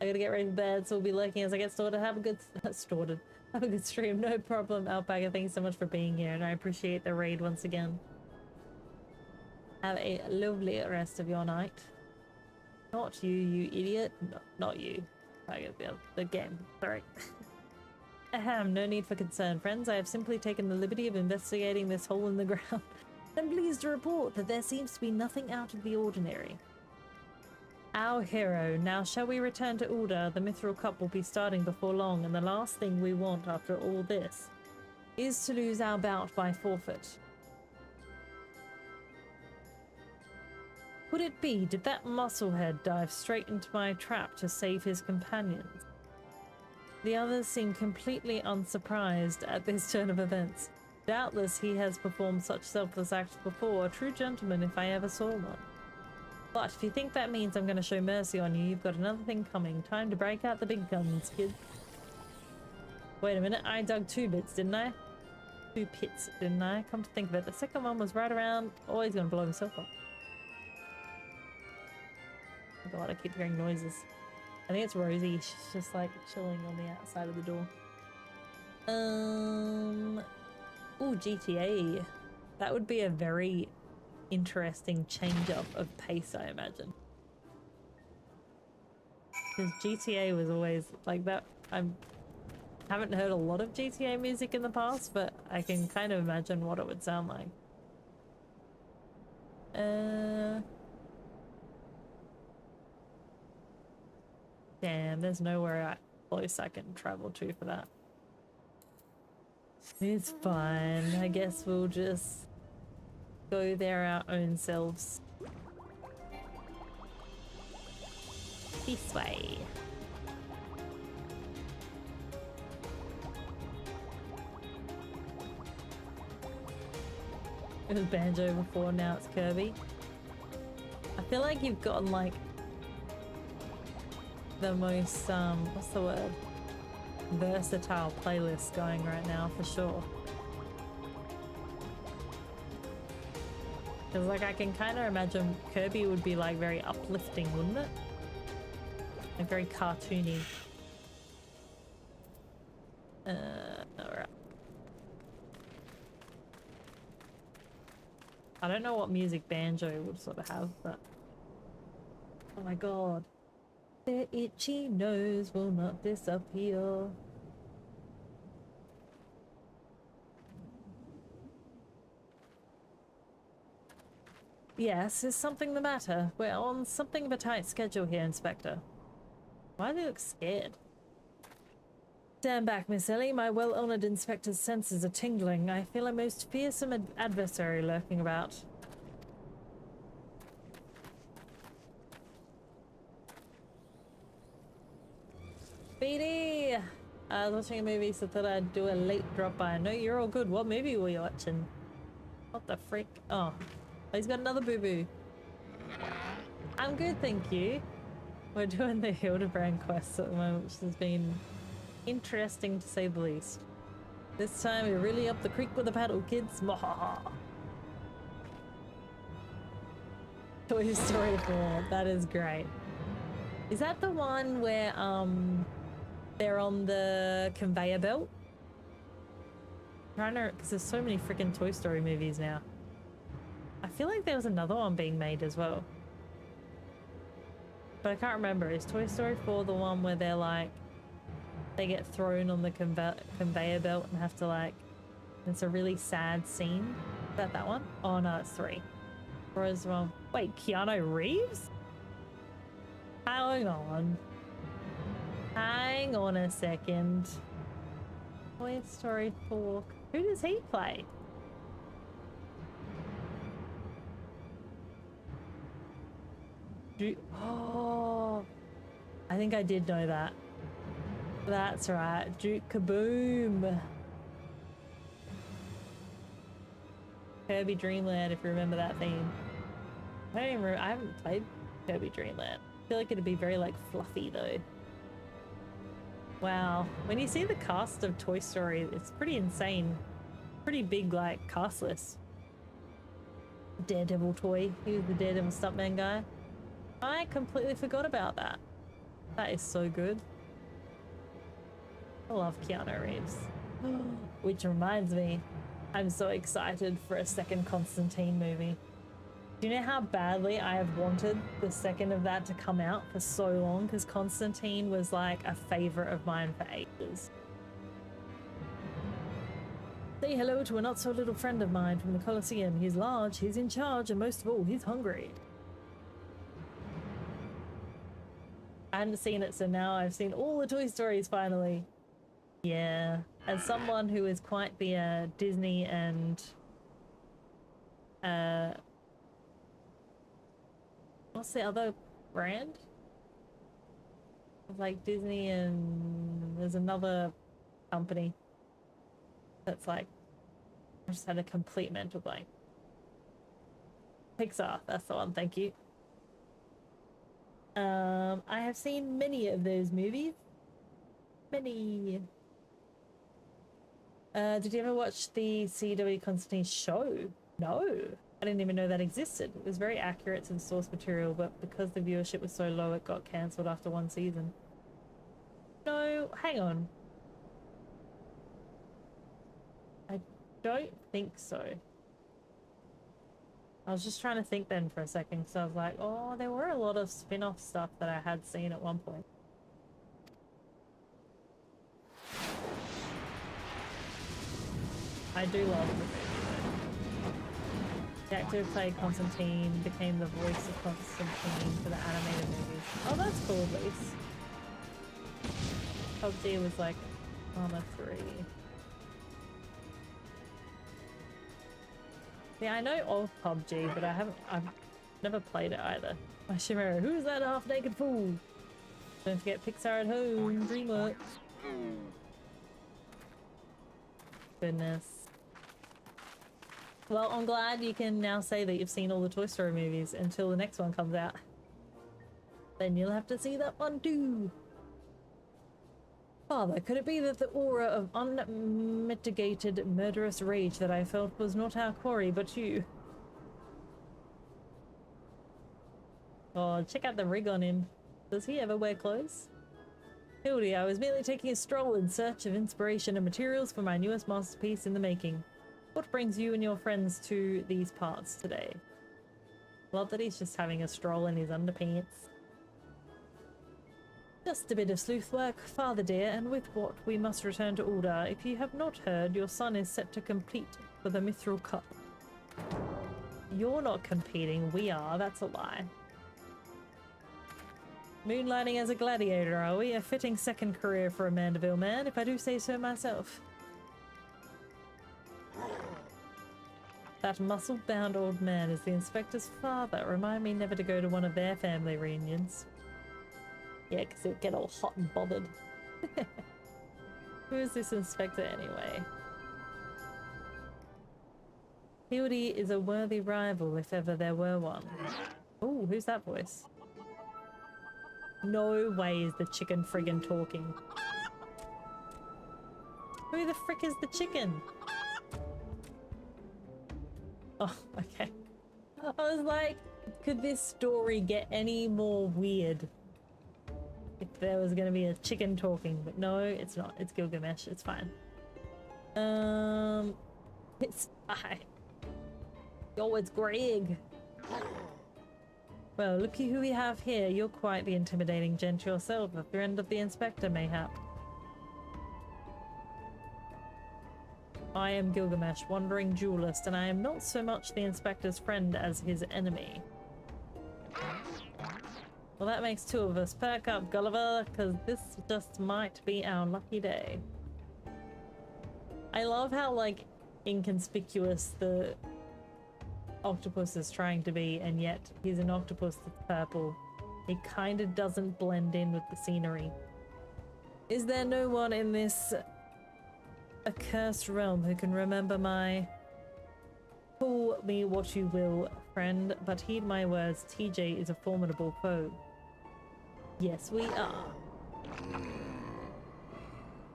I gotta get ready for bed, so we'll be lurking as I get started. Have a good... started. Have a good stream. No problem, Alpaca. Thanks so much for being here, and I appreciate the raid once again. Have a lovely rest of your night. Not you, you idiot. No, not you. The game. Sorry. Ahem, no need for concern, friends. I have simply taken the liberty of investigating this hole in the ground. I'm pleased to report that there seems to be nothing out of the ordinary. Our hero. Now shall we return to Ulda? The Mithril Cup will be starting before long, and the last thing we want after all this is to lose our bout by forfeit. Could it be? Did that musclehead dive straight into my trap to save his companions? The others seem completely unsurprised at this turn of events. Doubtless he has performed such selfless acts before, a true gentleman if I ever saw one. But if you think that means I'm going to show mercy on you, you've got another thing coming. Time to break out the big guns, kid. Wait a minute, I dug 2 bits, didn't I? 2 pits, didn't I? Come to think of it, the second one was right around... Oh, he's going to blow himself up. Oh god, I keep hearing noises. I think it's Rosie. She's just like chilling on the outside of the door. Ooh, GTA. That would be a very interesting change up of pace, I imagine. Because GTA was always like that. I haven't heard a lot of GTA music in the past, but I can kind of imagine what it would sound like. Damn, there's nowhere close I can travel to for that. It's fine. I guess we'll just go there our own selves. This way. It was Banjo before, now it's Kirby. I feel like you've gotten like the most, what's the word? Versatile playlist going right now for sure. Because like I can kind of imagine Kirby would be like very uplifting, wouldn't it? Like very cartoony. Alright. I don't know what music Banjo would sort of have, but oh my god. Their itchy nose will not disappear. Yes, is something the matter? We're on something of a tight schedule here, Inspector. Why do they look scared? Stand back, Miss Ellie. My well-honored inspector's senses are tingling. I feel a most fearsome adversary lurking about. Speedy! I was watching a movie, so thought I'd do a late drop by. No, you're all good. What movie were you watching? What the frick? Oh, he's got another boo-boo. I'm good, thank you. We're doing the Hildebrand quest at the moment, which has been interesting to say the least. This time we really up the creek with the paddle, kids. Mwahaha. Toy Story 4, that is great. Is that the one where they're on the conveyor belt? I'm trying to, because there's so many freaking Toy Story movies now. I feel like there was another one being made as well, but I can't remember. Is Toy Story 4 the one where they're like, they get thrown on the conveyor belt and have to like, it's a really sad scene? Is that one? Oh no, it's 3. Or is one, wait, Keanu Reeves? Hang on. Hang on a second. Toy Story 4. Who does he play? Oh, I think I did know that. That's right, Duke Kaboom. Kirby Dream Land, if you remember that theme. I don't even remember, I haven't played Kirby Dream Land. I feel like it'd be very like fluffy though. Wow, when you see the cast of Toy Story, it's pretty insane. Pretty big like cast list. Daredevil toy, he was the Daredevil stuntman guy. I completely forgot about that. That is so good. I love Keanu Reeves. Which reminds me, I'm so excited for a second Constantine movie. Do you know how badly I have wanted the second of that to come out for so long? Because Constantine was like a favorite of mine for ages. Say hello to a not so little friend of mine from the Colosseum. He's large, he's in charge, and most of all, he's hungry. I hadn't seen it, so now I've seen all the Toy Stories finally. Yeah, as someone who is quite the Disney and what's the other brand? Like Disney and there's another company that's like, I just had a complete mental blank. Pixar, that's the one, thank you. I have seen many of those movies. Many. Did you ever watch the CW Constantine show? No, I didn't even know that existed. It was very accurate to the source material, but because the viewership was so low, it got cancelled after 1 season. No, hang on. I don't think so. I was just trying to think then for a second, so I was like, oh, there were a lot of spin-off stuff that I had seen at one point. I do love the movie though. The actor who played Constantine became the voice of Constantine for the animated movies. Oh, that's cool at least. PUBG was like Armor 3. Yeah, I know of PUBG, but I've never played it either. My Chimera, who's that half-naked fool? Don't forget Pixar at home, DreamWorks. Goodness. Well, I'm glad you can now say that you've seen all the Toy Story movies until the next one comes out. Then you'll have to see that one too. Father, could it be that the aura of unmitigated murderous rage that I felt was not our quarry but you? Oh, check out the rig on him. Does he ever wear clothes? Hildy, I was merely taking a stroll in search of inspiration and materials for my newest masterpiece in the making. What brings you and your friends to these parts today? Love that he's just having a stroll in his underpants. Just a bit of sleuth work, father dear, and with what we must return to order. If you have not heard, your son is set to compete for the Mithril Cup. You're not competing, we are, that's a lie. Moonlighting as a gladiator, are we? A fitting second career for a Mandeville man, if I do say so myself. That muscle-bound old man is the inspector's father. Remind me never to go to one of their family reunions. Yeah, because he'll get all hot and bothered. Who is this inspector anyway? Hildy is a worthy rival if ever there were one. Oh, who's that voice? No way is the chicken friggin' talking. Who the frick is the chicken? Oh, okay. I was like, could this story get any more weird? If there was gonna be a chicken talking, but no, it's not. It's Gilgamesh. It's fine. It's fine. Yo, it's Greg. Well, looky who we have here. You're quite the intimidating gent yourself, a friend of the inspector, mayhap. I am Gilgamesh, wandering duelist, and I am not so much the inspector's friend as his enemy. Well, that makes two of us. Perk up, Gulliver, because this just might be our lucky day. I love how, like, inconspicuous the octopus is trying to be, and yet he's an octopus that's purple. He kind of doesn't blend in with the scenery. Is there no one in this accursed realm who can remember my... Call me what you will, friend, but heed my words, TJ is a formidable foe. Yes, we are.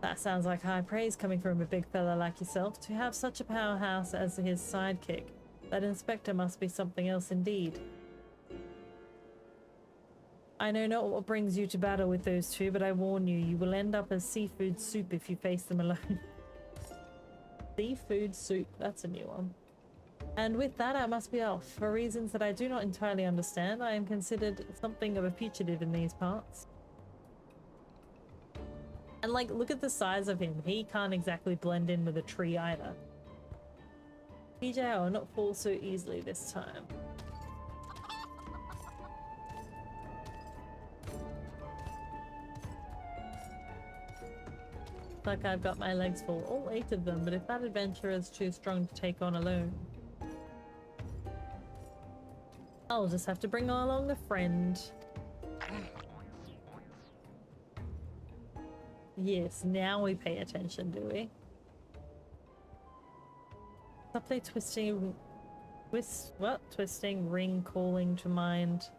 That sounds like high praise coming from a big fella like yourself. To have such a powerhouse as his sidekick, that inspector must be something else indeed. I know not what brings you to battle with those two, but I warn you, you will end up as seafood soup if you face them alone. Seafood soup, that's a new one. And with that, I must be off. For reasons that I do not entirely understand, I am considered something of a fugitive in these parts. And like, look at the size of him. He can't exactly blend in with a tree either. PJ, I will not fall so easily this time. Like I've got my legs full, all 8 of them, but if that adventurer is too strong to take on alone, I'll just have to bring along a friend. Yes, now we pay attention, do we? Subtly twisting... Twisting ring calling to mind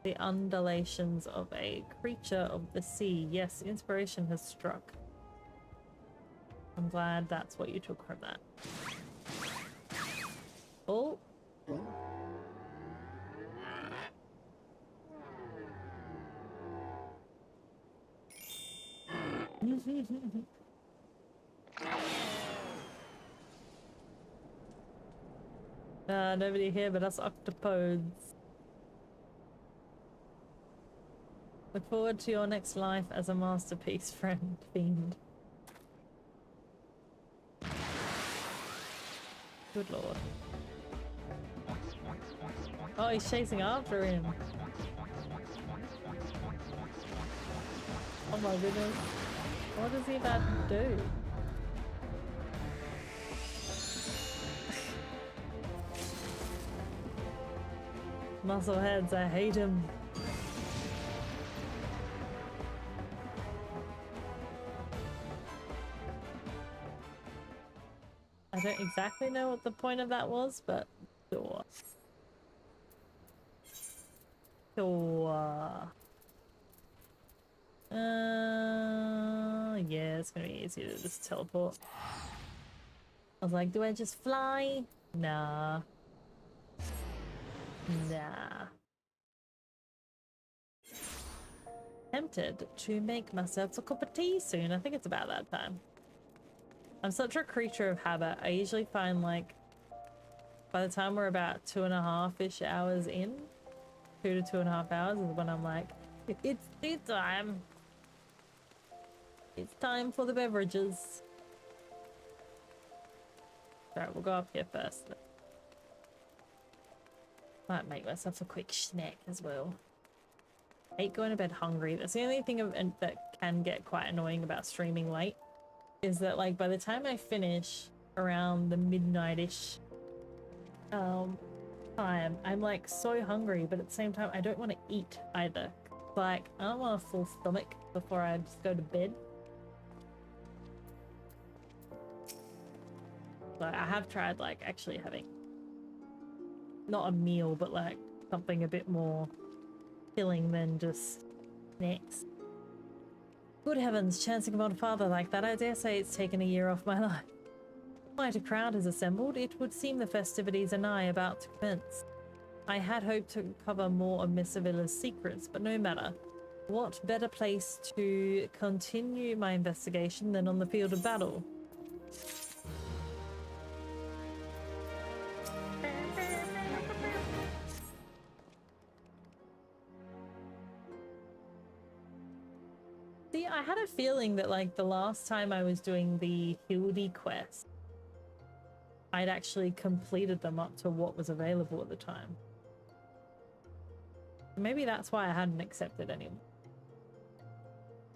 the undulations of a creature of the sea. Yes, inspiration has struck. I'm glad that's what you took from that. Oh. Nobody here but us octopodes. Look forward to your next life as a masterpiece, friend, fiend. Good lord. Oh, he's chasing after him. Oh my goodness. What is he about to do? Muscleheads, I hate him. I don't exactly know what the point of that was, but sure. Sure. Yeah, it's gonna be easier to just teleport. I was like, do I just fly? Nah. Nah. Tempted to make myself a cup of tea soon. I think it's about that time. I'm such a creature of habit. I usually find like by the time we're about 2.5-ish hours in, 2 to 2.5 hours is when I'm like, it's tea time. It's time for the beverages. Alright, we'll go up here first. Might make myself a quick snack as well. I hate going to bed hungry. That's the only thing that can get quite annoying about streaming late. Is that like by the time I finish around the midnight-ish time, I'm like so hungry, but at the same time I don't want to eat either. Like I don't want a full stomach before I just go to bed. But I have tried like actually having not a meal, but like something a bit more filling than just snacks. Good heavens, chancing upon a father like that, I dare say it's taken a year off my life. Quite a crowd has assembled. It would seem the festivities are nigh about to commence. I had hoped to cover more of Miss Sevilla's secrets, but no matter. What better place to continue my investigation than on the field of battle? See, I had a feeling that like the last time I was doing the Hildy quest, I'd actually completed them up to what was available at the time. Maybe that's why I hadn't accepted anymore.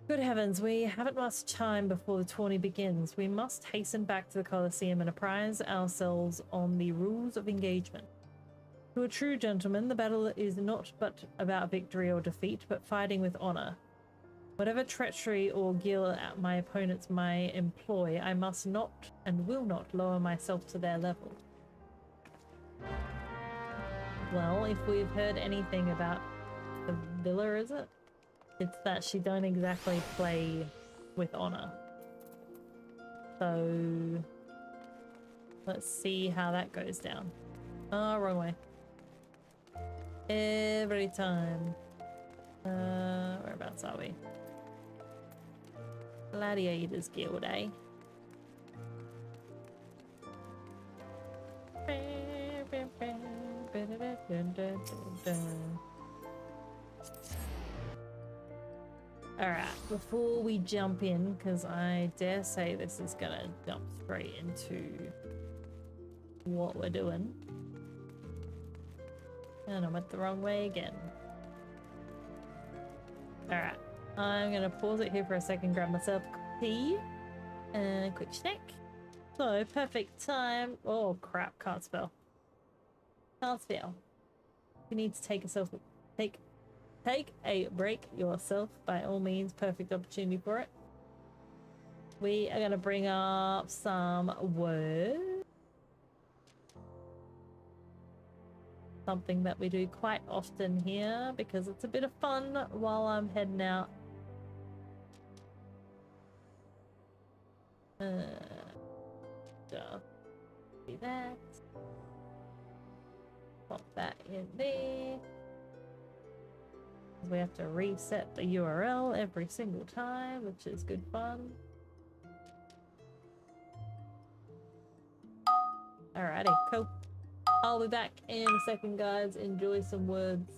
Good heavens, we haven't much time before the tourney begins. We must hasten back to the Colosseum and apprise ourselves on the rules of engagement. To a true gentleman, the battle is not but about victory or defeat, but fighting with honor. Whatever treachery or guile my opponents may employ, I must not and will not lower myself to their level. Well, if we've heard anything about the villa, is it? It's that she don't exactly play with honor. So let's see how that goes down. Oh, wrong way. Every time. Whereabouts are we? Gladiators Guild, eh? Alright, before we jump in, because I dare say this is gonna jump straight into what we're doing. And I went the wrong way again. Alright, I'm gonna pause it here for a second, grab myself a cup of tea and a quick snack. So, perfect time. Oh crap, can't spell. Can't spell. You need to take yourself take a break yourself, by all means. Perfect opportunity for it. We are gonna bring up some words. Something that we do quite often here because it's a bit of fun while I'm heading out. Just do that. Pop that in there. We have to reset the URL every single time, which is good fun. Alrighty, cool. I'll be back in a second, guys. Enjoy some words.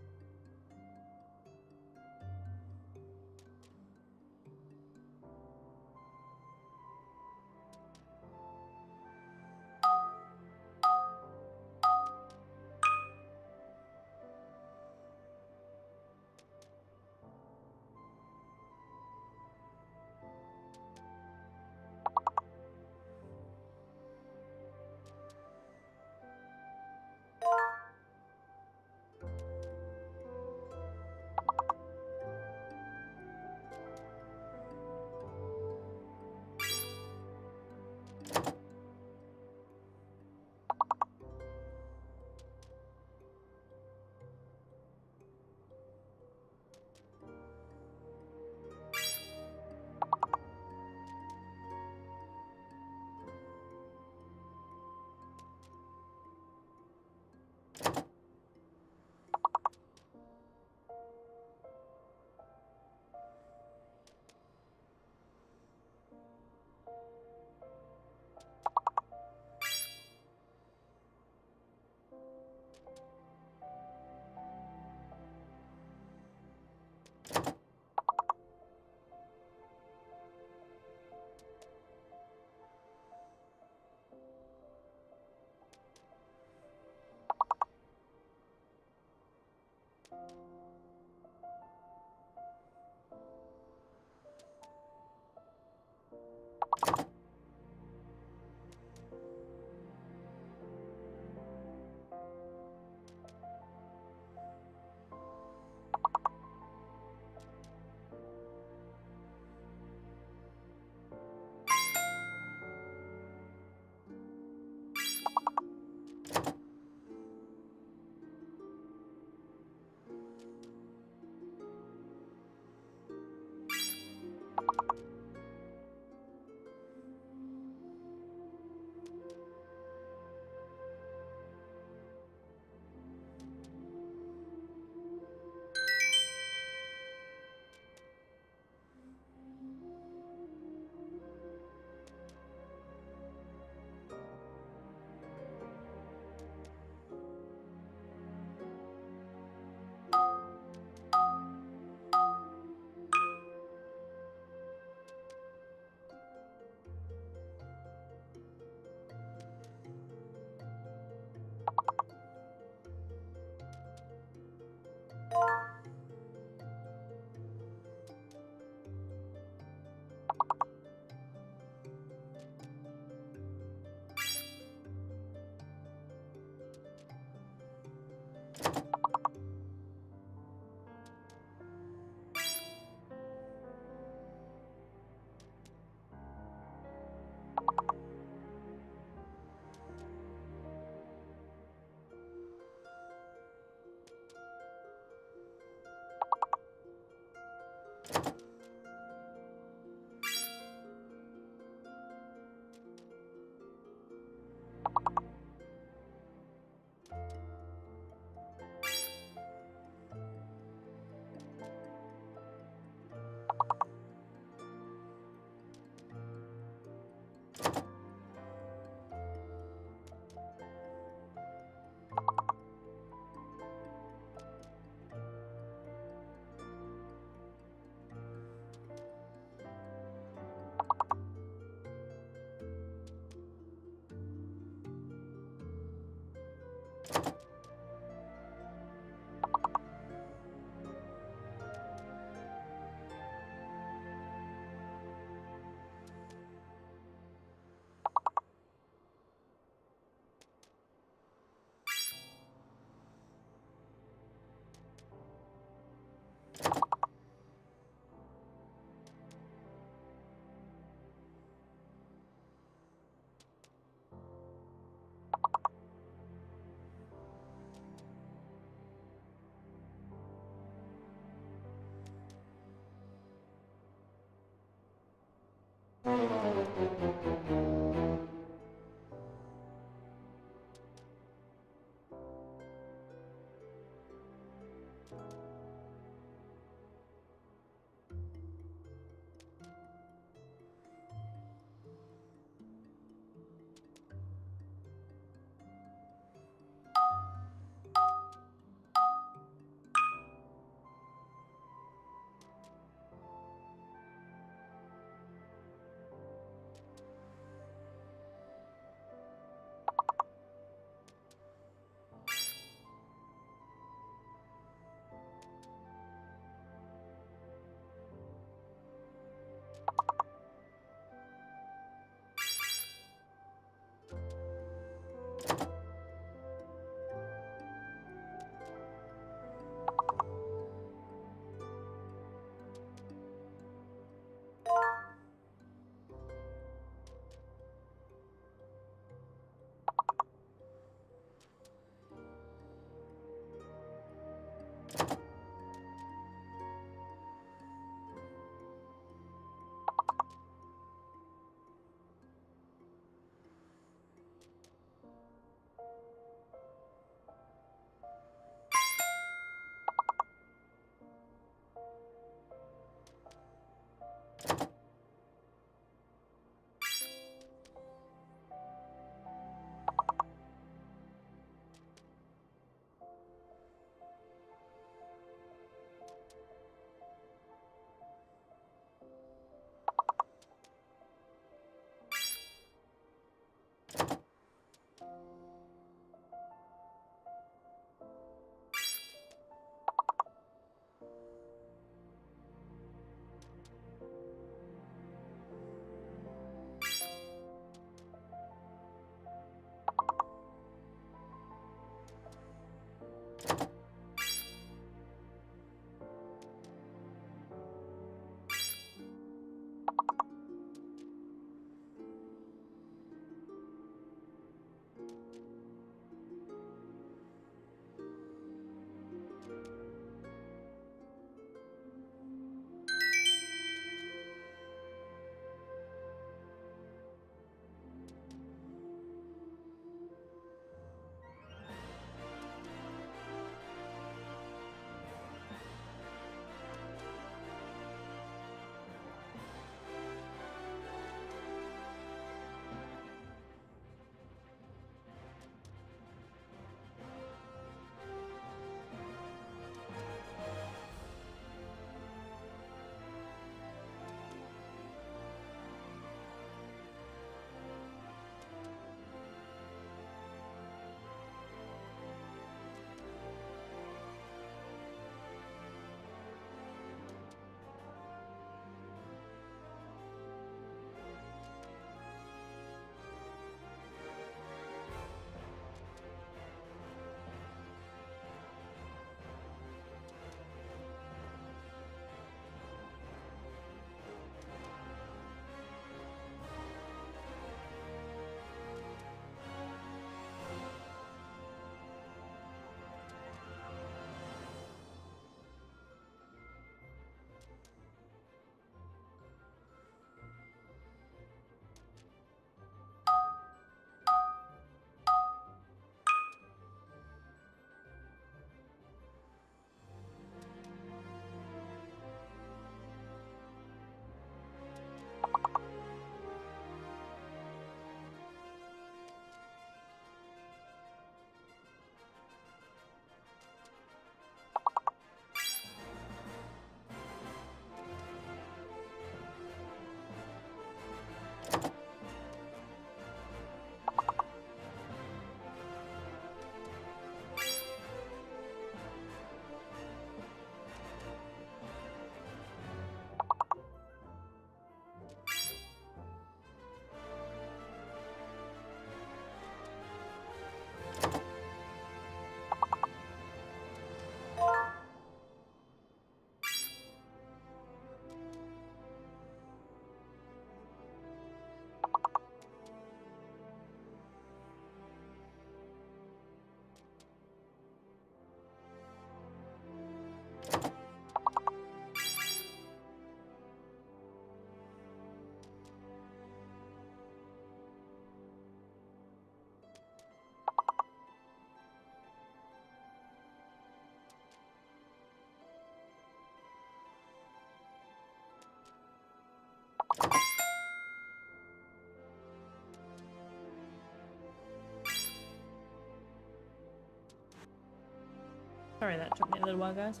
Sorry that took me a little while, guys.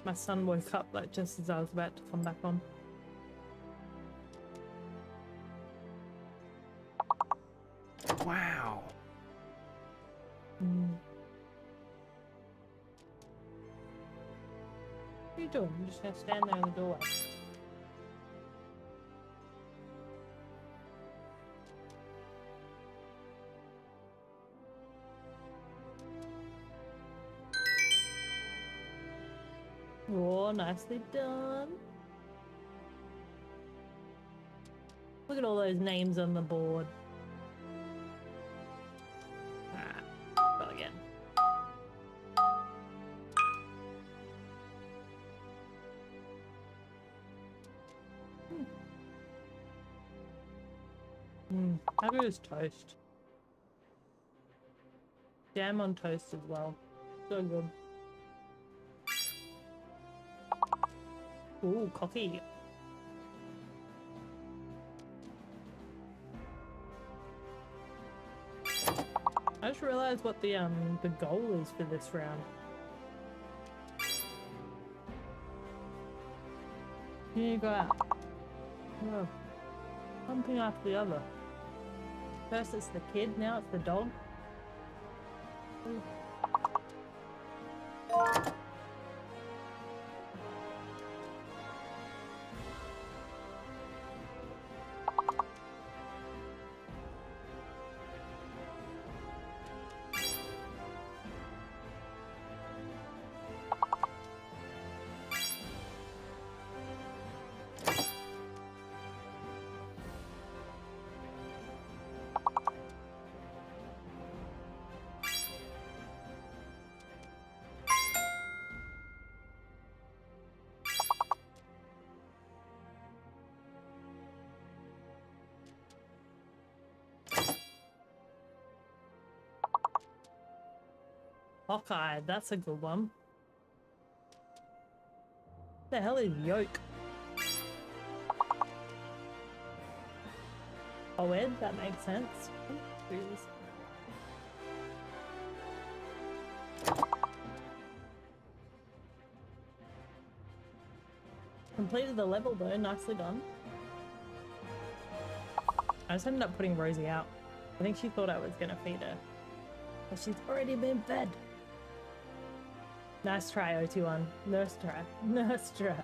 My son woke up like just as I was about to come back on. Wow. What are you doing? You're just gonna stand there in the doorway. Oh, nicely done. Look at all those names on the board. Ah, go again. How good is toast? Jam on toast as well. So good. Ooh, coffee. I just realized what the goal is for this round. Here you go out. Oh, one thing after the other. First it's the kid, now it's the dog. Ooh. Hawkeye, that's a good one. What the hell is yoke? Oh, Ed, that makes sense. Ooh, completed the level though, nicely done. I just ended up putting Rosie out. I think she thought I was gonna feed her. But she's already been fed. Nice try, OT1. Nurse try. Nurse try.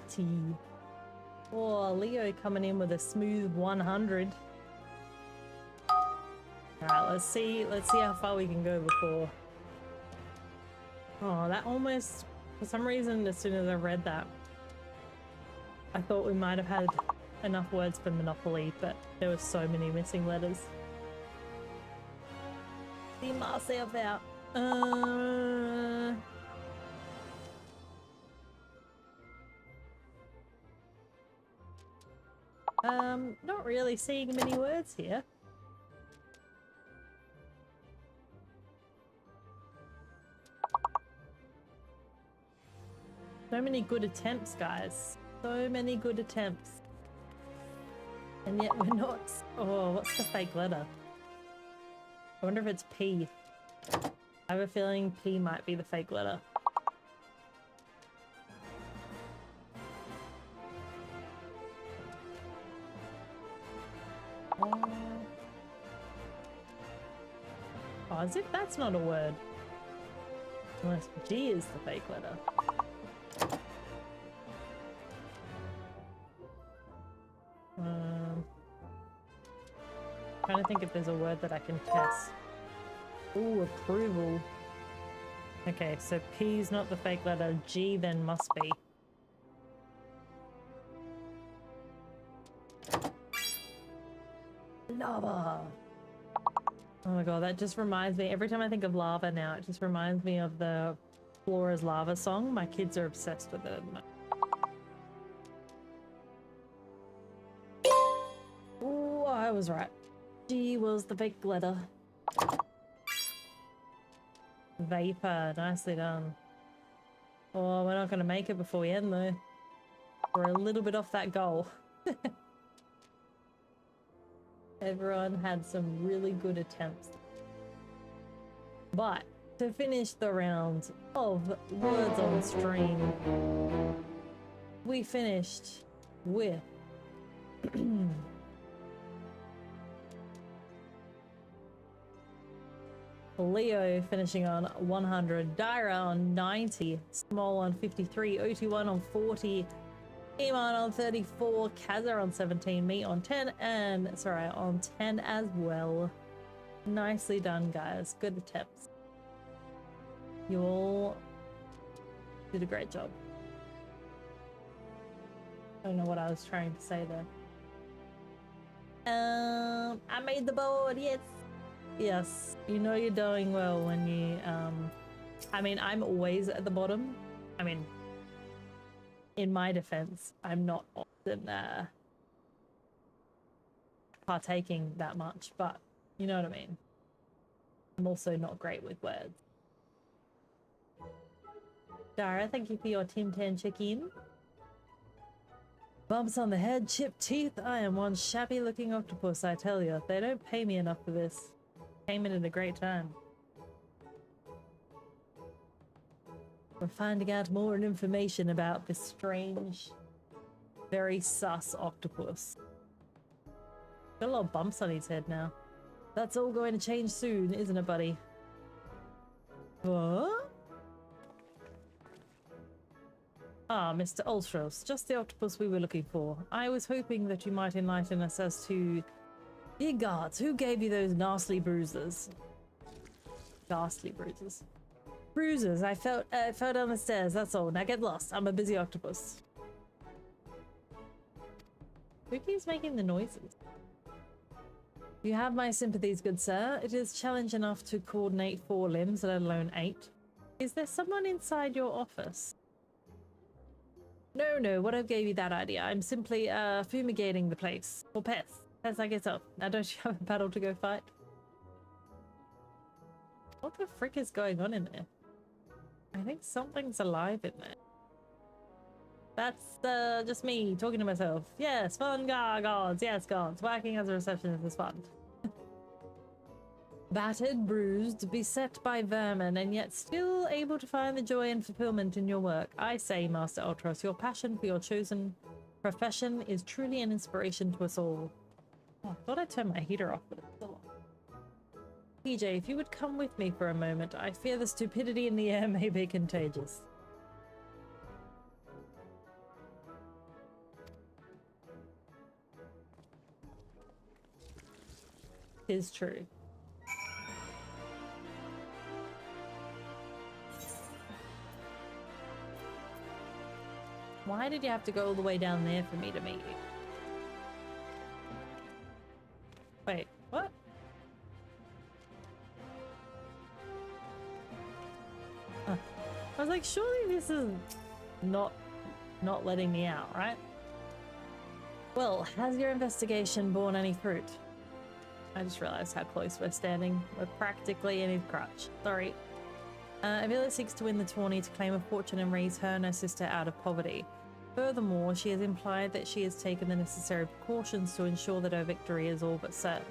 Tea. Oh, Leo coming in with a smooth 100. Alright, let's see how far we can go before. Oh, that almost, for some reason, as soon as I read that, I thought we might have had enough words for Monopoly, but there were so many missing letters. See myself out. Not really seeing many words here. So many good attempts, guys. So many good attempts. And yet we're not. Oh, what's the fake letter? I wonder if it's P. I have a feeling P might be the fake letter. Oh, as if that's not a word. Unless G is the fake letter. Trying to think if there's a word that I can test. Ooh, approval. Okay, so P's not the fake letter. G then must be. Lava. Oh my god, that just reminds me. Every time I think of lava now, it just reminds me of the Flora's Lava song. My kids are obsessed with it. Ooh, I was right. G was the fake letter. Vapor, nicely done. Oh, we're not going to make it before we end though. We're a little bit off that goal. Everyone had some really good attempts. But to finish the round of words on stream, we finished with Leo finishing on 100, Dyra on 90, Small on 53, OT1 on 40, Iman on 34, Kazar on 17, me on 10, and sorry, on 10 as well. Nicely done, guys. Good attempts. You all did a great job. I don't know what I was trying to say there. I made the board, yes. Yes, you know you're doing well when you, I mean, I'm always at the bottom. I mean, in my defense, I'm not often partaking that much, but you know what I mean. I'm also not great with words. Dara, thank you for your Tim Tam check-in. Bumps on the head, chipped teeth. I am one shabby looking octopus, I tell you. They don't pay me enough for this. Came in at a great time. We're finding out more information about this strange, very sus octopus. Got a lot of bumps on his head now. That's all going to change soon, isn't it, buddy? What? Ah, Mr. Ultros, just the octopus we were looking for. I was hoping that you might enlighten us as to... Dear gods, who gave you those nasty bruises? Ghastly bruises. Bruises, I fell down the stairs, that's all. Now get lost, I'm a busy octopus. Who keeps making the noises? You have my sympathies, good sir. It is challenge enough to coordinate 4 limbs, let alone 8. Is there someone inside your office? No, what gave you that idea? I'm simply fumigating the place. For pests. Pests I get up. Now don't you have a battle to go fight? What the frick is going on in there? I think something's alive in there. That's just me talking to myself. Yes, fun gods. Yes, gods. Working as a receptionist is fun. Battered, bruised, beset by vermin, and yet still able to find the joy and fulfillment in your work. I say, Master Ultros, your passion for your chosen profession is truly an inspiration to us all. Oh, I thought I'd turn my heater off, but it's still on. PJ, if you would come with me for a moment, I fear the stupidity in the air may be contagious. Tis true. Why did you have to go all the way down there for me to meet you? Wait, what? I was like, surely this is not letting me out, right? Well, has your investigation borne any fruit? I just realized how close we're standing. We're practically in his crutch. Sorry. Avila seeks to win the tourney to claim a fortune and raise her and her sister out of poverty. Furthermore, she has implied that she has taken the necessary precautions to ensure that her victory is all but certain.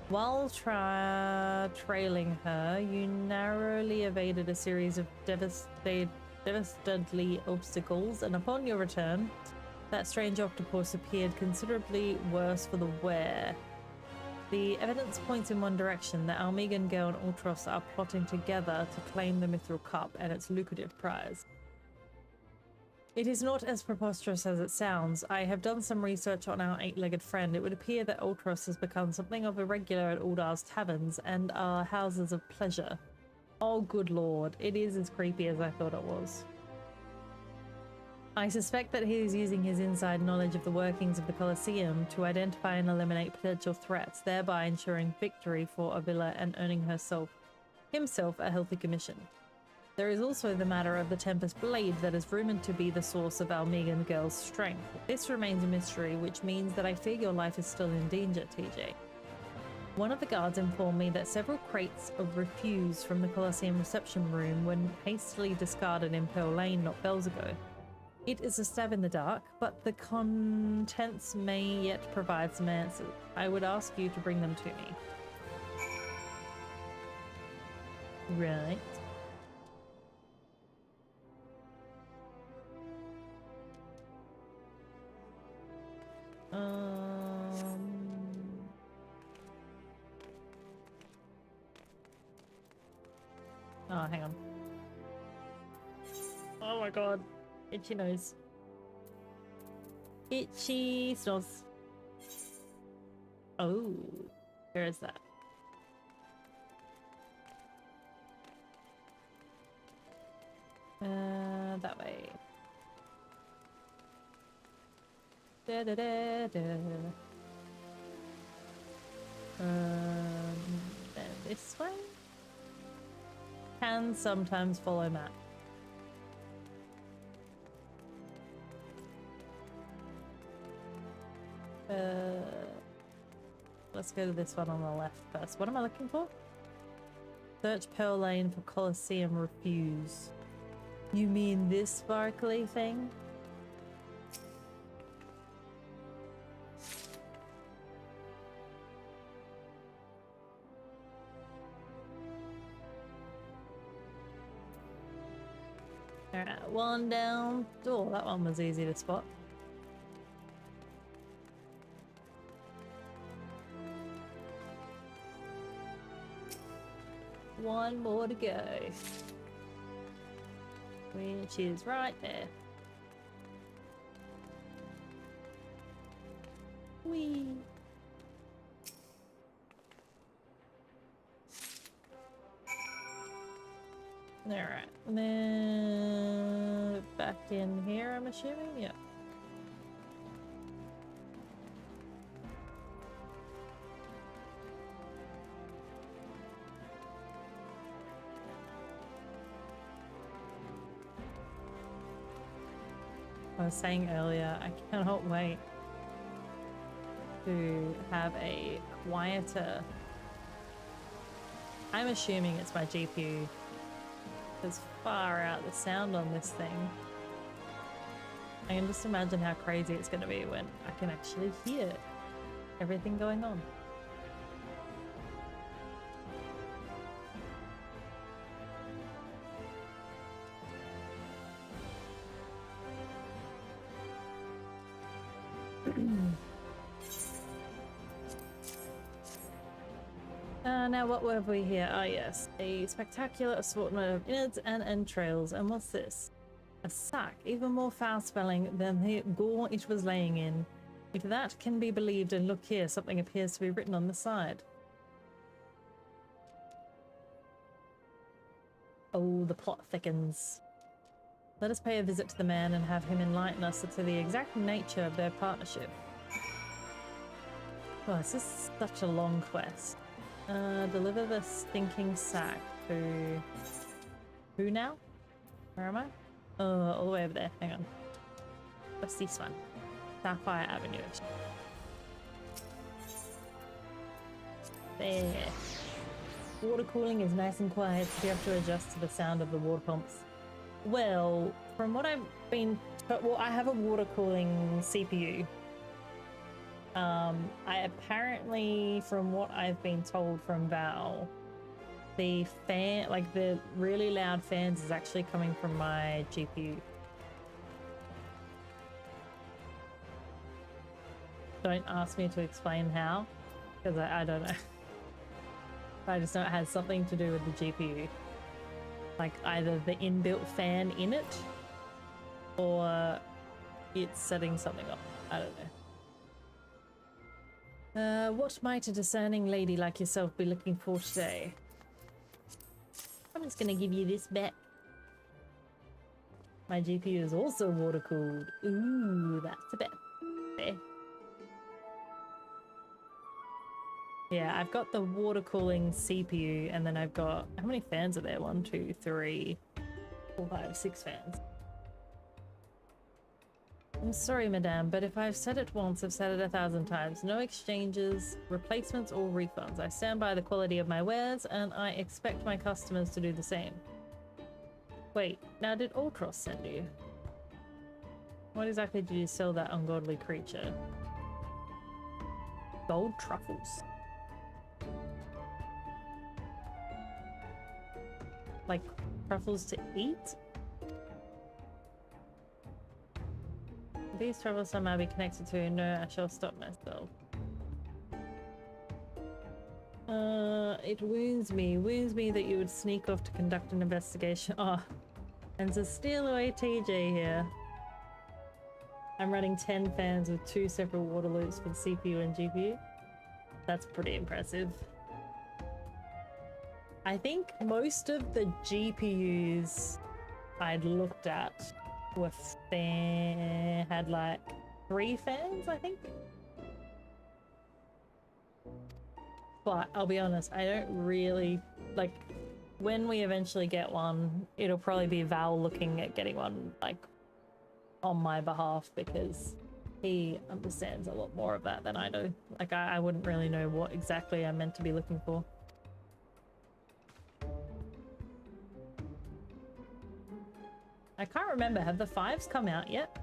While trailing her, you narrowly evaded a series of devastatingly obstacles, and upon your return, that strange octopus appeared considerably worse for the wear. The evidence points in one direction, that Almegan Gale and Ultros are plotting together to claim the Mithril Cup and its lucrative prize. It is not as preposterous as it sounds. I have done some research on our 8-legged friend. It would appear that Ultros has become something of a regular at Uldar's taverns and our houses of pleasure. Oh good lord, it is as creepy as I thought it was. I suspect that he is using his inside knowledge of the workings of the Colosseum to identify and eliminate potential threats, thereby ensuring victory for Avila and earning himself a healthy commission. There is also the matter of the Tempest Blade that is rumoured to be the source of Almegan Girl's strength. This remains a mystery, which means that I fear your life is still in danger, TJ. One of the guards informed me that several crates of refuse from the Colosseum reception room were hastily discarded in Pearl Lane not bells ago. It is a stab in the dark, but the contents may yet provide some answers. I would ask you to bring them to me. Right. Oh, hang on. Oh my god. Itchy nose. Itchy snores. Oh, where is that? That way. Da da da da. Then this way? Can sometimes follow map. Let's go to this one on the left first. What am I looking for? Search Pearl Lane for Colosseum Refuse. You mean this sparkly thing? Alright, one down. Oh, that one was easy to spot. One more to go. Which is right there. Whee! Alright, and then back in here, I'm assuming? Yeah. I was saying earlier, I cannot wait to have a quieter... I'm assuming it's my GPU. Because far out the sound on this thing. I can just imagine how crazy it's going to be when I can actually hear everything going on. Now what have we here? Ah yes, a spectacular assortment of innards and entrails. And what's this? A sack, even more foul-smelling than the gore it was laying in. If that can be believed, and look here, something appears to be written on the side. Oh, the plot thickens. Let us pay a visit to the man and have him enlighten us to the exact nature of their partnership. Oh, this is such a long quest. Deliver the stinking sack to... Who now? Where am I? All the way over there. Hang on. What's this one? Sapphire Avenue. There. Water cooling is nice and quiet, so you have to adjust to the sound of the water pumps. Well, from what I've been... Well, I have a water cooling CPU. I apparently, from what I've been told from Val, the fan, like the really loud fans, is actually coming from my GPU. Don't ask me to explain how, because I don't know. I just know it has something to do with the GPU. Like either the inbuilt fan in it, or it's setting something up. I don't know. What might a discerning lady like yourself be looking for today? I'm just gonna give you this back. My GPU is also water cooled. Ooh, that's a bit fair. Yeah, I've got the water cooling CPU, and then I've got, how many fans are there? 1, 2, 3, 4, 5, 6 fans. I'm sorry, madame, but if I've said it once, I've said it 1,000 times. No exchanges, replacements, or refunds. I stand by the quality of my wares, and I expect my customers to do the same. Wait, now did Ultros send you? What exactly did you sell that ungodly creature? Gold truffles. Like truffles to eat? These truffles somehow be connected to. No, I shall stop myself. It wounds me that you would sneak off to conduct an investigation. Oh, and to steal away TJ here. I'm running 10 fans with 2 separate water loops for the CPU and GPU. That's pretty impressive. I think most of the GPUs I'd looked at were had like 3 fans, I think. But I'll be honest, I don't really like when we eventually get one, it'll probably be Val looking at getting one like on my behalf because he understands a lot more of that than I do. Like I wouldn't really know what exactly I'm meant to be looking for. I can't remember, have the 5s come out yet?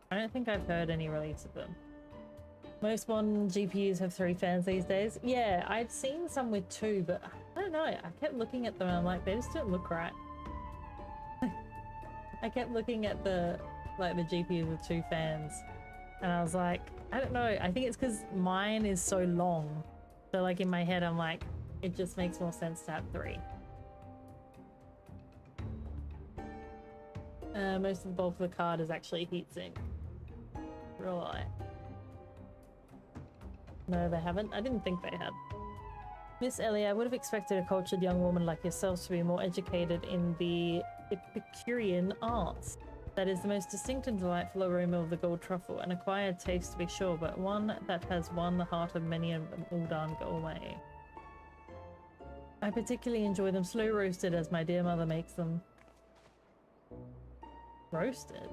I don't think I've heard any release of them. Most modern GPUs have 3 fans these days. Yeah, I'd seen some with 2, but I don't know. I kept looking at them and I'm like, they just don't look right. I kept looking at the GPUs with 2 fans and I was like, I don't know. I think it's because mine is so long. So like in my head, I'm like, it just makes more sense to have 3. Most of the bulk of the card is actually heatsink. Right. No, they haven't. I didn't think they had. Miss Ellie, I would have expected a cultured young woman like yourself to be more educated in the Epicurean arts. That is the most distinct and delightful aroma of the gold truffle, an acquired taste to be sure, but one that has won the heart of many an Uldan gourmet. I particularly enjoy them slow roasted as my dear mother makes them. Roasted?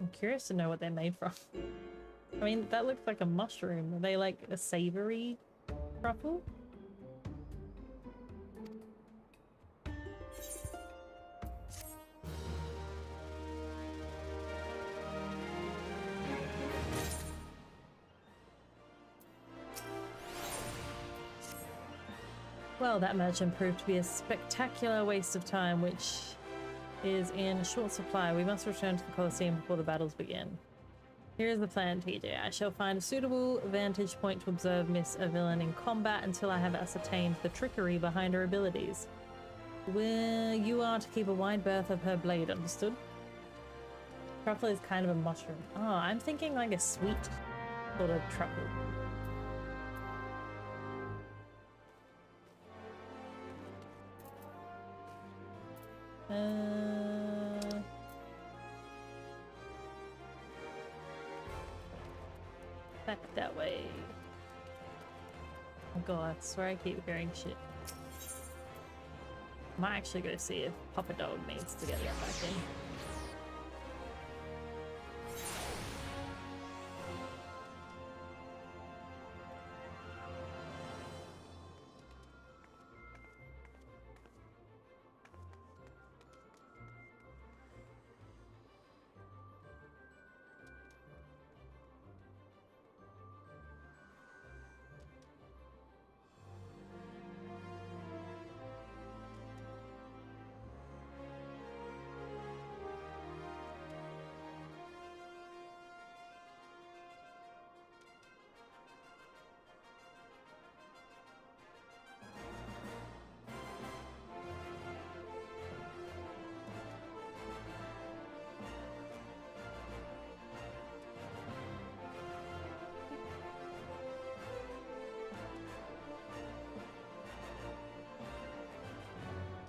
I'm curious to know what they're made from. I mean, that looks like a mushroom. Are they like a savory truffle? Well, that merchant proved to be a spectacular waste of time, which is in short supply. We must return to the Colosseum before the battles begin. Here is the plan, TJ. I shall find a suitable vantage point to observe Miss Evelyn in combat until I have ascertained the trickery behind her abilities. Where you are to keep a wide berth of her blade, understood? Truffle is kind of a mushroom. Oh, I'm thinking like a sweet sort of truffle. Back that way. Oh god, I swear I keep hearing shit. Might actually go see if Papa Dog needs to get that back in.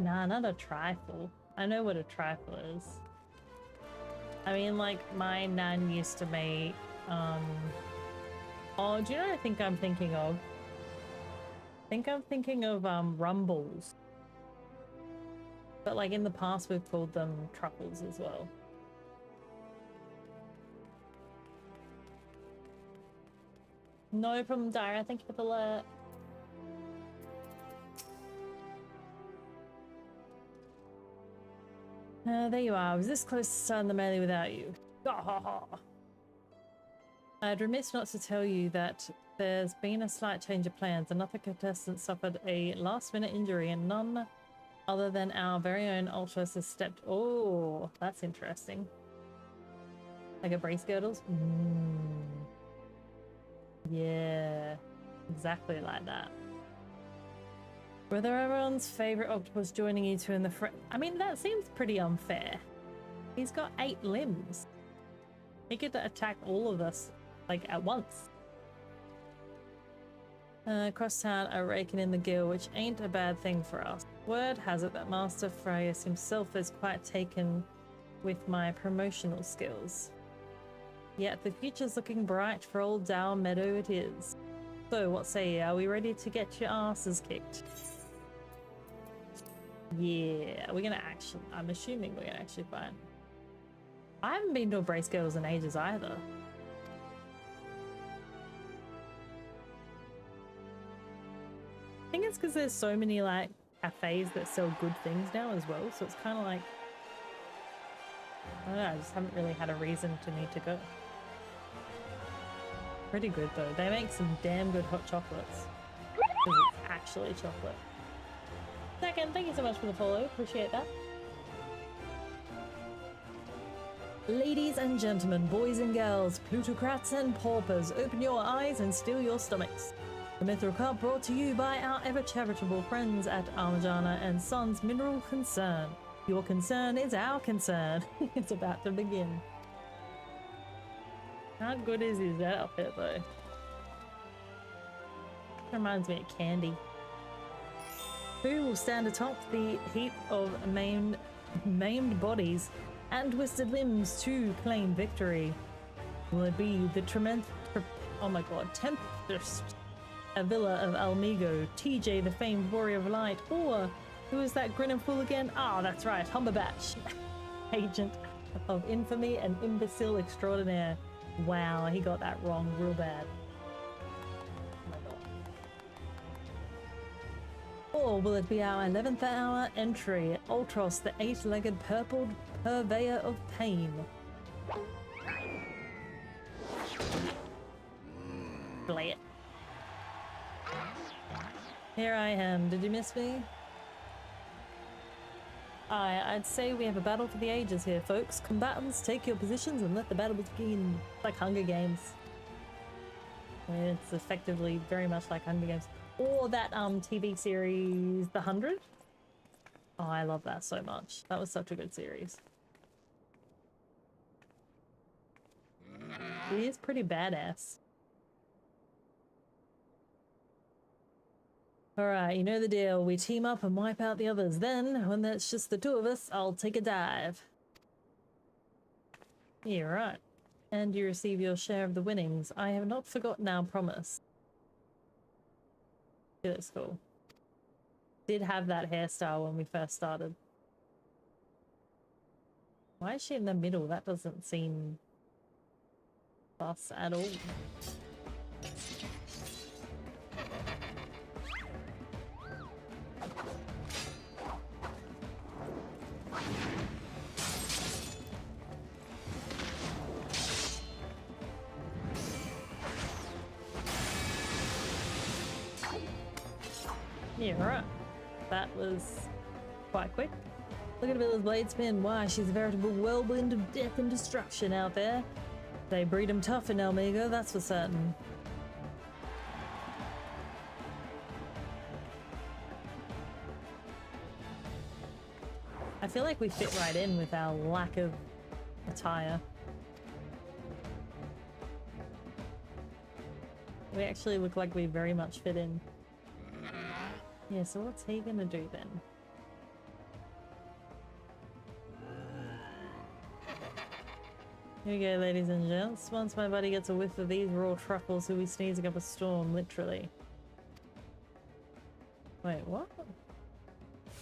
Nah, not a trifle. I know what a trifle is. I mean, like, my nan used to make, oh, do you know what I think I'm thinking of? I think I'm thinking of, rumbles. But, like, in the past, we've called them truffles as well. No problem, Dara. Thank you for the alert. There you are. I was this close to starting the melee without you. Ha ha ha. I'd remiss not to tell you that there's been a slight change of plans. Another contestant suffered a last-minute injury and none other than our very own Ultras has stepped... Oh, that's interesting. Like a brace girdles? Yeah, exactly like that. Whether everyone's favourite octopus joining you two in the front... I mean, that seems pretty unfair. He's got 8 limbs. He could attack all of us, like, at once. Across town are raking in the gill, which ain't a bad thing for us. Word has it that Master Phraius himself is quite taken with my promotional skills. Yet the future's looking bright for old Dow Meadow it is. So, what say you? Are we ready to get your asses kicked? Yeah, we're gonna actually... I'm assuming we're gonna actually fight. I haven't been to a brace girls in ages either. I think it's because there's so many like cafes that sell good things now as well, so it's kind of like... I don't know, I just haven't really had a reason to need to go. Pretty good though. They make some damn good hot chocolates. Because it's actually chocolate. Second, thank you so much for the follow. Appreciate that. Ladies and gentlemen, boys and girls, plutocrats and paupers, open your eyes and still your stomachs. The Mithril Cup brought to you by our ever-charitable friends at Armajana and Sons Mineral Concern. Your concern is our concern. It's about to begin. How good is his outfit though? Reminds me of Candy. Who will stand atop the heap of maimed bodies and twisted limbs to claim victory? Will it be the Tempest, Avila of Almigo, TJ the famed warrior of light, or who is that grinning fool again? Ah, that's right, Humberbatch, agent of infamy and imbecile extraordinaire. Wow, he got that wrong real bad. Oh my god. Or will it be our 11th hour entry, Ultros, the 8-legged purple purveyor of pain? Play it. Here I am. Did you miss me? I'd say we have a battle for the ages here, folks. Combatants, take your positions and let the battle begin. It's like Hunger Games. It's effectively very much like Hunger Games. Or that TV series, The 100. Oh, I love that so much. That was such a good series. He is pretty badass. Alright, you know the deal. We team up and wipe out the others. Then, when it's just the two of us, I'll take a dive. Yeah, right. And you receive your share of the winnings. I have not forgotten our promise. Yeah, that's cool. Did have that hairstyle when we first started. Why is she in the middle? That doesn't seem sus at all. Yeah, right. That was quite quick. Look at Villa's blade spin. Why, she's a veritable whirlwind of death and destruction out there. They breed 'em tough in Almigo, that's for certain. I feel like we fit right in with our lack of attire. We actually look like we very much fit in. Yeah, so what's he gonna do then? Here we go, ladies and gents. Once my buddy gets a whiff of these raw truffles, he'll be sneezing up a storm, literally. Wait, what? Is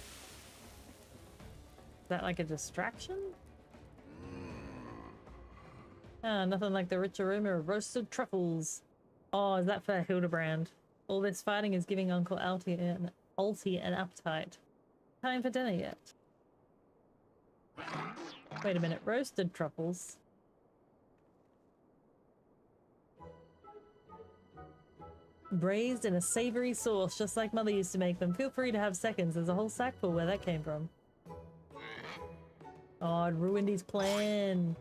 that like a distraction? Ah, nothing like the rich aroma of roasted truffles. Oh, is that for Hildebrand? All this fighting is giving Uncle Alti an appetite. Time for dinner yet? Wait a minute, roasted truffles. Braised in a savory sauce, just like Mother used to make them. Feel free to have seconds. There's a whole sack full where that came from. Oh, it ruined his plan.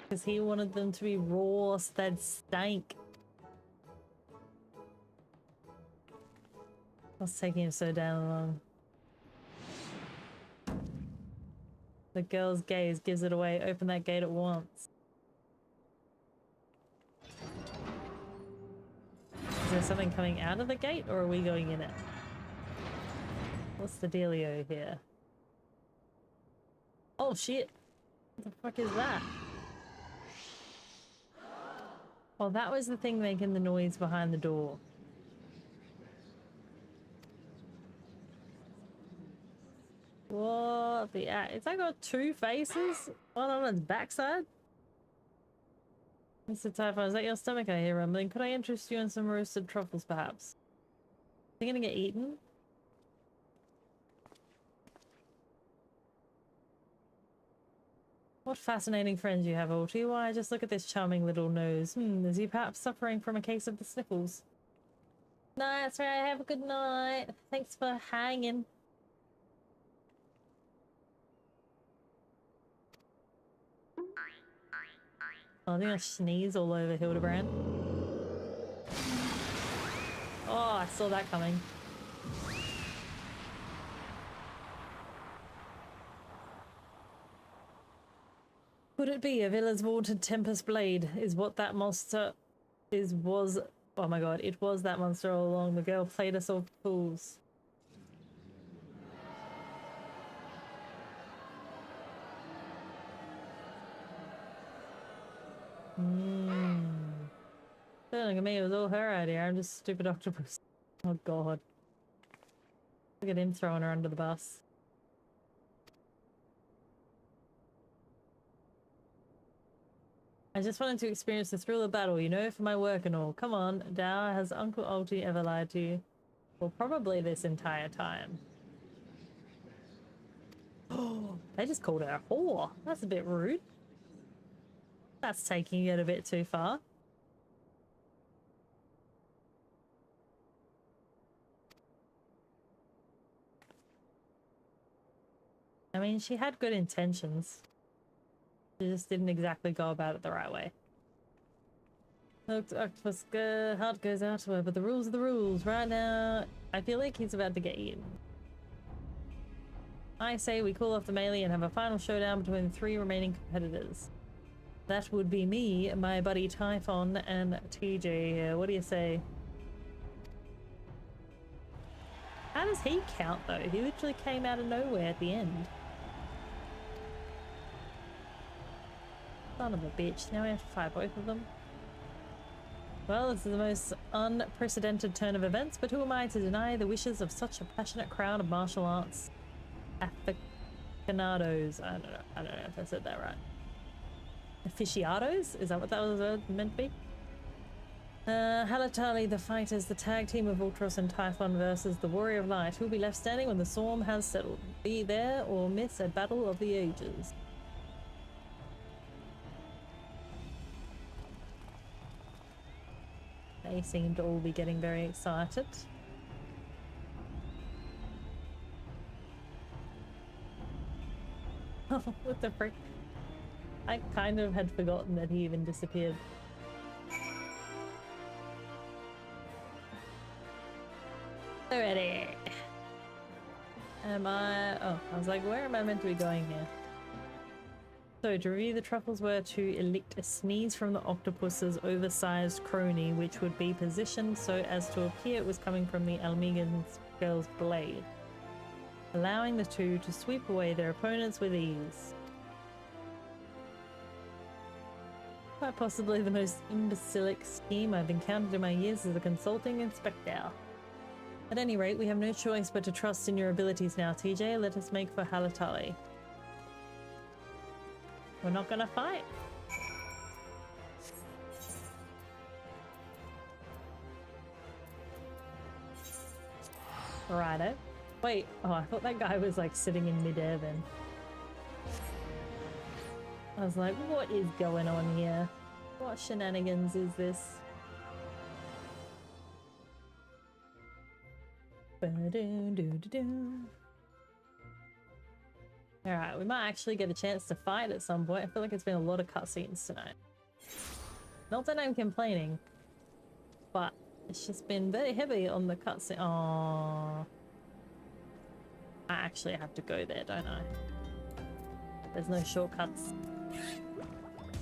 Because he wanted them to be raw, so they'd stank. What's taking him so damn long? The girl's gaze gives it away. Open that gate at once. Is there something coming out of the gate, or are we going in it? What's the dealio here? Oh shit! What the fuck is that? Oh, that was the thing making the noise behind the door. What the it's like got two faces? One on its backside? Mr. Typhon, is that your stomach I hear rumbling? Could I interest you in some roasted truffles, perhaps? Are you gonna get eaten? What fascinating friends you have, Alty. Why, just look at this charming little nose. Is he perhaps suffering from a case of the sniffles? No, that's right. Have a good night. Thanks for hanging. Oh, I'm gonna sneeze all over Hildebrand. Oh, I saw that coming. Could it be Avila's vaunted Tempest Blade is what that monster was? Oh my god, it was that monster all along. The girl played us all fools. Don't look at me, it was all her idea. I'm just a stupid octopus. Oh god. Look at him throwing her under the bus. I just wanted to experience the thrill of battle, you know, for my work and all. Come on, Dow, has Uncle Alty ever lied to you? Well, probably this entire time. Oh, they just called her a whore. That's a bit rude. That's taking it a bit too far. I mean, she had good intentions. She just didn't exactly go about it the right way. Look, octopus, heart goes out to her, but the rules are the rules. Right now, I feel like he's about to get eaten. I say we call off the melee and have a final showdown between the 3 remaining competitors. That would be me, my buddy Typhon, and TJ here. What do you say? How does he count, though? He literally came out of nowhere at the end. Son of a bitch. Now we have to fight both of them. Well, this is the most unprecedented turn of events, but who am I to deny the wishes of such a passionate crowd of martial arts aficionados? I don't know if I said that right. Aficionados? Is that what that was meant to be? Halatali, the fighters, the tag team of Ultros and Typhon versus the Warrior of Light. Who will be left standing when the storm has settled? Be there or miss a battle of the ages. They seem to all be getting very excited. Oh, what the frick? I kind of had forgotten that he even disappeared. Alrighty. Am I... Oh, I was like, where am I meant to be going here? So, to review, the truffles were to elect a sneeze from the octopus's oversized crony, which would be positioned so as to appear it was coming from the Almegan girl's blade, allowing the two to sweep away their opponents with ease. Quite possibly the most imbecilic scheme I've encountered in my years as a consulting inspector. At any rate, we have no choice but to trust in your abilities now, TJ. Let us make for Halatali. We're not gonna fight. Righto. Wait, oh, I thought that guy was like sitting in midair then. I was like, what is going on here? What shenanigans is this? Alright, we might actually get a chance to fight at some point. I feel like it's been a lot of cutscenes tonight. Not that I'm complaining, but it's just been very heavy on the cutscene. Oh, I actually have to go there, don't I? There's no shortcuts. I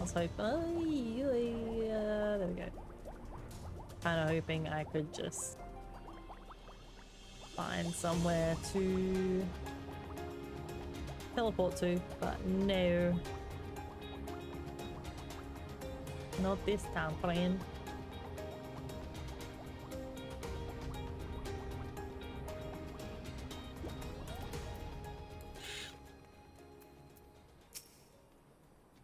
was hoping. Oh, yeah, there we go. Kind of hoping I could just find somewhere to teleport to, but no. Not this time, friend.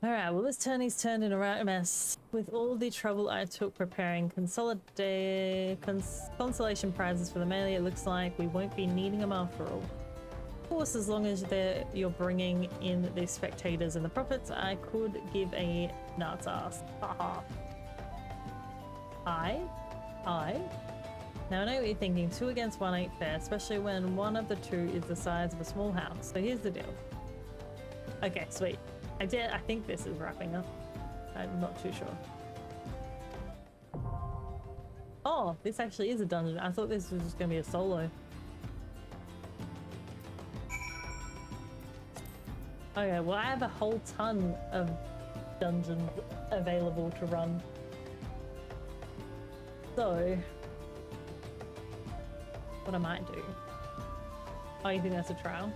Alright, well this tourney's turned into a right mess. With all the trouble I took preparing consolation prizes for the melee, it looks like we won't be needing them after all. Of course, as long as you're bringing in the spectators and the profits, I could give a nut's ass. Haha. I? Now I know what you're thinking, 2 against 1 ain't fair, especially when one of the two is the size of a small house. So here's the deal. Okay, sweet. I think this is wrapping up. I'm not too sure. Oh, this actually is a dungeon. I thought this was just gonna be a solo. Okay, well I have a whole ton of dungeons available to run. So, what I might do. Oh, you think that's a trial?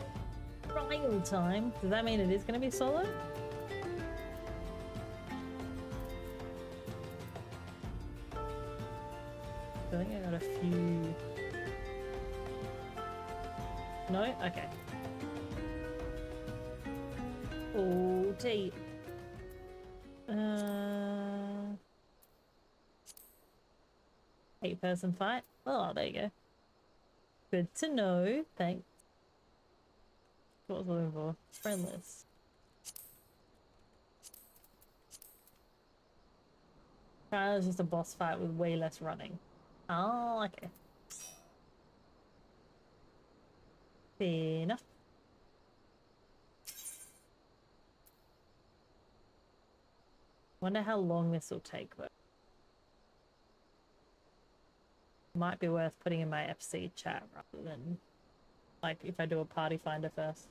Trial time? Does that mean it is going to be solo? I think I got a few... No? Okay. Oh, T. 8-person fight? Oh, there you go. Good to know. Thanks. What was I looking for? Friendless. Trial is just a boss fight with way less running. Oh, okay. Fair enough. Wonder how long this will take though. Might be worth putting in my FC chat rather than like if I do a party finder first.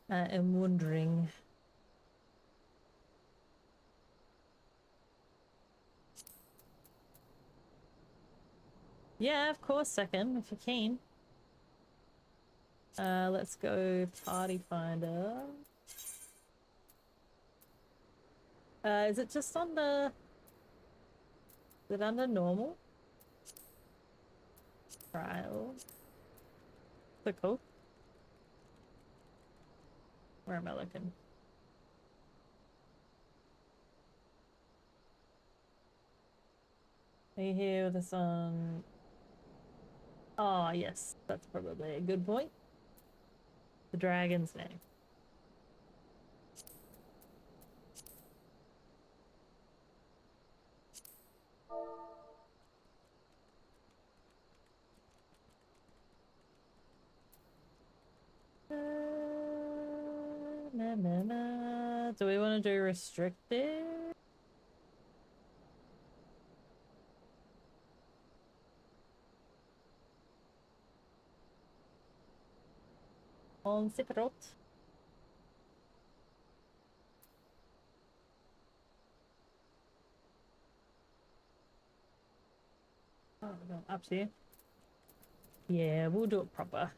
I am wondering. Yeah, of course, second, if you're keen. Let's go party finder. Is it just under... Is it under normal? Trial. So cool. Where am I looking? Are you here with us on... Oh, yes. That's probably a good point. The dragon's name. Do we want to do restricted? On separate. Oh, no, up to you. Yeah, we'll do it proper.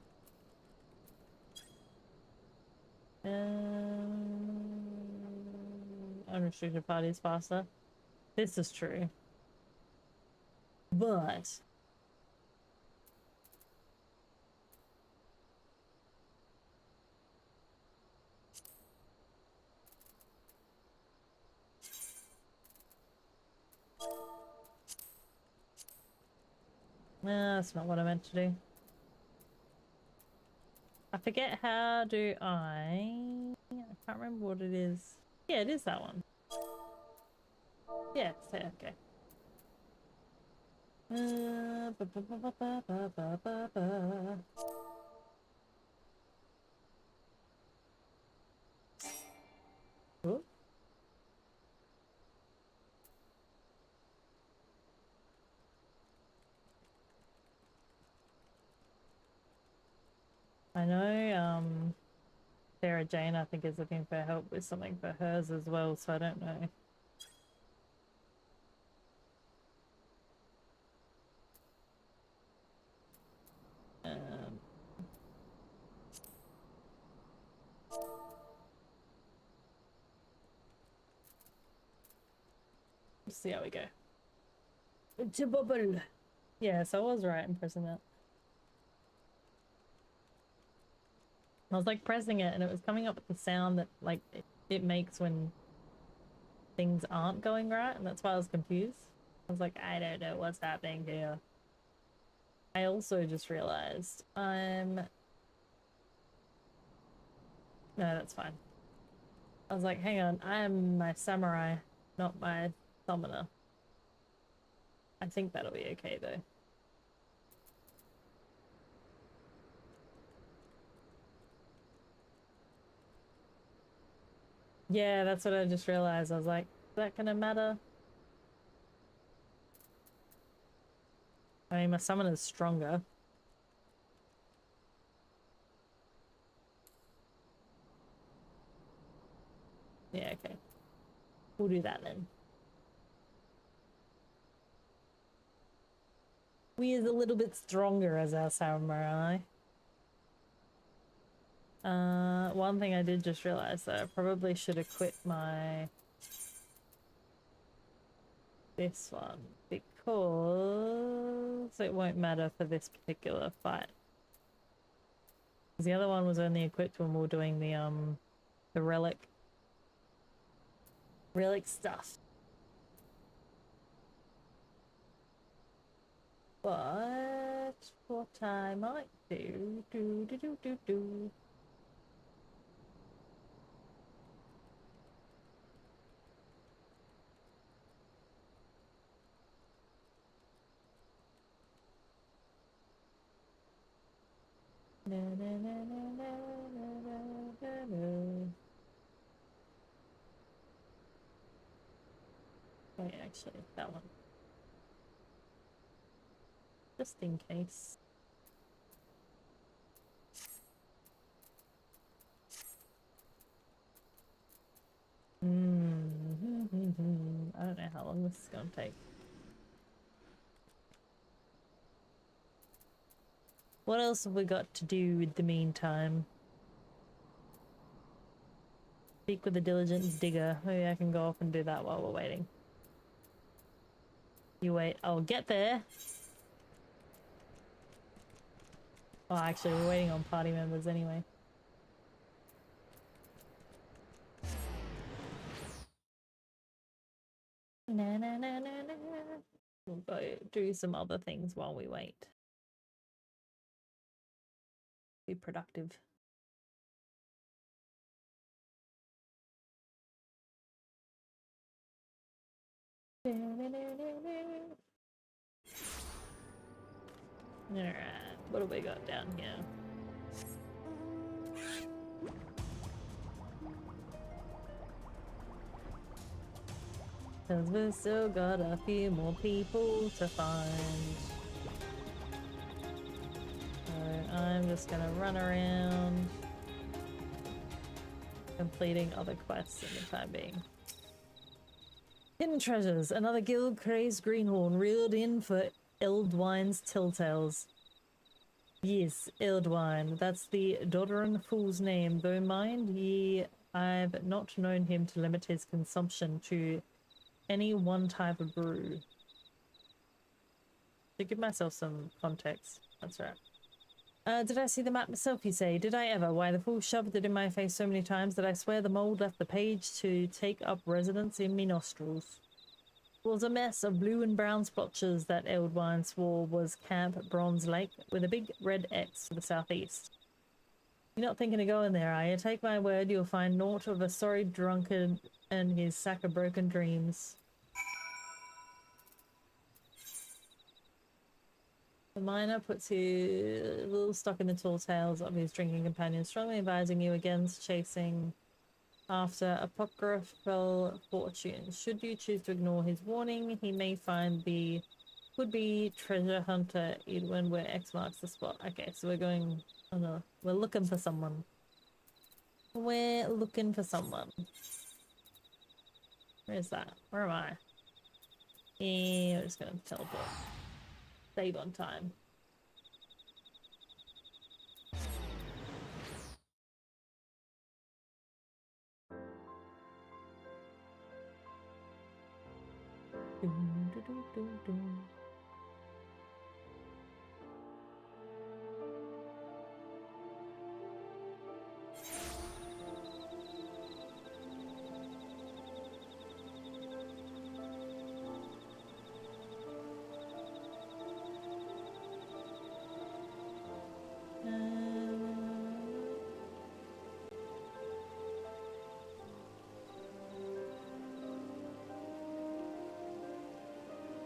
Unrestricted parties faster. This is true. But that's not what I meant to do. I forget how do I can't remember what it is. Yeah, it is that one. Yeah, it's there, okay. Ba, ba, ba, ba, ba, ba, ba, ba, ba. Oh. I know Sarah Jane I think is looking for help with something for hers as well, so I don't know. Let's see how we go. To bubble. Yeah, so I was right in pressing that. I was like pressing it and it was coming up with the sound that like it makes when things aren't going right, and that's why I was confused. I was like, I don't know what's happening here. I also just realized No, that's fine. I was like, hang on, I am my samurai, not my summoner. I think that'll be okay though. Yeah, that's what I just realized. I was like, is that gonna matter? I mean, my summoner's stronger. Yeah, okay. We'll do that then. We is a little bit stronger as our samurai. One thing I did just realize though, I probably should equip my this one because it won't matter for this particular fight. The other one was only equipped when we were doing the relic stuff. But what I might do na, na, na, na, na, na, na, na. Wait, actually, that one. Just in case. I don't know how long this is gonna take. What else have we got to do in the meantime? Speak with the diligent digger. Maybe I can go off and do that while we're waiting. You wait, I'll get there. Oh, actually, we're waiting on party members anyway. Na na na na na. We'll go do some other things while we wait. Be productive. Alright, what do we got down here? Cause we've still got a few more people to find. So I'm just gonna run around completing other quests in the time being. Hidden treasures. Another guild-crazed greenhorn reeled in for Eldwine's telltales. Yes, Eldwine. That's the Dodderan fool's name, though mind ye, I've not known him to limit his consumption to any one type of brew. To give myself some context. That's right. Did I see the map myself, you say? Did I ever? Why, the fool shoved it in my face so many times that I swear the mould left the page to take up residence in me nostrils. It was a mess of blue and brown splotches that Eldwine swore was Camp Bronze Lake, with a big red X to the southeast. You're not thinking of going there, are you? Take my word, you'll find naught of a sorry drunkard and his sack of broken dreams. The miner puts his little stock in the tall tales of his drinking companion, strongly advising you against chasing after apocryphal fortunes. Should you choose to ignore his warning, he may find the would-be treasure hunter Edwin where X marks the spot. Okay, so we're going... Oh no, we're looking for someone. We're looking for someone. Where is that? Where am I? Yeah, we're just gonna teleport. Save on time. Dun, dun, dun, dun, dun.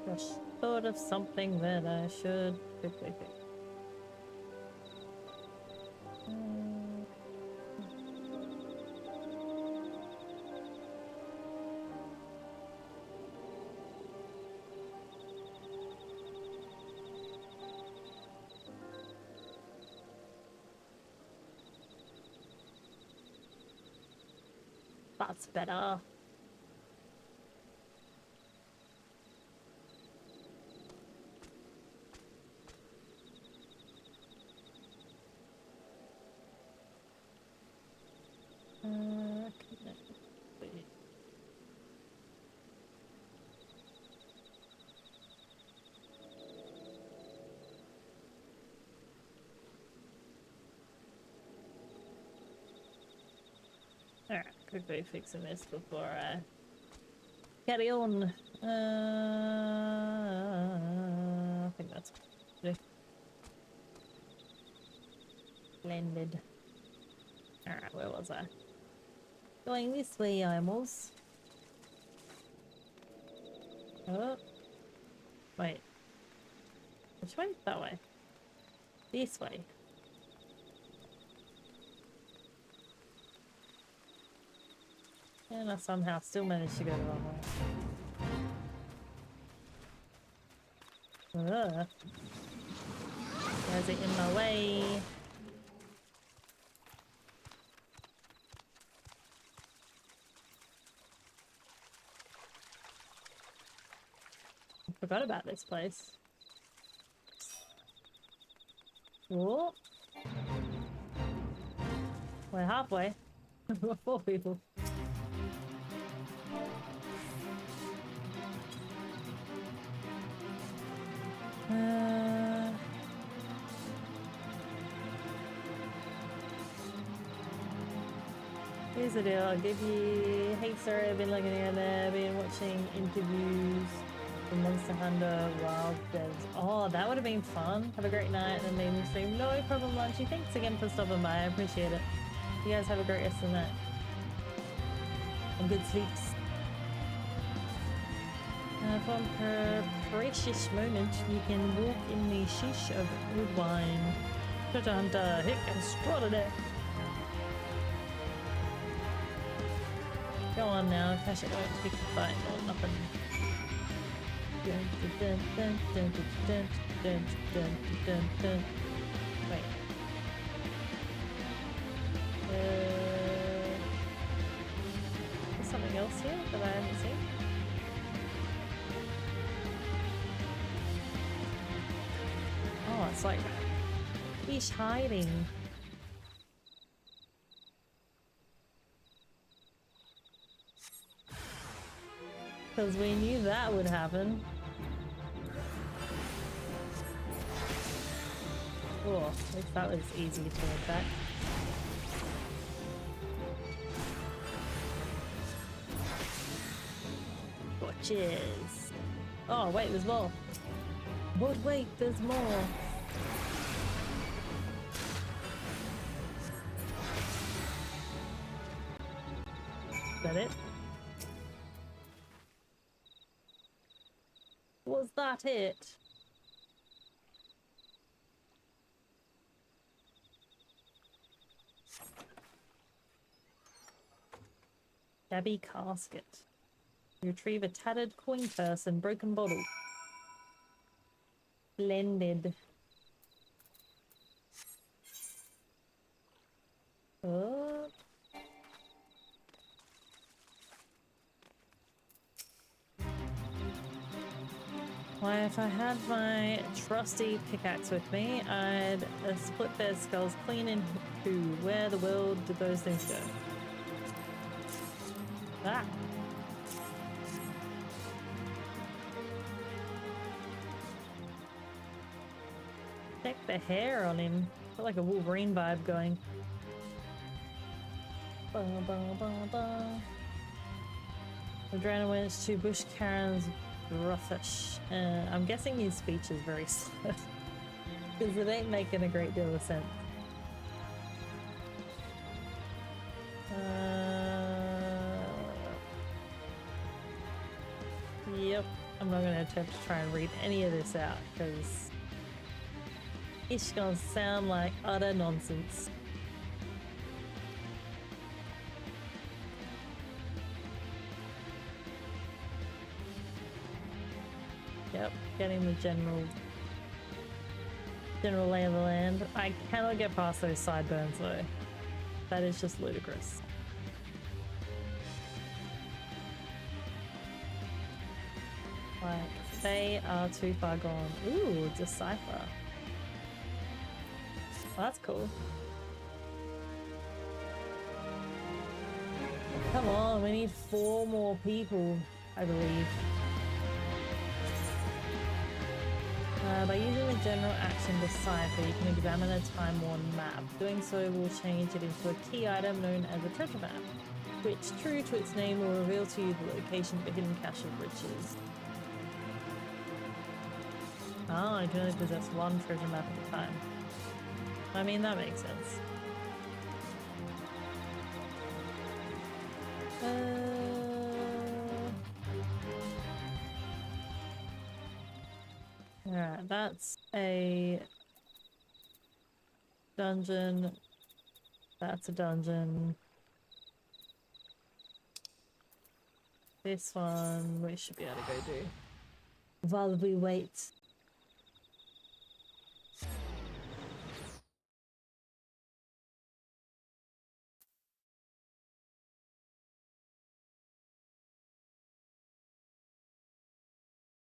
Just thought of something that I should quickly fix. That's better. Alright, quickly fixing this before I carry on. I think that's good. Blended. Alright, where was I? Going this way, I was. Oh. Wait. Which way? That way. This way. And I somehow still managed to go the wrong way. There's it in my way. I forgot about this place. Whoa. We're halfway. We're 4 people. Here's the deal, I'll give you... Hey sorry, I've been looking at there, been watching interviews from Monster Hunter Wild Devs. Oh, that would have been fun. Have a great night and amazing stream. No problem, Lunchy. Thanks again for stopping by, I appreciate it. You guys have a great rest of the night. And good sleeps. From her precious moment, you can walk in the sheesh of wood wine. Treasure hunter, hick extraordinaire. Go on now, cash it won't pick a fight or nothing. Dun, dun, dun, dun, dun, dun, dun, dun, dun. Wait. There's something else here that I haven't seen. Oh, it's like fish hiding. Because we knew that would happen. Oh, at least that was easy to attack. Watches. Oh, wait, there's more. But wait, there's more. that it? Was that it? Shabby casket. You retrieve a tattered coin purse and broken bottle. Splendid. Oh. Why, if I had my trusty pickaxe with me, I'd split their skulls clean in two. Where the world did those things go? Ah! Check the hair on him. Got like a Wolverine vibe going. Ba, ba, ba, ba. Adrenaline went to Bush Karen's Ruffish. I'm guessing his speech is very slow. Because it ain't making a great deal of sense. Yep. I'm not going to attempt to try and read any of this out because it's going to sound like utter nonsense. Yep, getting the general lay of the land. I cannot get past those sideburns though. That is just ludicrous. Like, they are too far gone. Ooh, it's a cipher. Well, that's cool. Come on, we need 4 more people, I believe. By using the general action decipher, you can examine a time-worn map. Doing so will change it into a key item known as a treasure map, which, true to its name, will reveal to you the location of a hidden cache of riches. Ah, you can only possess 1 treasure map at a time. I mean, that makes sense. Alright, that's a dungeon. That's a dungeon. This one we should be able to go do while we wait.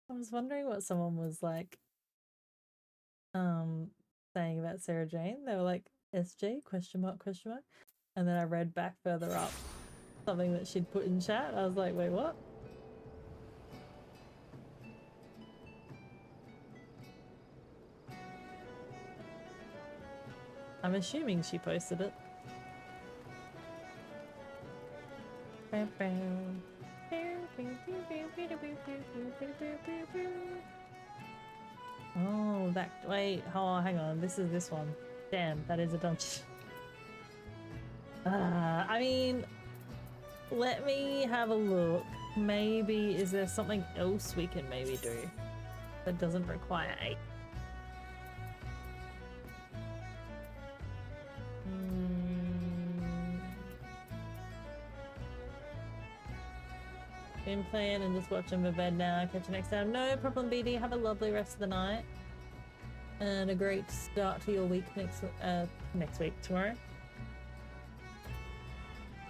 I was wondering what someone was like saying about Sarah Jane. They were like, SJ question mark, and then I read back further up something that she'd put in chat. I was like, wait, what? I'm assuming she posted it. Oh, that, wait, oh, hang on, this is this one. Damn, that is a dungeon. I mean, let me have a look. Maybe, is there something else we can maybe do that doesn't require 8? Been playing and just watching my bed now. Catch you next time. No problem, BD. Have a lovely rest of the night. And a great start to your week next week, tomorrow.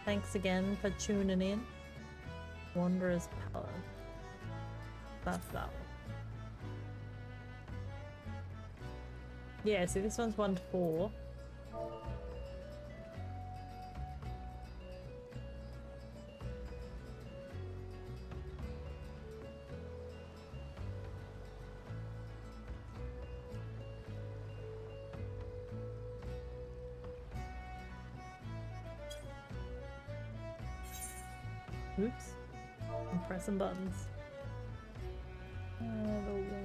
Thanks again for tuning in. Wanderer's Palace. That's that one. Yeah, see this one's 1 to 4. Oops. I'm pressing buttons. The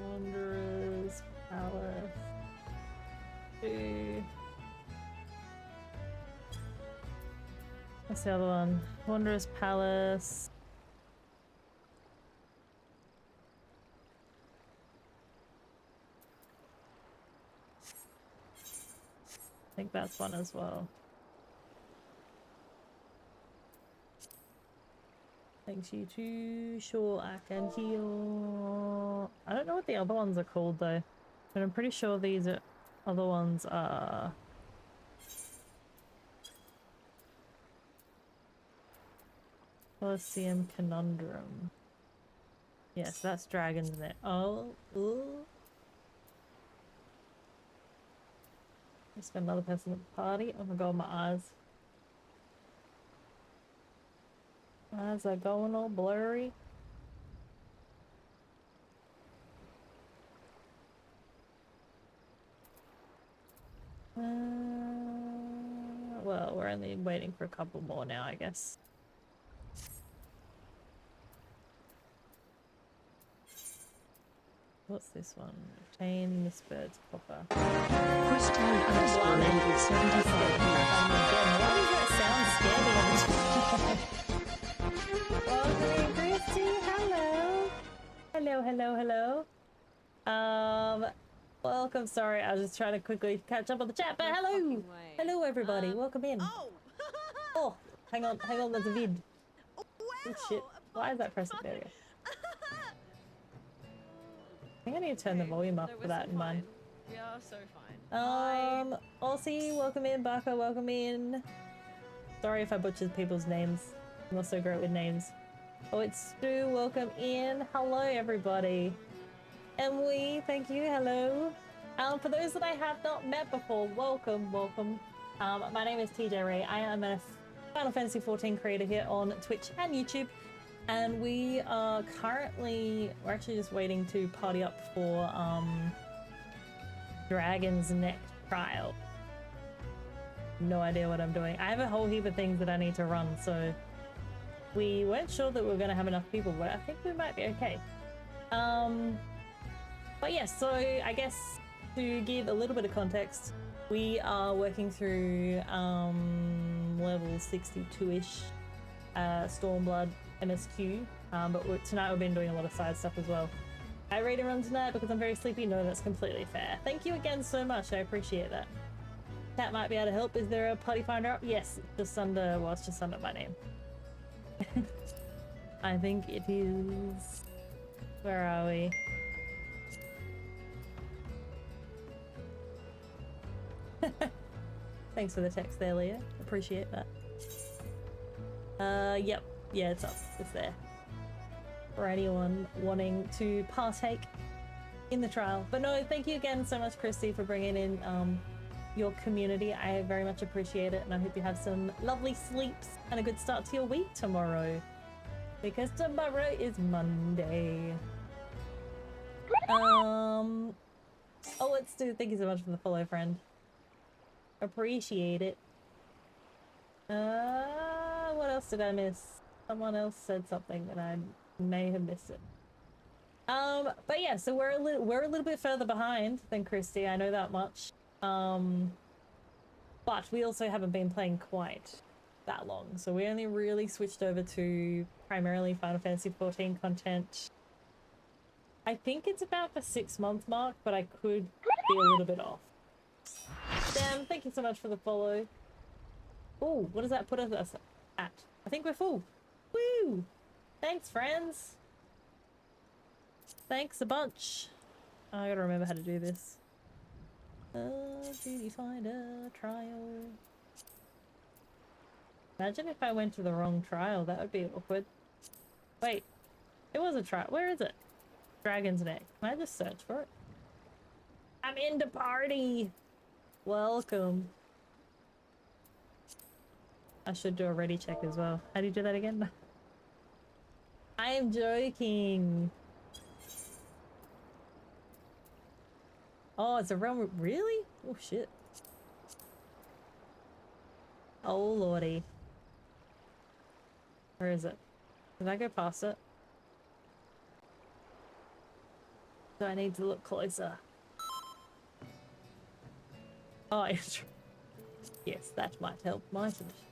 Wanderer's Palace. What's the other one? Wanderer's Palace. I think that's one as well. Thanks you too. Sure, I can heal. I don't know what the other ones are called though, but I'm pretty sure these other ones are. Colosseum Conundrum. Yes, that's Dragon's Net. Oh, ooh. There's another person at the party. Oh my god, my eyes. My eyes are going all blurry. Well, we're only waiting for a couple more now, I guess. What's this one? Obtain Miss Bird's copper. Christian underscore landed 77. Why does that sound scary? Welcome, Christy. Hello. Hello. Welcome. Sorry, I was just trying to quickly catch up on the chat, but hello. Hello, everybody. Welcome in. Oh, hang on. There's a vid. Oh, shit. Why is that pressing? There we go. I think I need to turn the volume up for that in mine. We are so fine. Aussie, welcome in. Barker, welcome in. Sorry if I butchered people's names. I'm not so great with names. Oh, it's Stu, welcome in. Hello, everybody. Emily, thank you, hello. For those that I have not met before, welcome. My name is TJ Ray. I am a Final Fantasy XIV creator here on Twitch and YouTube. And we are currently, we're actually just waiting to party up for Dragon's Neck trial. No idea what I'm doing. I have a whole heap of things that I need to run, so we weren't sure that we were going to have enough people, but I think we might be okay. But yes, so I guess to give a little bit of context, we are working through level 62-ish Stormblood MSQ, but tonight we've been doing a lot of side stuff as well. I ready to run tonight because I'm very sleepy. No, that's completely fair. Thank you again so much. I appreciate that. Cat might be able to help. Is there a party finder up? Yes, it's just under, well, it's just under my name. I think it is. Where are we? Thanks for the text there, Leah. Appreciate that. Yep. Yeah, it's up. It's there. For anyone wanting to partake in the trial. But no, thank you again so much, Christy, for bringing in your community. I very much appreciate it, and I hope you have some lovely sleeps and a good start to your week tomorrow. Because tomorrow is Monday. Oh, let's do. Thank you so much for the follow, friend. Appreciate it. What else did I miss? Someone else said something and I may have missed it. But yeah, so we're a little bit further behind than Christy, I know that much. But we also haven't been playing quite that long, so we only really switched over to primarily Final Fantasy XIV content. I think it's about the 6-month mark, but I could be a little bit off. Sam, thank you so much for the follow. Oh, what does that put us at? I think we're full. Woo! Thanks, friends. Thanks a bunch. I gotta remember how to do this. Duty finder trial. Imagine if I went to the wrong trial. That would be awkward. Wait, it was a trial. Where is it? Dragon's Neck. Can I just search for it? I'm in the party. Welcome. I should do a ready check as well. How do you do that again? I am joking. Oh, it's a realm. Really? Oh, shit. Oh, lordy. Where is it? Did I go past it? Do I need to look closer? Oh, yes, that might help my submission.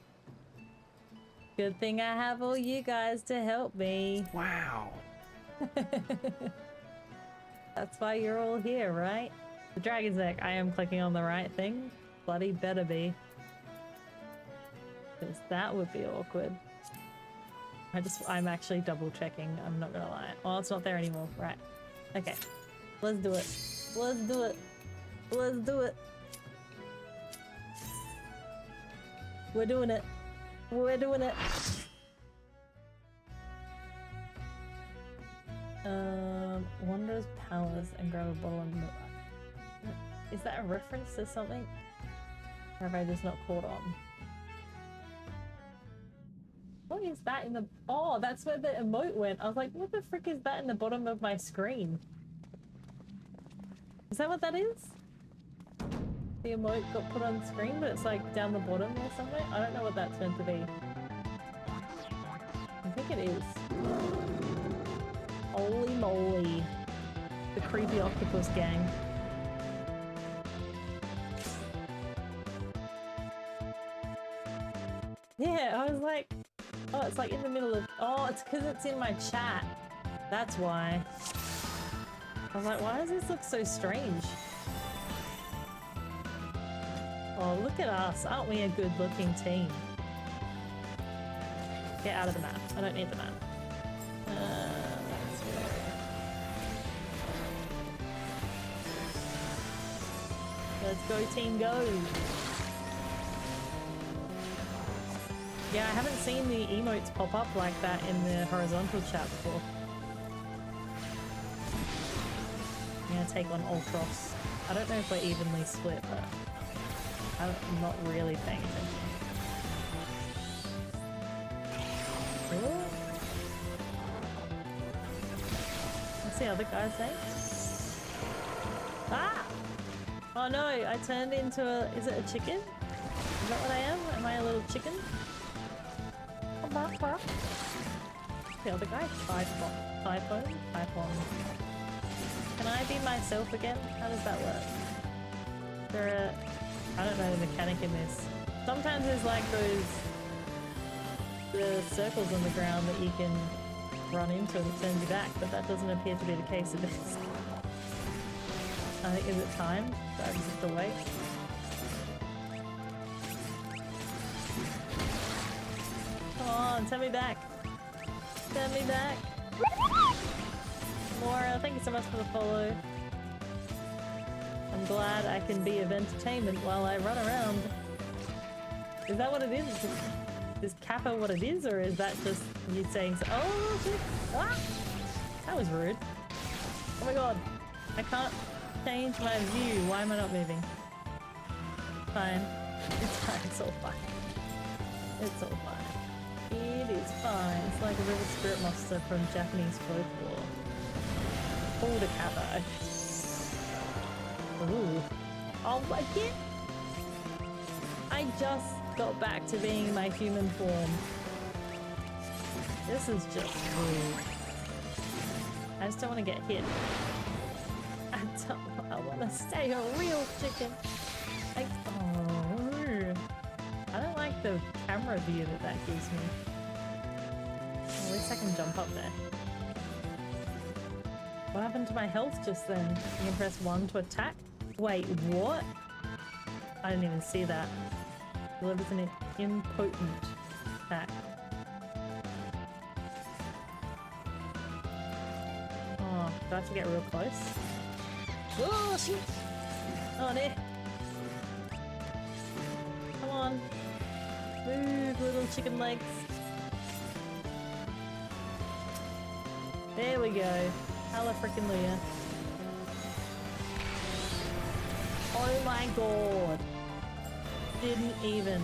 Good thing I have all you guys to help me. Wow. That's why you're all here, right? The dragon's neck. I am clicking on the right thing. Bloody better be. Because that would be awkward. I'm actually double checking. I'm not gonna lie. Oh, it's not there anymore. Right. Okay. Let's do it. Let's do it. Let's do it. We're doing it. We're doing it. Wanderer's Palace and grab a bottle of milk. Is that a reference to something? Or have I just not caught on? What is that in the... Oh, that's where the emote went. I was like, what the frick is that in the bottom of my screen? Is that what that is? The emote got put on screen, but it's like down the bottom or somewhere? I don't know what that's meant to be. I think it is. Holy moly. The creepy octopus gang. Yeah, I was like... Oh, it's like in the middle of... Oh, it's because it's in my chat. That's why. I was like, why does this look so strange? Oh, look at us. Aren't we a good-looking team? Get out of the map. I don't need the map. That's weird. Let's go, team, go! Yeah, I haven't seen the emotes pop up like that in the horizontal chat before. I'm gonna take on Ultros. I don't know if we're evenly split, but I'm not really paying attention. Ooh. What's the other guy's name? Ah! Oh no, I turned into a... Is it a chicken? Is that what I am? Am I a little chicken? The other guy? Typhon? Can I be myself again? How does that work? I don't know the mechanic in this. Sometimes there's like the circles on the ground that you can run into and it turns you back, but that doesn't appear to be the case of this. I think, is it time? Do I just have to wait? Come on, send me back. Send me back. Laura, thank you so much for the follow. I'm glad I can be of entertainment while I run around. Is that what it is? Is Kappa what it is, or is that just you saying so? Oh, shit. Ah! That was rude. Oh my god. I can't change my view. Why am I not moving? Fine. It's fine. It's all fine. It's all fine. It is fine. It's like a river spirit monster from Japanese folklore. Called a Kappa. Ooh. Oh my god! I just got back to being my human form. This is just rude. I just don't want to get hit. I want to stay a real chicken. I don't like the camera view that gives me. At least I can jump up there. What happened to my health just then? You can press 1 to attack? Wait, what? I didn't even see that. Delivers an impotent attack. Oh, do I have to get real close? Oh, shit! Oh, there! Come on! Move, little chicken legs! There we go. Hella frickin' Leah. Oh my god. Didn't even.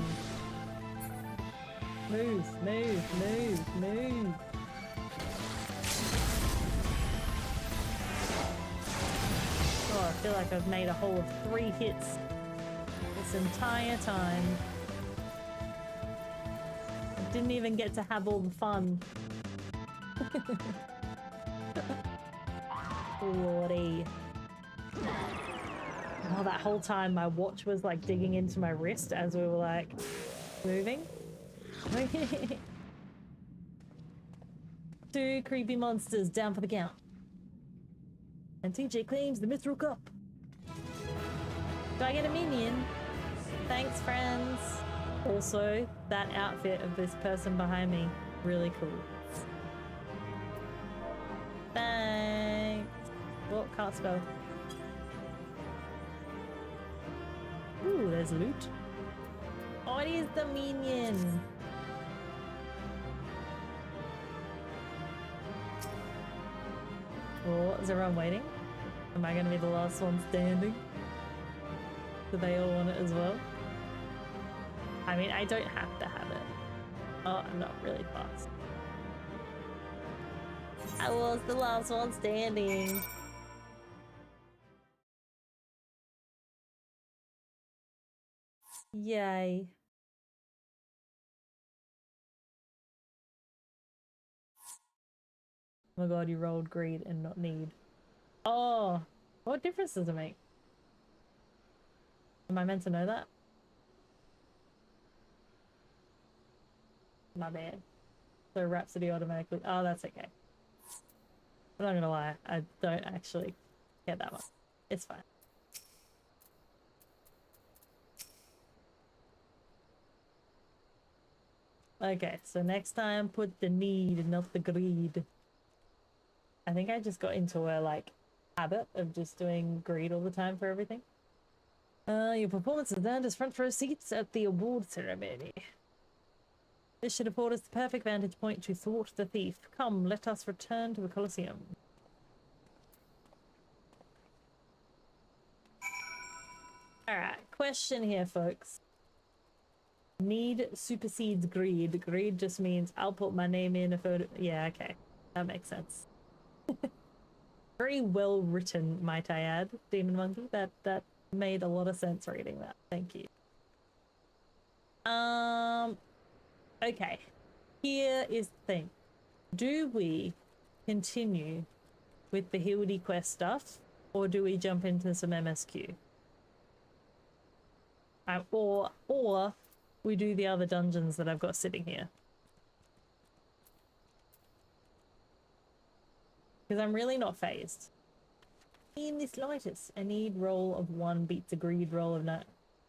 Move, move, move, move. Oh, I feel like I've made a hole of 3 hits this entire time. I didn't even get to have all the fun. Lordy. Oh, that whole time my watch was like digging into my wrist as we were like moving. 2 creepy monsters down for the count. And TJ claims the Mithril Cup. Do I get a minion? Thanks, friends. Also, that outfit of this person behind me, really cool. Thanks. Well, can't spell. Ooh, there's loot. Oh, it is the minion. Oh, is everyone waiting? Am I gonna be the last one standing? Do they all want it as well? I mean, I don't have to have it. Oh, I'm not really fast. I was the last one standing. Yay. Oh my god, you rolled greed and not need. Oh, what difference does it make? Am I meant to know that? My bad. So Rhapsody automatically. Oh, that's okay. I'm not gonna lie, I don't actually care that much. It's fine. Okay, so next time put the need, not the greed. I think I just got into a like habit of just doing greed all the time for everything. Your performance has earned us front row seats at the award ceremony. This should afford us the perfect vantage point to thwart the thief. Come, let us return to the Colosseum. Alright, question here, folks. Need supersedes greed. Greed just means I'll put my name in a photo. Yeah, okay. That makes sense. Very well written, might I add, Demon Monkey. That made a lot of sense reading that. Thank you. Okay. Here is the thing. Do we continue with the Hildy quest stuff, or do we jump into some MSQ? Or we do the other dungeons that I've got sitting here. Because I'm really not phased. In this lightest, I need roll of 1 beats a greed roll of 9.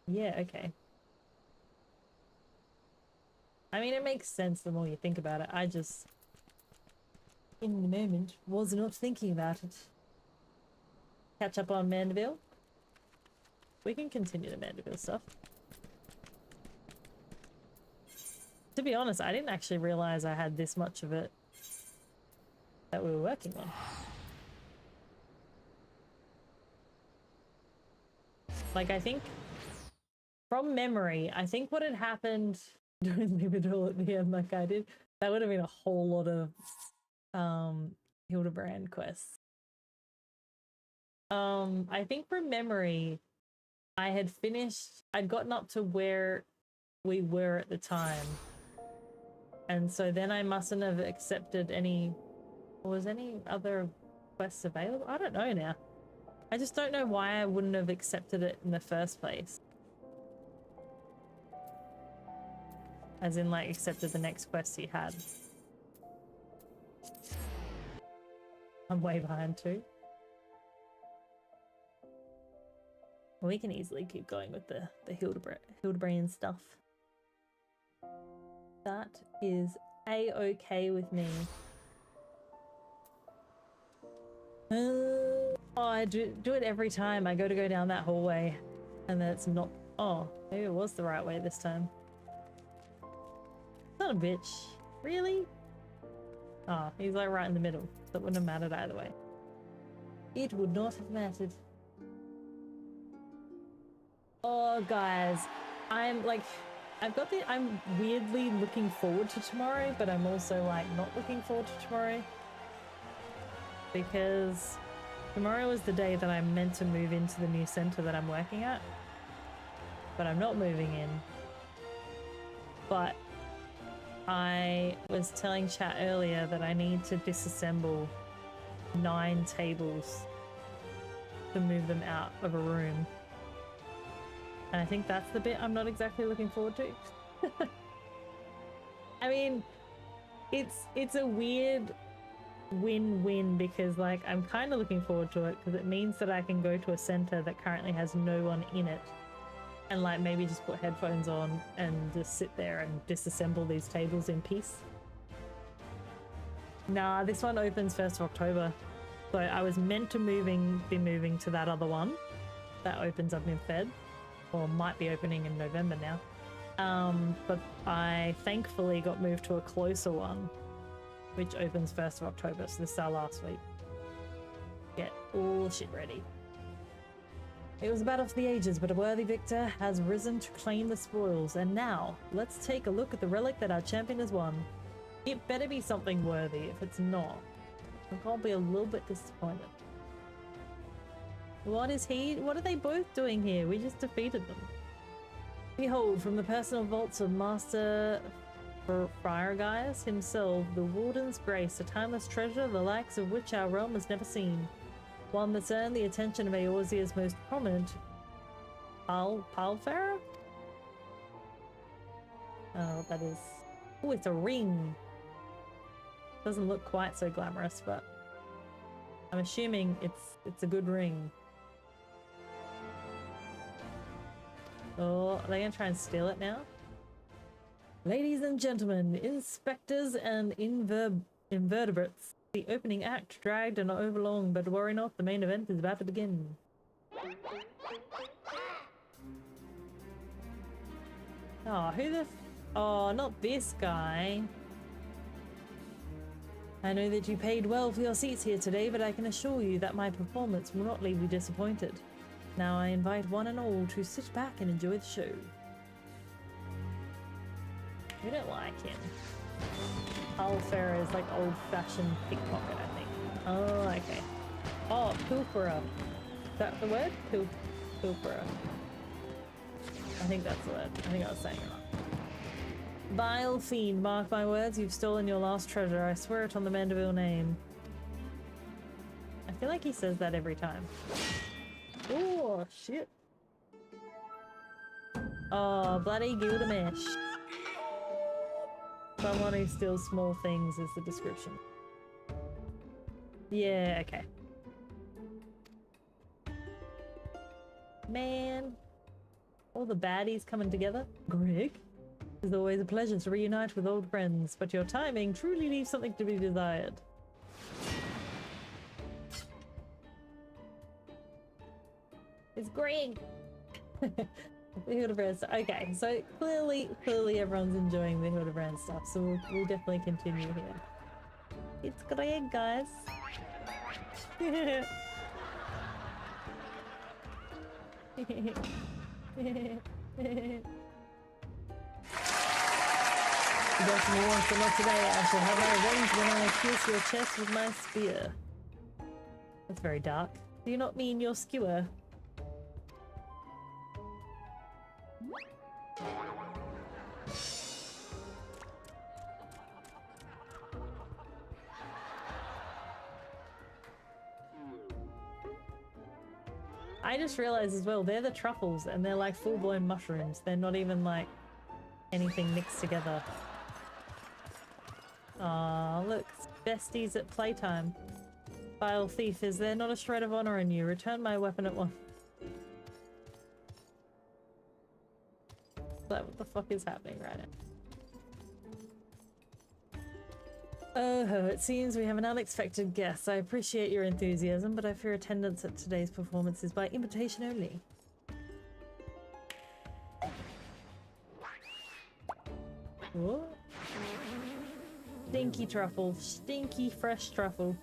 Yeah, okay. I mean, it makes sense the more you think about it. I just, in the moment, was not thinking about it. Catch up on Mandeville. We can continue the Mandeville stuff. To be honest, I didn't actually realize I had this much of it that we were working on. Like, I think, from memory, I think what had happened... Don't leave it all at the end like I did. That would have been a whole lot of Hildebrand quests. I think from memory, I had finished... I'd gotten up to where we were at the time. And so then I mustn't have accepted any... Was any other quests available? I don't know now. I just don't know why I wouldn't have accepted it in the first place. As in, like, accepted the next quest he had. I'm way behind too. We can easily keep going with the Hildebrand stuff. That is a-okay with me. I do it every time I go down that hallway, and then it's not. Oh, maybe it was the right way this time. Son of a bitch. Really? Oh, he's like right in the middle. That wouldn't have mattered either way. It would not have mattered. Oh, guys. I'm like, I'm weirdly looking forward to tomorrow, but I'm also like not looking forward to tomorrow. Because tomorrow is the day that I'm meant to move into the new center that I'm working at. But I'm not moving in. But I was telling chat earlier that I need to disassemble 9 tables to move them out of a room. And I think that's the bit I'm not exactly looking forward to. I mean, it's a weird win-win because like I'm kind of looking forward to it because it means that I can go to a center that currently has no one in it and like maybe just put headphones on and just sit there and disassemble these tables in peace. Nah, this one opens 1st of October. So I was meant to be moving to that other one that opens up in Feb, or might be opening in November now. But I thankfully got moved to a closer one, which opens 1st of October. So this is our last week. Get all the shit ready. It was a battle for the ages, but a worthy victor has risen to claim the spoils. And now, let's take a look at the relic that our champion has won. It better be something worthy. If it's not, I'll be a little bit disappointed. What are they both doing here? We just defeated them. Behold, from the personal vaults of Master Friargaius himself, the Warden's grace, a timeless treasure, the likes of which our realm has never seen. One that's earned the attention of Eorzea's most prominent Palfarer? I don't know what that is. Oh, it's a ring. Doesn't look quite so glamorous, but I'm assuming it's a good ring. Oh, are they gonna try and steal it now? Ladies and gentlemen, inspectors and invertebrates, the opening act dragged and overlong, but worry not, the main event is about to begin. Oh, oh, not this guy. I know that you paid well for your seats here today, but I can assure you that my performance will not leave you disappointed. Now I invite one and all to sit back and enjoy the show. We don't like him. Alfera is like old-fashioned pickpocket, I think. Oh, okay. Oh, pilferer. Is that the word? Pilferer. I think that's the word. I think I was saying it wrong. Vile fiend, mark my words, you've stolen your last treasure. I swear it on the Mandeville name. I feel like he says that every time. Oh, shit. Oh, bloody Gilgamesh. Someone who steals small things is the description. Yeah, okay. Man. All the baddies coming together. Greg? It's always a pleasure to reunite with old friends, but your timing truly leaves something to be desired. It's Greg! The Hildebrand stuff. Okay, so clearly everyone's enjoying the Hildebrand stuff, so we'll definitely continue here. It's Greg, guys! You got me once, but not today. I shall have my revenge when I pierce your chest with my spear. That's very dark. Do you not mean your skewer? I just realized as well, they're the truffles and they're like full-blown mushrooms. They're not even like anything mixed together. Aw, look, besties at playtime. Vile thief, is there not a shred of honor in you? Return my weapon at once. What the fuck is happening right now? Oh, it seems we have an unexpected guest. I appreciate your enthusiasm, but I fear attendance at today's performance is by invitation only. What? Stinky truffle. Stinky fresh truffle.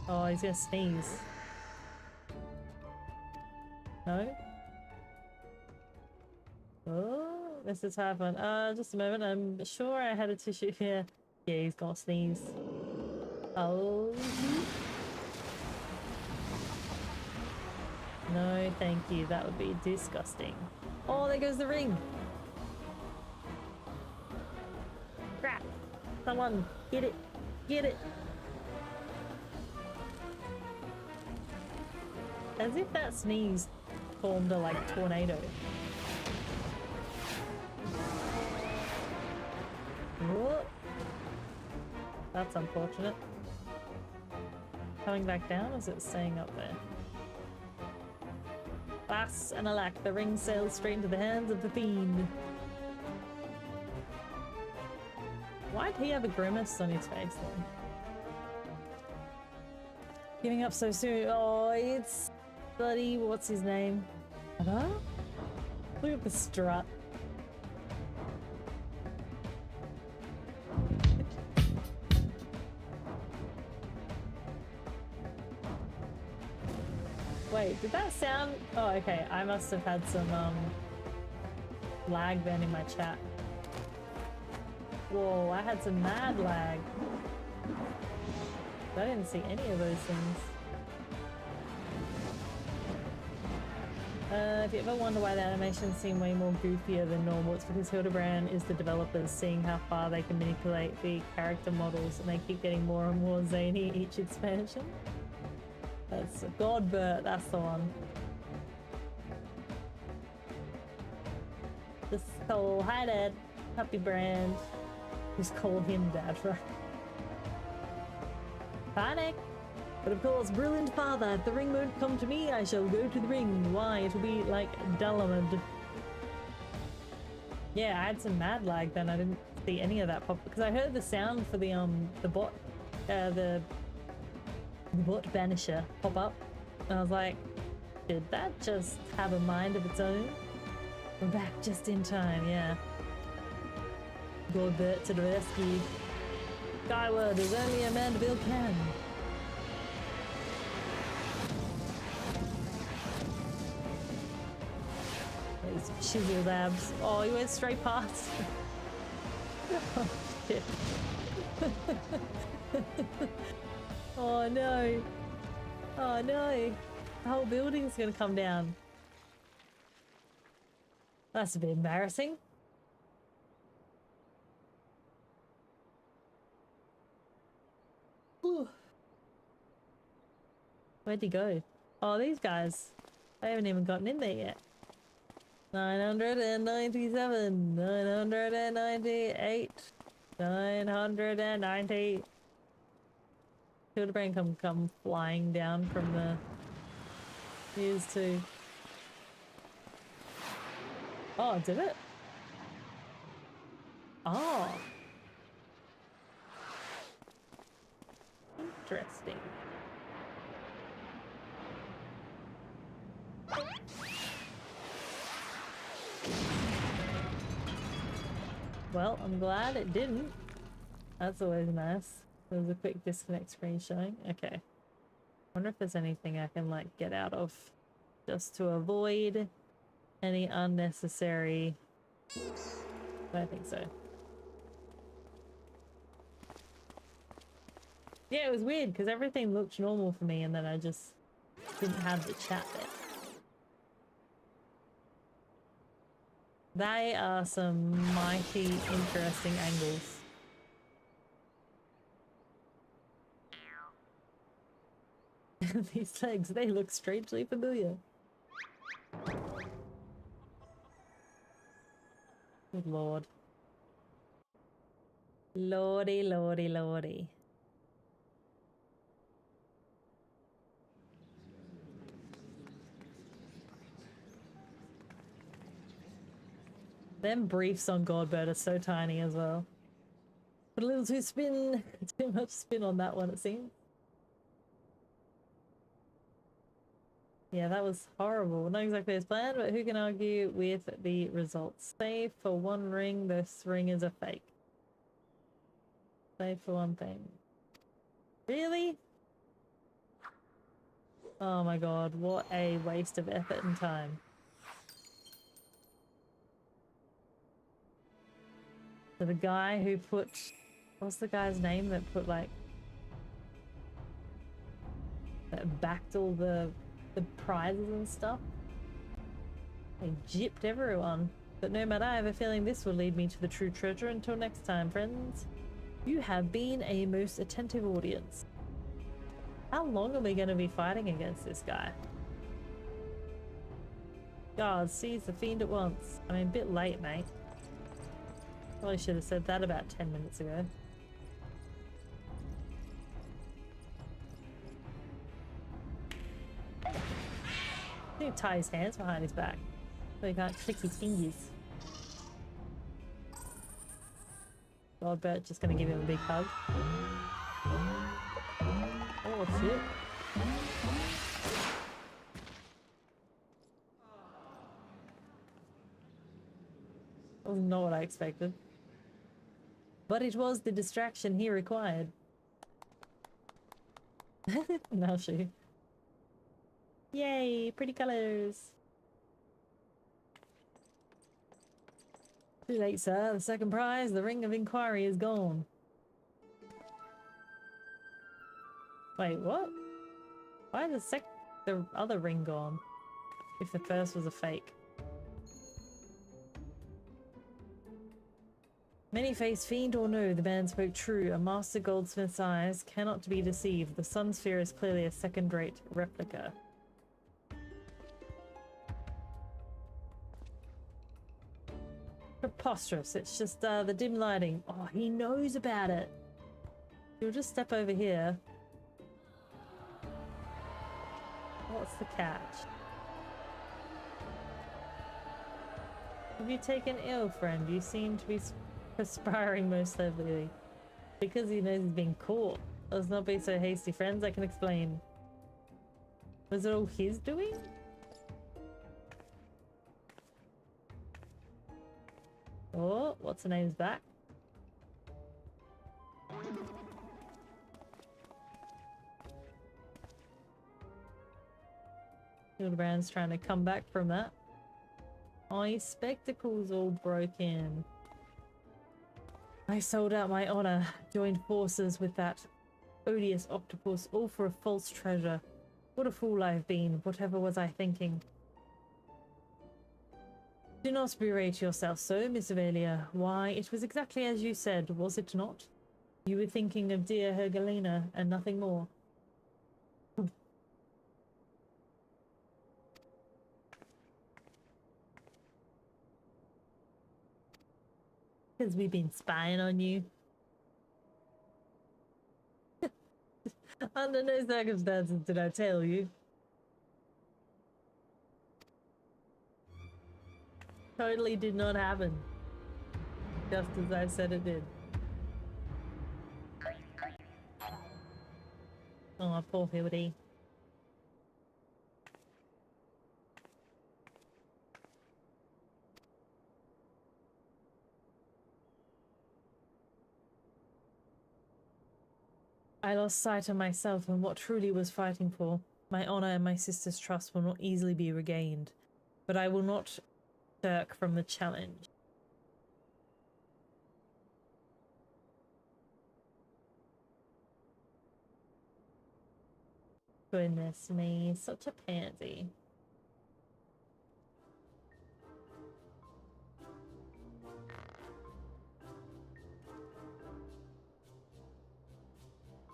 Oh, he's gonna sneeze. No? Oh, this has happened. Just a moment. I'm sure I had a tissue here. Yeah, he's gonna sneeze. Oh. No, thank you. That would be disgusting. Oh, there goes the ring. Crap. Someone, get it. Get it. As if that sneeze formed a, like, tornado. That's unfortunate. Coming back down, or is it staying up there? Alas and alack, the ring sails straight into the hands of the fiend. Why'd he have a grimace on his face then? Giving up so soon. Oh, it's bloody, what's his name? Hello? Look at the strut. Wait, did that sound? Oh, okay. I must have had some lag then in my chat. Whoa, I had some mad lag. I didn't see any of those things. If you ever wonder why the animations seem way more goofier than normal, it's because Hildebrand is the developers seeing how far they can manipulate the character models, and they keep getting more and more zany each expansion. That's Godbert, that's the one. Just call, hi Dad, happy brand. Just call him Dad, right? Panic! But of course, brilliant father, if the ring won't come to me, I shall go to the ring. Why, it'll be like Dalamud. Yeah, I had some mad lag then, I didn't see any of that pop, because I heard the sound for the bot, the bot banisher pop up, and I was like, did that just have a mind of its own? We're back just in time, yeah. Godbert to the rescue. Skyward as only a Mandeville can. Those chiseled abs. Oh, he went straight past. Oh, shit. Oh no. Oh no. The whole building's gonna come down. That's a bit embarrassing. Whew. Where'd he go? Oh, these guys. They haven't even gotten in there yet. 997, 998, 990. Hildebrand come flying down from the views too. Oh, did it? Oh. Interesting. Well, I'm glad it didn't. That's always nice. There's a quick disconnect screen showing. Okay. Wonder if there's anything I can like get out of just to avoid any unnecessary. I don't think so. Yeah, it was weird because everything looked normal for me and then I just didn't have the chat there. They are some mighty interesting angles. These legs, they look strangely familiar. Good lord. Lordy, lordy, lordy. Them briefs on Godbird are so tiny as well. But a little too much spin on that one, it seems. Yeah, that was horrible. Not exactly as planned, but who can argue with the results? Save for one ring, this ring is a fake. Save for one thing. Really? Oh my god, what a waste of effort and time. So the guy who put... What's the guy's name that put like... that backed all the prizes and stuff? They gypped everyone. But no matter, I have a feeling this will lead me to the true treasure. Until next time, friends. You have been a most attentive audience. How long are we going to be fighting against this guy? God, seize the fiend at once. I mean, a bit late, mate. Probably should have said that about 10 minutes ago. need to tie his hands behind his back so he can't click his fingers. Goldbert's just gonna give him a big hug. Oh shit. That was not what I expected. But it was the distraction he required. Now she. Yay, pretty colors. Too late, sir. The second prize, the Ring of Inquiry, is gone. Wait, what? Why is the other ring gone? If the first was a fake. Many-faced fiend or no, the man spoke true. A master goldsmith's eyes cannot be deceived. The sun sphere is clearly a second-rate replica. Preposterous. It's just the dim lighting. Oh, he knows about it. You'll just step over here. What's the catch? Have you taken ill, friend? You seem to be perspiring most heavily. Because he knows he's been caught. Let's not be so hasty, friends. I can explain. Was it all his doing? Oh, what's her name's back? Hildebrand's trying to come back from that. Oh, his spectacles all broken. I sold out my honor, joined forces with that odious octopus, all for a false treasure. What a fool I've been. Whatever was I thinking? Do not berate yourself so, Miss Avelia. Why, it was exactly as you said, was it not? You were thinking of dear Hergelina and nothing more. Because we've been spying on you. Under no circumstances did I tell you. Totally did not happen. Just as I said it did. Oh, poor Hildy. I lost sight of myself and what truly was fighting for. My honor and my sister's trust will not easily be regained, but I will not shirk from the challenge. Goodness me, such a pansy.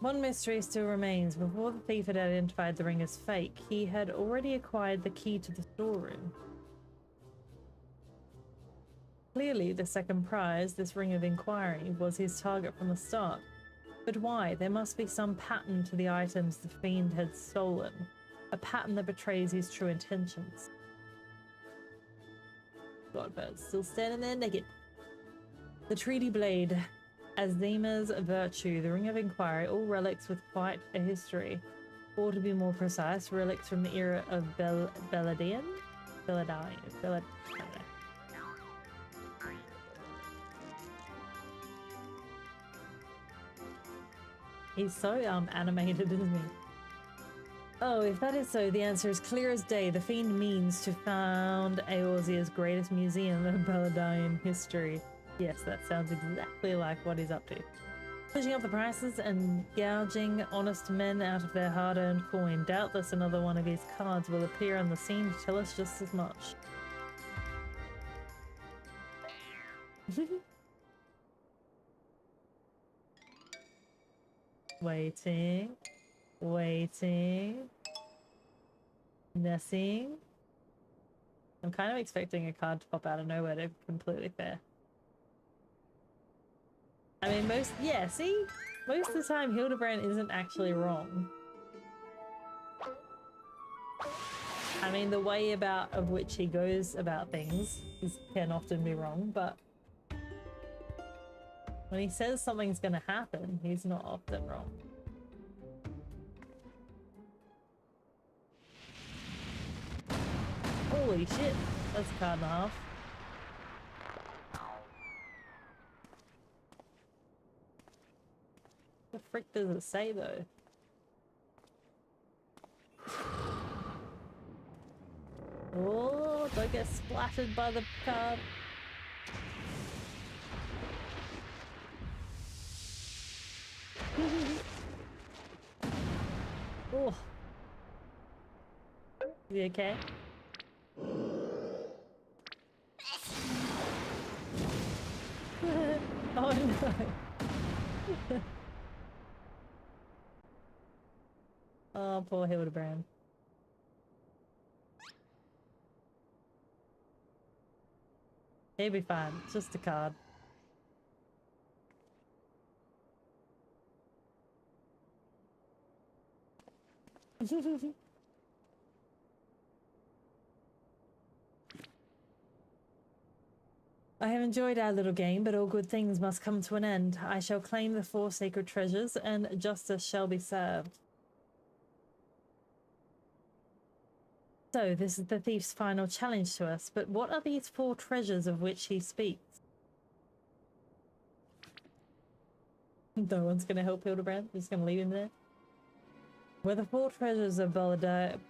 One mystery still remains. Before the thief had identified the ring as fake, he had already acquired the key to the storeroom. Clearly, the second prize, this Ring of Inquiry, was his target from the start. But why? There must be some pattern to the items the fiend had stolen. A pattern that betrays his true intentions. Godbird's still standing there naked. The treaty blade. Azima's virtue, the Ring of Inquiry, all relics with quite a history. Or to be more precise, relics from the era of Belladine? He's so animated, isn't he? Oh, if that is so, the answer is clear as day. The fiend means to found Eorzea's greatest museum of Belladine history. Yes, that sounds exactly like what he's up to. Pushing up the prices and gouging honest men out of their hard-earned coin. Doubtless another one of his cards will appear on the scene to tell us just as much. Waiting. Waiting. Nothing. I'm kind of expecting a card to pop out of nowhere, to be completely fair. I mean, yeah, see? Most of the time, Hildebrand isn't actually wrong. I mean, the way of which he goes about things can often be wrong, but when he says something's gonna happen, he's not often wrong. Holy shit, that's a card and a half. What the frick does it say though? Oh, don't get splattered by the card. Oh. Is he okay? Oh no. Oh, poor Hildebrand. He'll be fine. It's just a card. I have enjoyed our little game, but all good things must come to an end. I shall claim the 4 sacred treasures, and justice shall be served. So, this is the thief's final challenge to us, but what are these 4 treasures of which he speaks? No one's going to help Hildebrand? Just going to leave him there? Where the 4 treasures of Belladia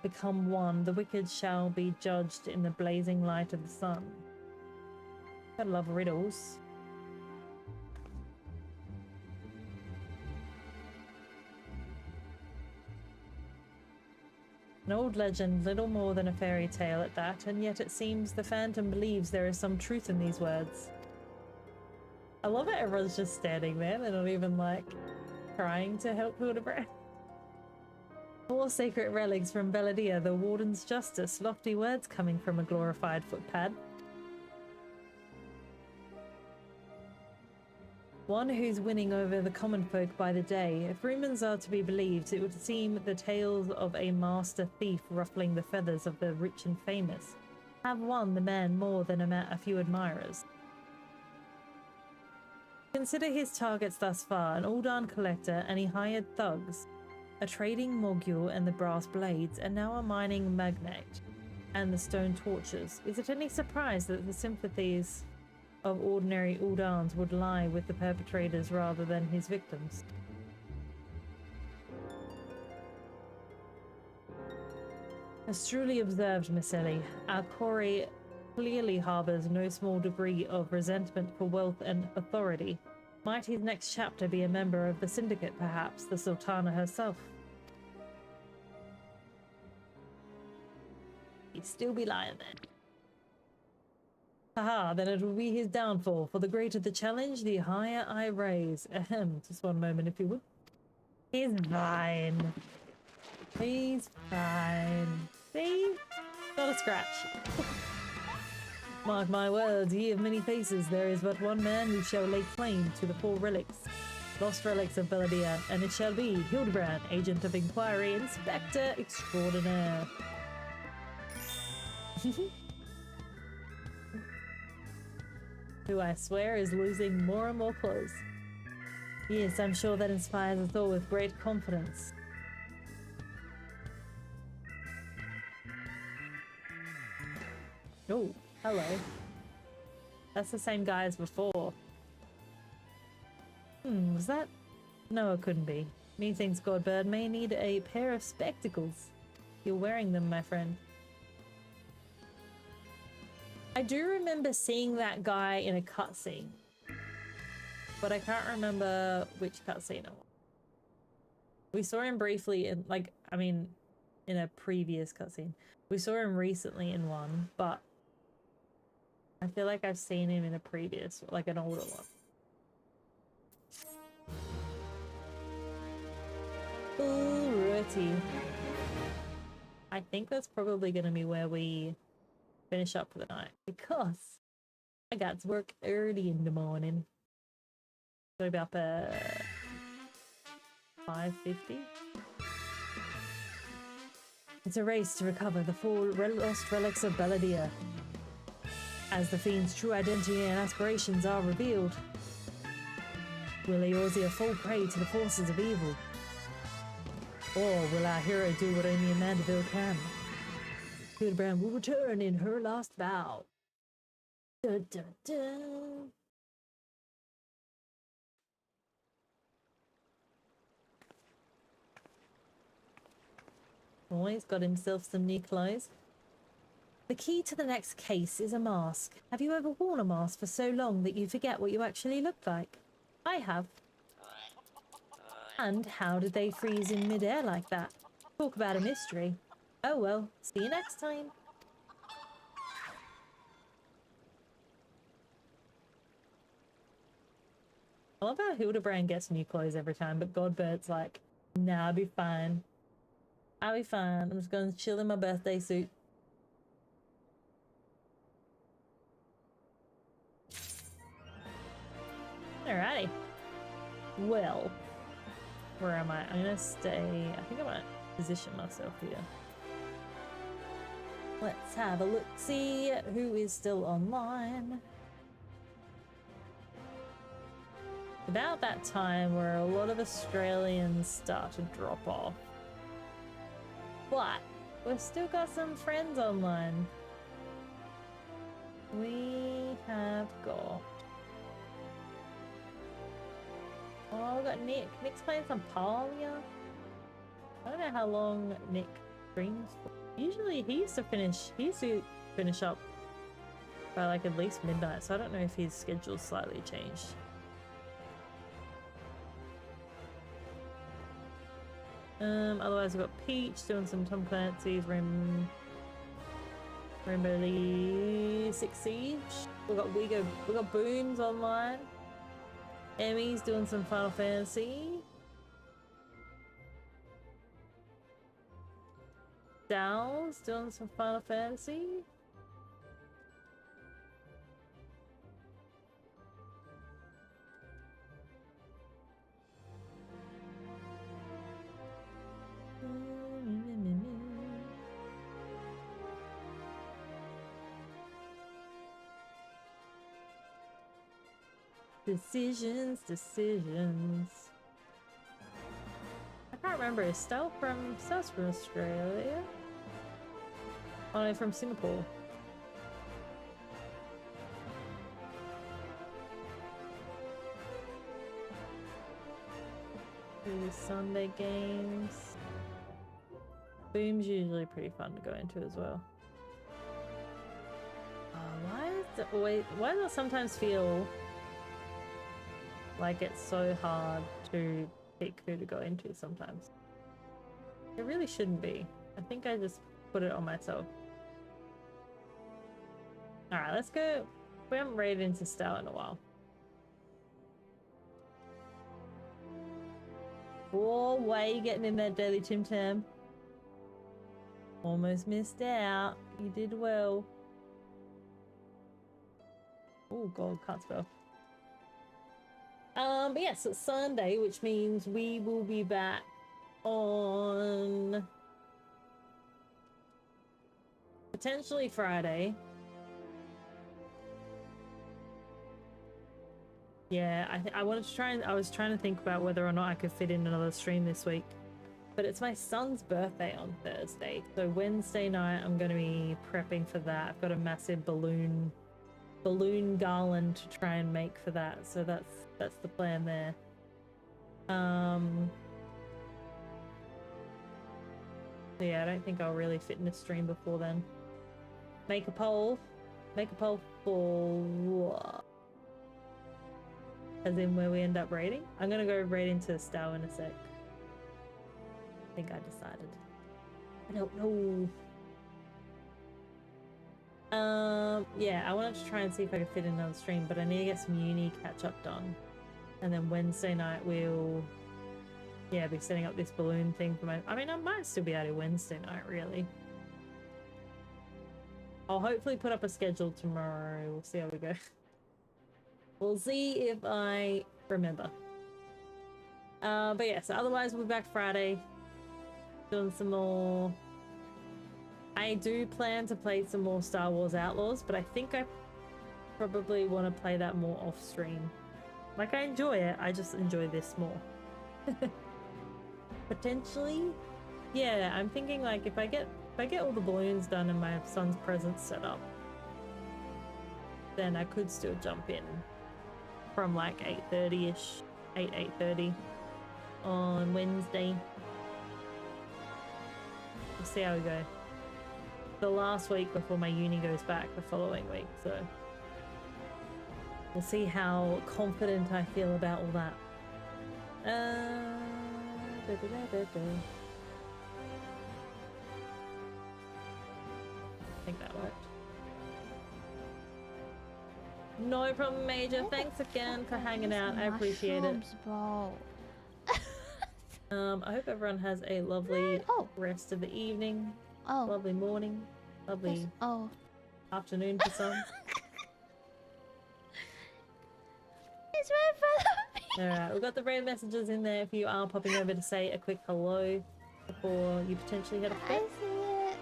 become one, the wicked shall be judged in the blazing light of the sun. I love riddles. An old legend, little more than a fairy tale at that, and yet it seems the Phantom believes there is some truth in these words. I love it, everyone's just standing there, they're not even like trying to help Hildebrand. 4 sacred relics from Belladia, the Warden's justice, lofty words coming from a glorified footpad. One who's winning over the common folk by the day. If rumors are to be believed, it would seem the tales of a master thief ruffling the feathers of the rich and famous have won the man more than a few admirers. Consider his targets thus far, an Uldan collector and he hired thugs, a trading mogul and the brass blades, and now a mining magnate and the stone torches. Is it any surprise that the sympathies of ordinary Uldans would lie with the perpetrators rather than his victims? As truly observed, Miss Ellie, our quarry clearly harbours no small degree of resentment for wealth and authority. Might his next chapter be a member of the syndicate, perhaps the Sultana herself? He'd still be lying there. Haha, then it will be his downfall, for the greater the challenge, the higher I raise. Ahem, just one moment if you would. He's fine. He's fine. See? Not a scratch. Mark my words, ye of many faces, there is but one man who shall lay claim to the 4 relics. Lost relics of Belladia, and it shall be Hildebrand, agent of inquiry, inspector extraordinaire. Who I swear is losing more and more clothes. Yes, I'm sure that inspires us all with great confidence. Oh, hello. That's the same guy as before. Was that? No, it couldn't be. Methinks Godbird may need a pair of spectacles. You're wearing them, my friend. I do remember seeing that guy in a cutscene, but I can't remember which cutscene it was. We saw him briefly in, in a previous cutscene. We saw him recently in one, but I feel like I've seen him in a previous, like an older one. Alrighty. I think that's probably going to be where we finish up for the night, because I got to work early in the morning. So about 5:50. It's a race to recover the four lost relics of Belladia. As the fiend's true identity and aspirations are revealed, will Eorzea fall prey to the forces of evil? Or will our hero do what only a Mandeville can? Hildebrand will return in her last bow. Dun, dun, dun. Oh, he's got himself some new clothes. The key to the next case is a mask. Have you ever worn a mask for so long that you forget what you actually look like? I have. And how did they freeze in midair like that? Talk about a mystery. Oh well, see you next time. I love how Hildebrand gets new clothes every time, but Godbert's like, nah, I'll be fine. I'll be fine. I'm just going to chill in my birthday suit. Alrighty. Well, where am I? I'm going to stay. I think I might position myself here. Let's have a look. See who is still online. About that time where a lot of Australians start to drop off. But we've still got some friends online. We have got... Oh, we've got Nick. Nick's playing some Palia. I don't know how long Nick streams for. Usually he used to finish up by like at least midnight, so I don't know if his schedule's slightly changed. Otherwise we've got Peach doing some Tom Clancy's Rainbow Six Siege. We got Booms online. Emmy's doing some Final Fantasy. Dal's doing some Final Fantasy. Decisions. I can't remember. Is Stealth from Australia? Oh no, from Singapore. Do Sunday games. Boom's usually pretty fun to go into as well. Why does it sometimes feel like it's so hard to pick who to go into sometimes? It really shouldn't be. I think I just put it on myself. Alright, let's go. We haven't raided into Style in a while. Oh, why are you getting in that daily Tim Tam? Almost missed out. You did well. Oh god, can't spell. But yes, it's Sunday, which means we will be back on potentially Friday. Yeah, I wanted to try and I was trying to think about whether or not I could fit in another stream this week. But it's my son's birthday on Thursday, so Wednesday night I'm going to be prepping for that. I've got a massive balloon garland to try and make for that, so that's the plan there. So yeah, I don't think I'll really fit in a stream before then. Make a poll for what? As in where we end up raiding? I'm gonna go raid into Stow in a sec. I think I decided. I don't know. Yeah, I wanted to try and see if I could fit in another stream, but I need to get some uni catch-up done. And then Wednesday night we'll, yeah, be setting up this balloon thing for my... I mean, I might still be able to Wednesday night, really. I'll hopefully put up a schedule tomorrow. We'll see how we go. We'll see if I remember. But yeah, so otherwise we'll be back Friday. Doing some more I do plan to play some more Star Wars Outlaws, but I think I probably want to play that more off stream. Like, I enjoy it, I just enjoy this more. Potentially, yeah, I'm thinking like if I get all the balloons done and my son's presents set up, then I could still jump in from like 8:30ish, 8:30 on Wednesday. We'll see how we go. The last week before my uni goes back the following week, so we'll see how confident I feel about all that. I think that worked. No problem, Major. Thanks again for hanging out. I appreciate it. Bro. I hope everyone has a lovely rest of the evening. Oh. Lovely morning. Lovely afternoon for some. It's right in front of me. Alright, we've got the raid messages in there if you are popping over to say a quick hello before you potentially head off. I see it.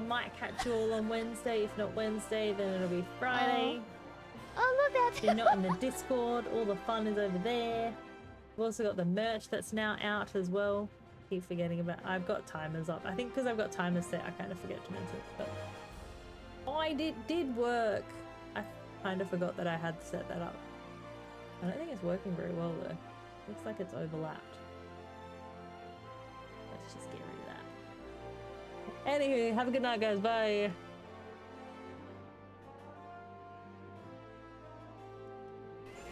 Might catch you all on Wednesday. If not Wednesday, then it'll be Friday. Oh, look at If you're not in the Discord, all the fun is over there. We've also got the merch that's now out as well. Keep forgetting about. I've got timers up. I think because I've got timers set, I kind of forget to mention it. But I did work. I kind of forgot that I had set that up. I don't think it's working very well though. Looks like it's overlapped. Let's just get rid of that. Anywho, have a good night, guys. Bye.